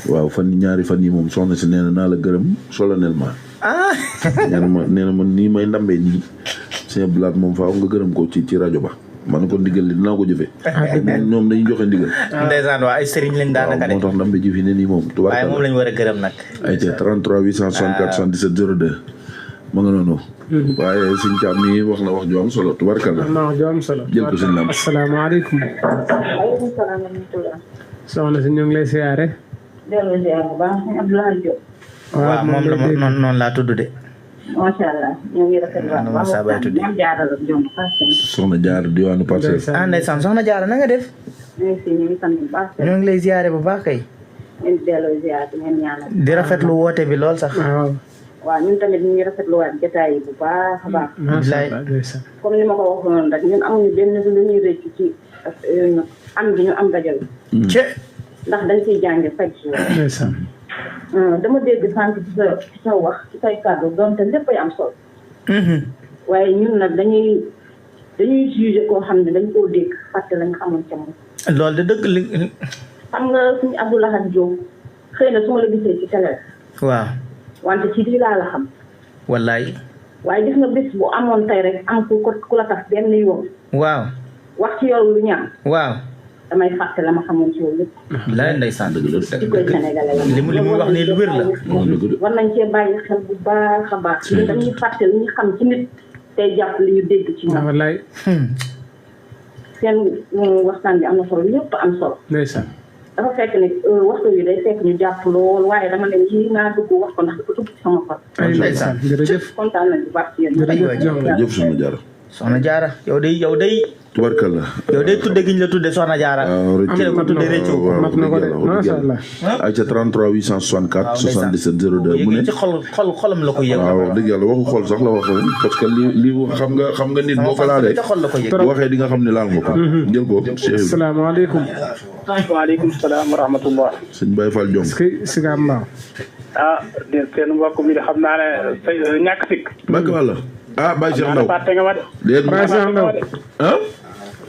waaw ñaari fan yi moom soxna si nee na naa la gërëm solennellement nee na man nii may ndambe nii sëñ Abdou moom faaw nga gërëm ko ci rajo ba man ko ndigal li dinaa ko jëfee ñoom dañuy joxe ndigal ndeysaan waa ay sëriñ lañ daanaka de moo tax ndambe ji fi ne nii moom waaye moom lañ war a gërëm nag ay ca 33 864 77 02 ma nga noonu waaye sëñ Thiam mi wax na wax ju am solo tubarkalla wax ju am solo jël ko sëñ Lam asalaamaaleykum waaleykum salaam wa rahmatulah. soxna si ñu ngi lay siyaare delloo ziar bu baax Abdoulaye Diop. waaw moom la noonu laa tudd de macha allah ñu ngi rafetlu waat ma saa bay tuddi ñoom jaaral ak ñoom Parcelles. soxna jaar diwaanu Parcelles. ah ndeysaan soxna Jaara na nga def ñu ngi sant bu baax. ñoo ngi lay ziare bu baax kay ñu ngi delloo ziar di ngeen ñaanal. di rafetlu woote bi lool sax waaw. waaw ñun tamit ñu ngi rafetlu waat jotaay yi bu baax a baax. macha allah ndeysaan. comme ni ma ko waxoon rek ñun amuñu benn lu ñuy rëcc ci am gi ñu am rajo bi. ce ndax dañ ciy jànge chaque jour. ndeysaan. dama dégg sànq ci sa wax ci say kàddu donte léppay am solo. waaye ñun nag dañuy jugé koo xam ne dañ koo dégg fàtte lañ xamoon ca moom. loolu de dëgg li xam nga suñu Abdou Lahad Diop xëy na su ma la gisee ci télé waaw wante ci lii laa la xam. wallaay waaye gis nga bés bu amoon tey rek am ku la tax benn yoon waaw wax ci yow lu ñaaw waaw damay fàtte la ma xamoon ci yow lépp. la ndeysaan dëgg la ci koy sénégalais la. li muy wax nii lu wér la war nañ cee bàyyi xel bu baax a baax. ñun dañuy fàtte li ñu xam ci nit tey jàpp li ñu dégg ci moom. wallaay. seen waxtaan bi am na solo lépp am solo. ndeysaan. dafa fekk ne waxtu yi day fekk ñu jàpp lool waaye dama leen yii naa dugg wax ko ndax dafa dugg ci sama xol. ay ndeysaan jërëjëf. kontaan nañ bu baax ci yéen. jërëjëf soxna jaar. soxna Jaara yow day tubarkalla. yow day tudde gi ñu la tudde soxna Jaara ci la ko tudde réccu mat na ko de macha allah. ay ca 33 864 77 02 mu ne ci xolam la ko yëg waaw wax dëgg yàlla waxu xool sax la waxoon parce que li xam nga nit boo ko laalee ci xol la ko yëg bu waxee di nga xam ne laal nga ko jël ko Cheikh asalaamaaleykum. waaleykum salaam wa rahmatullah. sëñ Baye Fall Diong. si nga mbaaw. ah de seen mbokk mi de xam naa ne ñàkk sikk. Mbacke wàlla ah Baye Cheikh Ndaw fàtte nga ma de. déet Baye Cheikh Ndaw. ah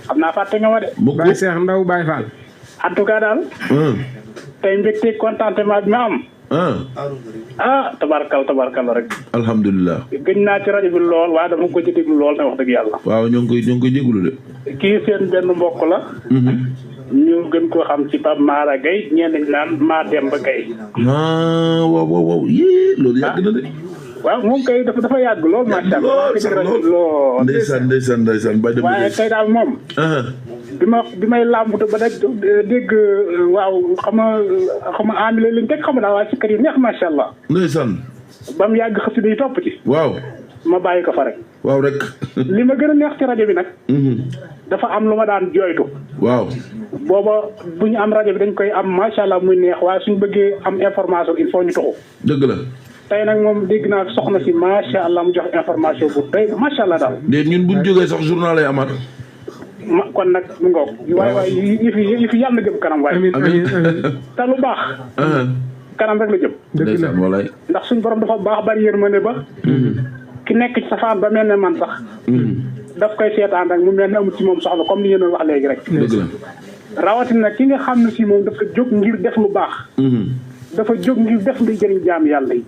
xam naa fàtte nga ma de. Baye Cheikh Ndaw Baye Fall. en tout cas daal. tey mbégte contentement bi ma am. tabarkal rek. alhamdulilah. gëj naa ci rajo bi lool waaye dama ko ci déglu lool ne wax dëgg yàlla. waaw ñoo ngi koy déglu de. kii seen benn mbokk la. ñu gën koo xam ci Pape Mara Gueye ñenn ñi naan maa Demba Gueye. waaw yii loolu yàgg na de. waaw moom kay dafa yàgg lool macha allah. lool ndeysaan Baye Demba waaye tey daal moom. bi may làmbatu ba nag dégg waaw xam nga amile liñ teg xam nga daal waaye si kër yi neex macha allah. ndeysaan. ba mu yàgg xasida yi topp ci. waaw. ma bàyyi ko fa rek. waaw rek. li ma gën a neex ci rajo bi nag. dafa am lu ma daan jooytu. waaw. booba bu ñu am rajo bi dañ koy am macha allah muy neex waaye suñu bëggee am information il faut ñu taxu. dëgg la. tey nag moom dégg naa soxna si macha allah mu jox information bu tey macha allah daal. déet ñun bu ñu jógee sax journal lay amaat. kon nag mu ngoog. waaye yi fi yàlla na jëm kanam waaye. amiin te lu baax. kanam rek la jëm. dëgg la walaay. ndax suñu borom dafa baax bari yërmande ba. ki nekk ci safaan ba mel ne man sax. daf koy seetaan rek mu mel ne amul ci moom soxla comme ni ngeen doon wax léegi rek. dëgg la. rawatina ki nga xam ne si moom dafa jóg ngir def lu baax. dafa jóg ngir def luy jëriñ jaam yàlla yi.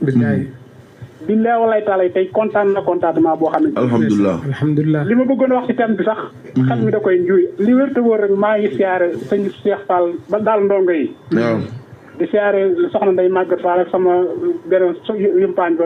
billaay walaay taala tey kontaan na contentement boo xam ne. alhamdulilah. li ma bëggoon wax ci thème bi sax. xel mi da koy njuuy li wér te wóor rek maa ngi siyaare sëñ Cheikh Fall ba daal ndongo yi. waaw. di siyaare soxna Ndeye Maguette Fall ak sama beneen yumpaañ ba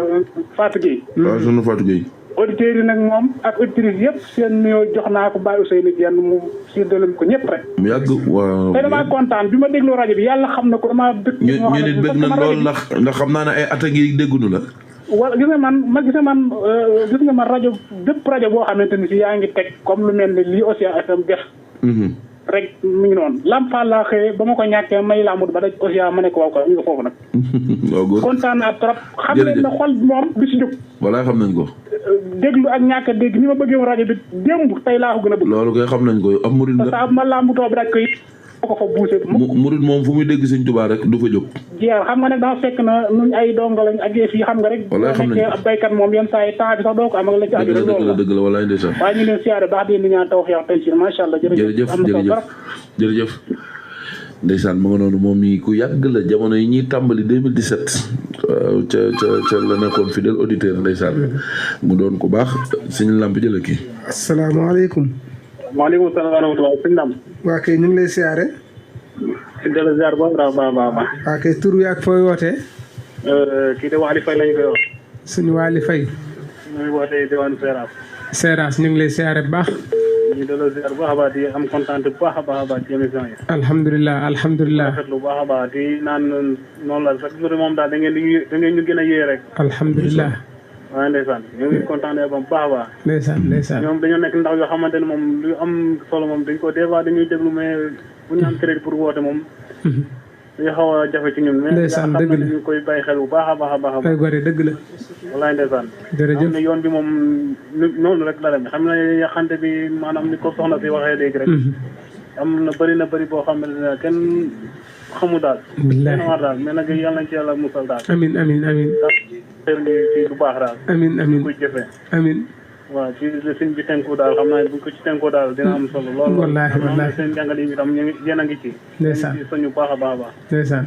Fatou Gueye. waaw sunu Fatou Gueye. auditeurs yi nag moom ak auditrices yëpp seen nuyoo jox naa ko Baye Ousseynou Dieng mu séddale ko ñëpp rek. mu yàgg waaw. tey damaa kontaan bi ma déglu rajo bi yàlla xam na ko damaa dëkk. ñu nit bëgg nañ lool ndax xam naa ne ay at a ngi déggunu la. wala gis nga man rajo bépp rajo boo xamante ni si yaa ngi teg comme lu mel ne lii Océan FM def. rek mi ngi noonu Lamp Fall laa xëyee ba ma ko ñàkkee may làmbut ba daj Océan ma ne ko waaw ko mi ngi foofu nag. waaw góor kontaan naa trop. xam leen ne xol moom du si jóg. walaay xam nañ ko. déglu ak ñàkk a dégg ni ma bëggee woon rajo bi démb tey laa ko gën a bëgg. loolu koy xam nañ ko am murid nga. parce que ma làmbutoo bi daj ko it ko fa buuse. murid moom fu muy dégg Sëñ Tuubaa rek du fa jóg. jeex xam nga nag dafa fekk na ñun ay dongo lañ ak fii xam nga rek. walaay xam nañ ko ab baykat moom yenn saa yi temps bi sax doo ko am ak la ci aju rek loolu la dëgg la walaay ndeysaan. waaye ñu leen siyaare baax di ñaan taw xeex tey ci macha allah. jërëjëf ndeysaan ma nga noonu moom mi ku yàgg la jamono yi ñuy tàmbali 2017 waaw ca la nekkoon fidèle auditeur ndeysaan mu doon ku baax suñu lamp jëla kii. asalaamaaleykum. maaleykum salaam wa rahmatulah sëñ Ndam. waa kay ñu ngi lay siyaare. si delloo ziar ba baax. waa kay tur wi ak fooy wootee. kii de Waly Faye lañu koy wax. suñu Waly Faye. ñu ngi wootee diwaanu Seras. Seras ñu ngi lay siyaare bu baax. ñu delloo ziar bu baax a baax di am kontaan bu baax a baax ci émission yi. alhamdulilah. rafetlu bu baax a baax di naan noonu la chaque jour moom daal da ngeen ñu gën a yee rek. alhamdulilah. waaw ndeysaan ñu ngi kontaan ba mu baax a baax. ndeysaan ñoom dañoo nekk ndaw yoo xamante ne moom lu am solo moom dañ ko des fois dañuy déglu mais bu ñu am crédit pour woote moom. dañuy xaw a jafe ci ñun. ndeysaan dëgg la mais ñu koy bàyyi xel bu baax a baax a baax. ay gore dëgg la. wallaay ndeysaan. jërëjëf xam ne yoon bi moom noonu rek la demee xam ne yaxante bi maanaam ni ko soxna si waxee léegi rek. am na bëri boo xam ne kenn xamu daal. billahi kenn war daal mais nag yàlla nañ ci yàlla musal daal. amin xëy na ci lu baax daal. amin koy jëfee. amin waaw ci suñ bi tënku daal xam naa bu ko ci tënkoo daal dina am solo lool. wallaahi seen jàngale yi tam yéen a ngi ci. ndeysaan ci soñu baax a baax a baax. ndeysaan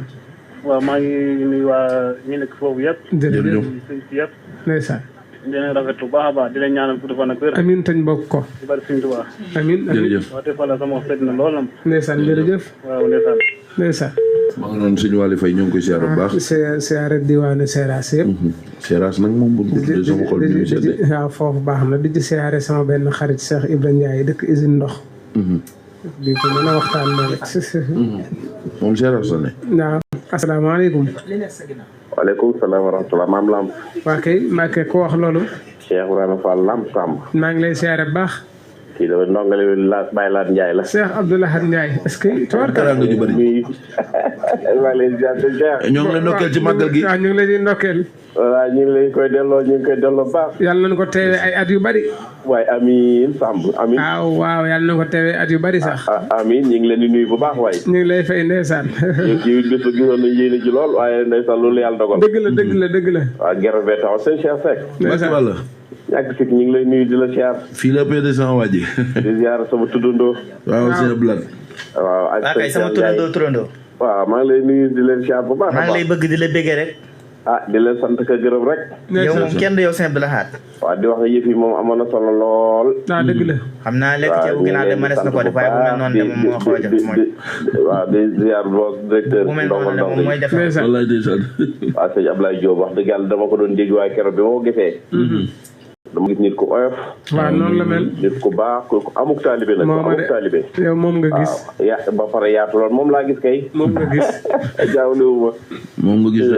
waaw maa ngi nuyu waa ñi nekk foofu yëpp. jërëjëf suñ si yëpp. ndeysaan di leen rafetlu baax a baax di leen ñaanal gudd fan ak wér. amin tañ bokk ko. di bari suñ Tuubaa. amin jërëjëf waaw te fa la sama sedd na lool am. ndeysaan jërëjëf. waaw ndeysaan. ndeysaan. maa ngi noonu suñu Waly Faye ñoo ngi koy siyaare bu baax. siyaare diwaanu Seras yëpp. Seras nag moom bu tuddee sama xol bi ñu sedde. waaw foofu baax na di ci siyaare sama benn xarit Cheikh Ibra Ndiaye dëkk usine ndox. di ko mën a waxtaan moom it. moom Seras la ne. waaw asalaamaaleykum. waaleykum salaam wa rahmatulah maam Lamp. waa kay Mbacke ko wax loolu. Cheikh Ibrahima Fall Lamp Samb. maa ngi lay siyaare bu baax. kii dafa ndongale Baye Laat Ndiaye la. Cheikh Abdoulaye Ndiaye est-ce que. tubaarkalla nga ju bëri. maa ngi lay ziar de Cheikh. ñoo ngi lay ndokkeel ci màggal gi. waaw ñu ngi lay di ndokkeel. voilà ñu ngi lay koy delloo baax. yàlla nañu ko teewee ay at yu bari. waaye amiin Samb amiin. waaw yàlla nañu ko teewee at yu bari sax. amiin ñu ngi leen di nuyu bu baax waaye. ñu ngi lay fay ndeysaan. yow bis ba gisoon nañu yéene ci lool waaye ndeysaan loolu yàlla dogal. dëgg la. waaw gerte bee taxaw sëñ Cheikh Seck. ndeysaan ñàkk si ñu ngi lay nuyu di la siyaar. fii la paix de sama waa ji. di siyaar sama tuddandoo. waaw sëñ Blad. waaw ak kay sama turandoo. waaw maa ngi lay nuyu di leen siyaar bu baax a baax. maa ngi lay bëgg di la bëggee rek. di leen sant ka gërëm rek. yow moom kenn du yow sëñ Abdou Lahad. waaw di wax ne yëf yi moom amoon na solo lool. dëgg la. xam naa lekk ceebu ginnaaw de mënees na ko def waaye bu mel noonu de moom moo xaw a jafe mooy. waaw di ziar boog directeur. bu mel noonu de moom mooy jafe. wallaay ndeysaan. waaw sëñ Ablaye Diop wax dëgg yàlla dama ko doon dégg waaye keroog bi ma ko gisee. dama gis nit ku oyof. waaw noonu la mel. nit ku baax ku amuk taalibe nag. amuk taalibe. yow moom nga gis. waaw ba pare yaatu lool moom laa gis kay. moom nga gis. jaawlewuma. moom nga gis.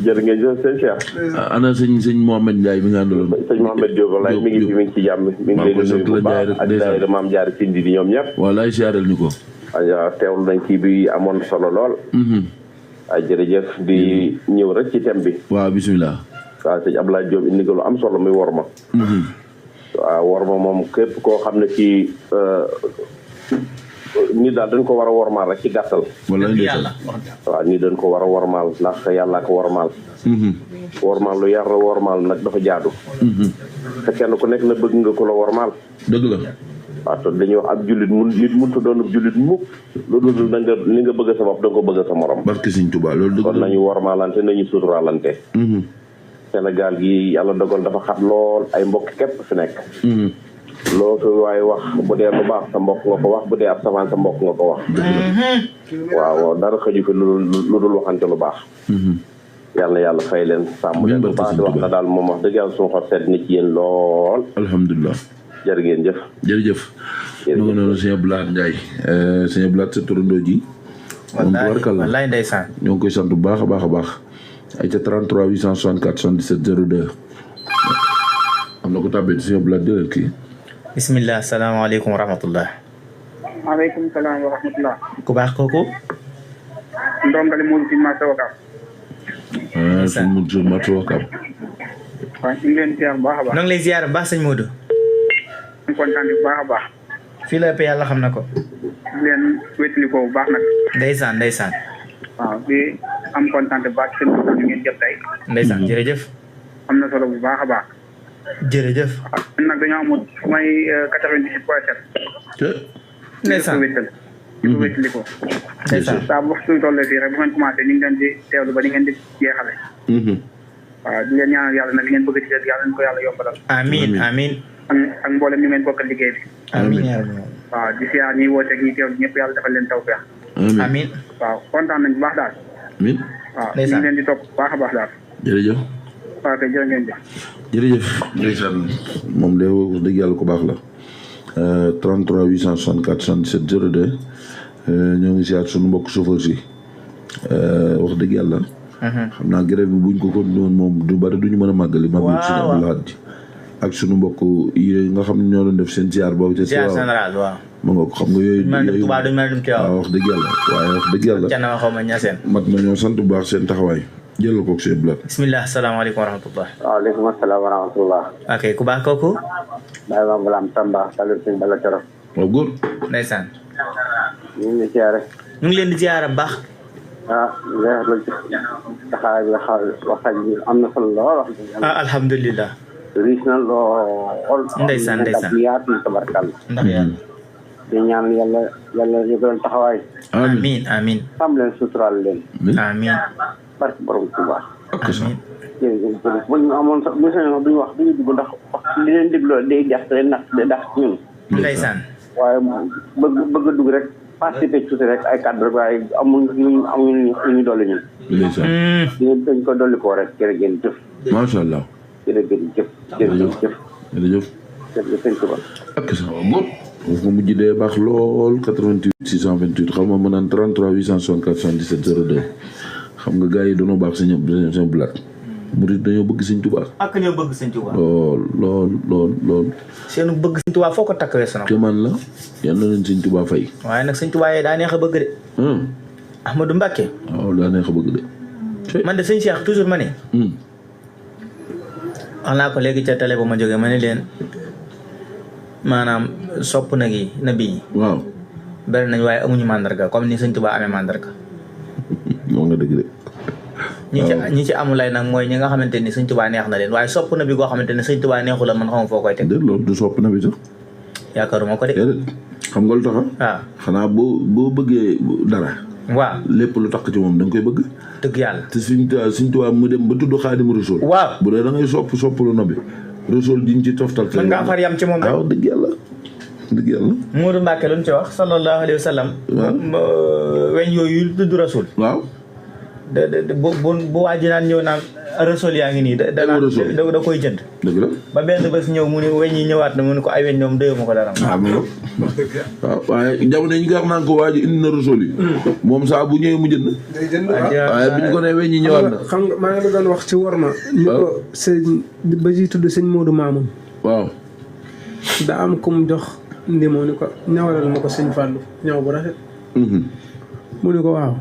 jërë ngeen jëf sëñ Cheikh. ana sëñ Mohamed Ndiaye mi nga àndaloon. sëñ Mohamed Diop wallaay mi ngi ci jàmm. mi ngi leen di nuyu bu baax ak daayira Maam Jaara Sindi di ñoom ñëpp. wallaay siyaareel ñu ko. waaw teewlu nañ kii bi amoon solo lool. jërëjëf di ñëw rek ci thème bi. waaw bisimilah. waaw sëñ Abdoulaye Diop indi nga lu am solo muy worma. waaw worma moom képp koo xam ne kii nit daal dañ ko war a wormaal rek ci gàttal. wala waaw nit dañ ko war a wormaal ndax yàllaa ko wormaal. wormaal lu yar wormaal nag dafa jaadu. te kenn ku nekk na bëgg nga ko la wormaal. dëgg la. waaw te dañuy wax ab jullit nit mënut a doon ab jullit mukk lu dul da nga li nga bëgg sa bopp da nga ko bëgg sa morom. barke Sëñ Tuubaa loolu dëgg la kon nañu wormaalante nañu suturaalante. Sénégal gi yàlla dogal dafa xat lool ay mbokk képp fi nekk. loo fi waaye wax bu dee lu baax sa mbokk nga ko wax bu dee ab savant sa mbokk nga ko wax. waaw dara xëju fi lu dul waxante lu baax. yàlla yàlla fay leen sàmm leen bu baax di wax na daal moom wax dëgg yàlla suñu xol seet nit ci yéen lool. alhamdulilah. jërë ngeen jëf. jërëjëf. ñu ngi noonu sëñ Abdoulaye Ndiaye sëñ Abdoulaye sa turandoo ji. wallaay ndeysaan. ñoo ngi koy sant bu baax a baax a baax. ay ca 33 864 77 02. am na ko tàbbee sëñ Abdoulaye jëlal kii. bisimilah salaamaaleykum wa rahmatullah. maaleykum salaam wa rahmatullah. ku baax kooku. ndongali moom ci marché Wakaam. sëñ Modou marché Wakaam. waaw ñu ngi leen ziar bu baax a baax. ñoo ngi lay ziar bu baax sëñ Modou. ñu kontaan bu baax a baax. fii la ëpp yàlla xam na ko. di leen wétali ko bu baax nag. ndeysaan. waaw di am kontaan bu baax seen waxtaan ngeen jëf tey. ndeysaan jërëjëf. am na solo bu baax a baax. jërëjëf. nag dañoo amul may 98.7. ndeysaan di ko wétali ko. ndeysaan saa bu waxtu tollee fii rek bu ngeen commencé ñu ngi leen di teewlu ba di ngeen di jeexale. waaw di leen ñaanal yàlla nag li ngeen bëgg di dégg yàlla nañu ko yàlla yombalal. amiin. ak mboolem ñu ngeen bokkal liggéey bi. amiin yaa rabbi. waaw di siyaar ñuy woote ak ñuy teewlu ñëpp yàlla defal leen tawfeex. amiin. waaw kontaan nañ bu baax daal. amiin. waaw ñu ngi leen di topp bu baax a baax daal. jërëjëf. waaw kay jërë ngeen jëf. jërëjëf. ndeysaan moom de wax dëgg yàlla ko baax la. 33 864 77 02 ñoo ngi siyaat suñu mbokk chauffeur si wax dëgg yàlla xam naa grève bi buñ ko continué woon moom du bari duñu mën a màggali mag sëñ Abdou Lahad ji ak sunu mbokk yi nga xam ne ñoo doon def seen ziar boobu ca ziar général waaw ma nga ko xam nga yooyu tubaab duñu mën a dem ci waaw wax dëgg yàlla waaye wax dëgg yàlla ca na xaw ma ñaseen mat na ñoo sant bu baax seen taxawaay jëlal koog seen blat bismillah asalaamaaleykum wa rahmatullah waaleykum asalaam wa rahmatullah ok ku baax kooku Baye Mame Glam Tamba salut sëñ Balla Coro waaw góor ndeysaan ñu ngi ziare ñu ngi leen di ziara baax leer la ci taxawaay bi waxtaan bi am na solo lool wax alhamdulilah riis na lool ndeysaan yaatu na tabarkàlla ndax yàlla di ñaan yàlla yëgal taxawaay amin amin xam leen suturaal leen amin barke borom Tuubaa amin jërëjëf bu ñu amoon sax bu sañoon duñu wax duñu dugg ndax li leen dégloo day jax te nax day dax ñun ndeysaan waaye bëgg a dugg rek participer tuuti rek ay cadre rek waaye amuñu ñu dolli ñun dañ ko dolli koo rek jërëjëf jëf macha allah jërëjëf sëñ Tuubaa ak sa góor foofu nga mujj dee baax lool 88 628 xam nga ma naan 33 864 77 02 xam nga gars yi dañoo baax seen blaat murid dañoo bëgg sëñ Tuubaa ak ñoo bëgg sëñ Tuubaa lool seenu bëgg sëñ Tuubaa foo ko takk weesu na te man la yal na leen sëñ Tuubaa fay waaye nag sëñ Tuubaa yee daa neex a bëgg de Ahmadou Mbacké waaw daa neex a bëgg de man de sëñ Cheikh toujours ma ne wax naa ko léegi ca télé ba ma jógee ma ne leen maanaam sopp nag yi nabi yi waaw bari nañ waaye amuñu mandarga comme ni sëñ Tuubaa amee mandarga moo nga dëgg de ñi ci amulay nag mooy ñi nga xamante ni sëñ Tuubaa neex na leen waaye sopp na bi goo xamante ni sëñ Tuubaa neexu la man xamuma foo koy teg loolu du sopp na bi sax yaakaaruma ko de xam nga lu taxa waaw xanaa boo bëggee dara waaw lépp lu tax ci moom da nga koy bëgg dëgg yàlla te Sëñ Tuubaa mu dem ba tudd Xaadimu Rasuul waaw bu dee da ngay sopp lu nabi Rasuul diñ ci toftal mën ngaa far yam ci moom rek waaw dëgg yàlla Moodu Mbàkke lu mu ci wax sallallahu alayhi wa sallam weñ yooyu tudd Rasuul waaw bu waa ji naan ñëw naan Rasuul yaa ngi nii da koy jënd dëgg la ba benn bés ñëw mu ne weñ yi ñëwaat na mu ne ko ay weñ ñoom doyuma ko dara waaw waaye jamono yi ñu nga wax naan ko waa ji indi na Rasuul yi moom saa bu ñëwee mu jënd waaye bi ñu ko ne weñ yi ñëwaat na xam nga maa ngi la doon wax ci worma ni ko sëñ ba ji tudd sëñ Moodu Maamun waaw daa am ku mu jox ndimoo ni ko ñawalal ma ko sëñ Fàllu ñaw bu rafet mu ni ko waaw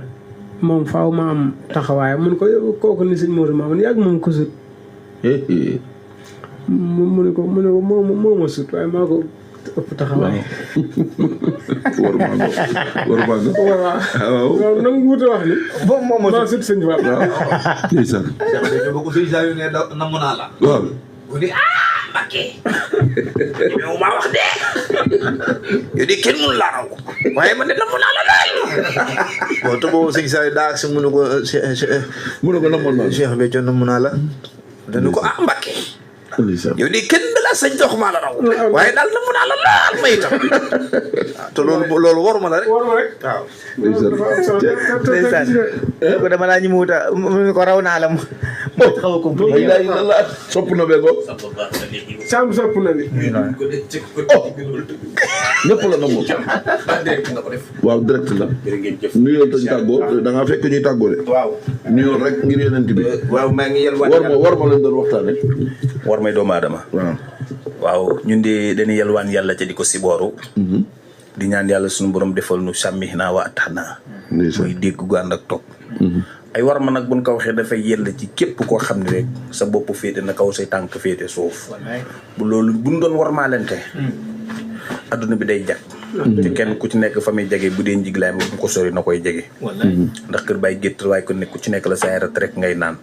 moom faaw ma am taxawaay mun ko kooku ni sëñ Moodu Maamun yàgg moom ko sut mu ne ko moo ma sut waaye maa ko ëpp taxawaay war maa nga waaw nangu wuute wax ni moo ma sut sëñ Fall ndeysaan boo ko sëñ Saliou ne namu naa la waaw bu di Mbacké yow maa wax de yow di kenn mënu laa raw waaye man de namu naa la daal bon te boobu sëñ Saliou daa ak si mënu ko namoon naa Cheikh Béthio namu naa la dañu ko Mbacké yow di kenn da la sañ dox maa la raw waaye daal namu naa la laal ma itam te loolu waruma la rek waaw ndeysaan ko dama laa ñu mu wuta mu ko raw naa la mu xaw a compliqué sopp na bee ko Sam sopp na bi ñëpp la namoon waaw direct la nuyoo tañ tàggoo da ngaa fekk ñuy tàggoo de waaw nuyoo rek ngir yeneen bi waaw maa ngi yelwaan war ma lañ doon waxtaane war may doomu aadama waaw ñun de dañuy yelwaan yàlla ca di ko sibooru di ñaan yàlla suñu borom defal nu sàmmi naa wa tax naa muy dégg gu ànd ak topp ay war ma nag buñ ko waxee dafay yell ci képp koo xam ne rek sa bopp féete na kaw say tànk féete suuf bu loolu buñ doon war maalente adduna bi day jag te kenn ku ci nekk fa muy jege bu dee njiglaay ma bu ko sori na koy jege ndax kër baay gétt waaye ku nekk ku ci nekk la say rat rek ngay naan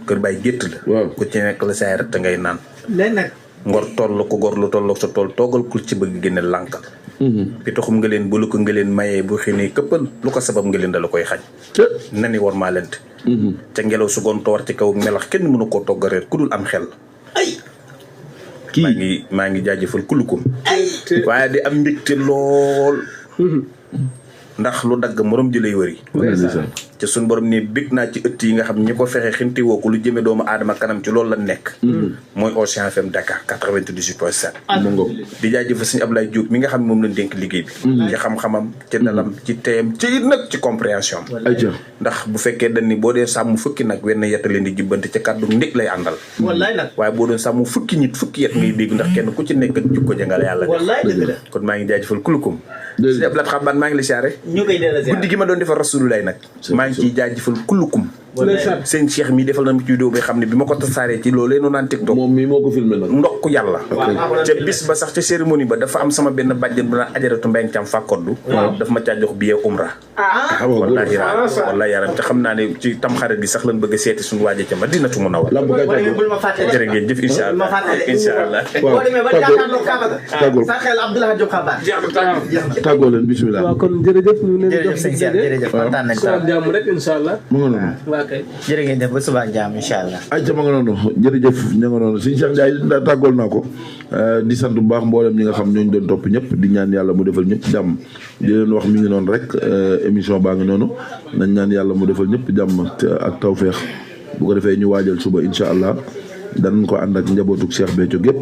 kër baay gétt la ku ci nekk la say rat ngay naan ngor toll ko gor lu tolloog sa tool toogal kul ci bëgg génne lànkal pitaxum nga leen bu lu ko nga leen mayee bu xinee këppal lu ko sabab nga leen da la koy xañ na ni war maa lente ca ngelaw su goon toor ci kaw melax kenn mënu koo togg reer ku dul am xel ay maa ngi jaajëfal kulukum waaye di am mbégte lool ndax lu dagg morom ji lay wëri te suñu borom ne bég naa ci ëtt yi nga xam ñi ko fexe xinti woo ko lu jëme doomu aadama kanam ci loolu la nekk mooy Océan FM Dakar 98.7 di jaajëfal sëñ Ablaye Diop mi nga xam ne moom lañ dénk liggéey bi ci xam-xamam ci dalam ci teyam ci it nag ci compréhension ndax bu fekkee dañ ni boo dee sàmm fukki nag wenn yetta leen di jubbante ca kàddu ndég lay àndal waaye boo doon sàmm fukki nit fukki yet ngay dégg ndax kenn ku ci nekk jukko jangal yàlla def kon maa ngi jaajëfal kulukum sëñ Ablaye Xaban maa ngi la siyaare guddi gi ma doon defal rasulullah nag maa ngi ciy jaajëfal kulukum seen Cheikh mi defal na mu ci vidéo bi xam ne bi ma ko tasaaree ci loolee noonu naan TikTok moom mi moo ko filmé nag ndokk yàlla ca bis ba sax ca cérémonie ba dafa am sama benn bàjjen bu naan ajaratu mbéyang cam fàkkoddu dafa ma caa jox billet umra wallahi yaram te xam naa ne ci tamxarit gi sax lañ bëgg a seeti suñu waaje ca Madinatu Munawwara jërë ngeen jëf incha allah boo demee ba jàkkaarloo Kaaba ga sa xel Abdoulaye Diop Xabaar tàggoo leen bismillah waaw kon jërëjëf ñu leen jox jërëjëf kontaan nañ sa jàmm rek incha allah mu nga noonu jërë ngeen def ba suba ak jàmm incha allah ay ca ma nga noonu jërëjëf ña nga noonu sëñ Cheikh Ndiaye tàggool naa ko di sant bu baax mboolem ñi nga xam ñooñu doon topp ñëpp di ñaan yàlla mu defal ñëpp jàmm di leen wax mi ngi noonu rek émission baa ngi noonu nañ ñaan yàlla mu defal ñëpp jàmm ak tawfeex bu ko defee ñu waajal suba incha allah danañ ko ànd ak njabootuk Cheikh Béthio gépp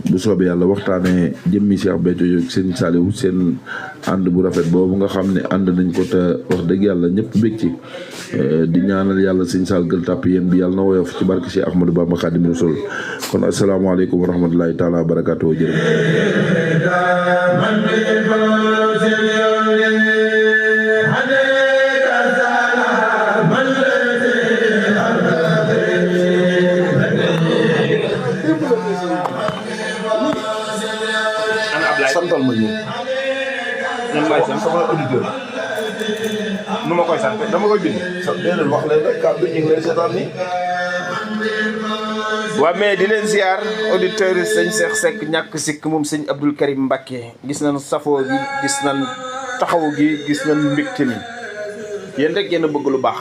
bu soobee yàlla waxtaanee jëmmi Cheikh Béthio yooyu seen Saliou seen ànd bu rafet boobu nga xam ne ànd nañ ko te wax dëgg yàlla ñëpp bég ci di ñaanal yàlla sëñ Sall Gueule Tapée yéen bi yàlla na woyof ci barke Cheikh Ahmadou Bamba Khadim Rasoul kon asalaamaaleykum wa rahmatulahi taala wa barakatuh jërëjëf santal ma ñu man maay sant sama auditeur nu ma koy sant dama koy bind déedéet wax leen rek kàddu ñu ngi lay seetaan ni waa mais di leen ziar auditeurs yi sëñ Cheikh Seck ñàkk sikk moom sëñ Abdoul Karim Mbacké gis nañ safoo gi gis nañ taxaw gi gis nañ mbégte mi yéen rek yéen a bëgg lu baax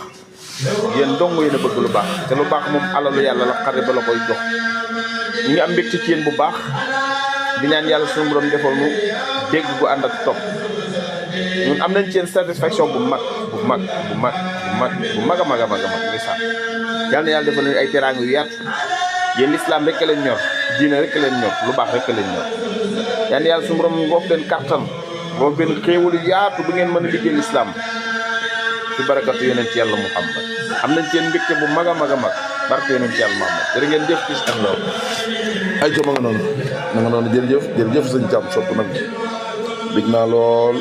yéen dong yéen a bëgg lu baax te lu baax moom alalu yàlla la xare ba la koy jox ñu ngi am mbégte ci yéen bu baax di ñaan yàlla suñu borom defal nu dégg gu ànd ak topp ñun am nañ ci yéen satisfaction bu mag a mag ndeysaan yàlla na yàlla defal leen ay teraanga yu yaatu yéen lislaam rek leen ñor diine rek leen ñor lu baax rek leen ñor yàlla na yàlla suñu borom ngoof leen kattan ngoof leen xéewalu yaatu bu ngeen mën a liggéey lislaam ci barakatu yonent ci yàlla Muhammad am nañ ci yéen mbégte bu mag a mag barke yonent ci yàlla Muhammad jërë ngeen jëf ci ak loolu ay ca ma nga noonu jërëjëf sëñ Thiam sopp nag bég naa lool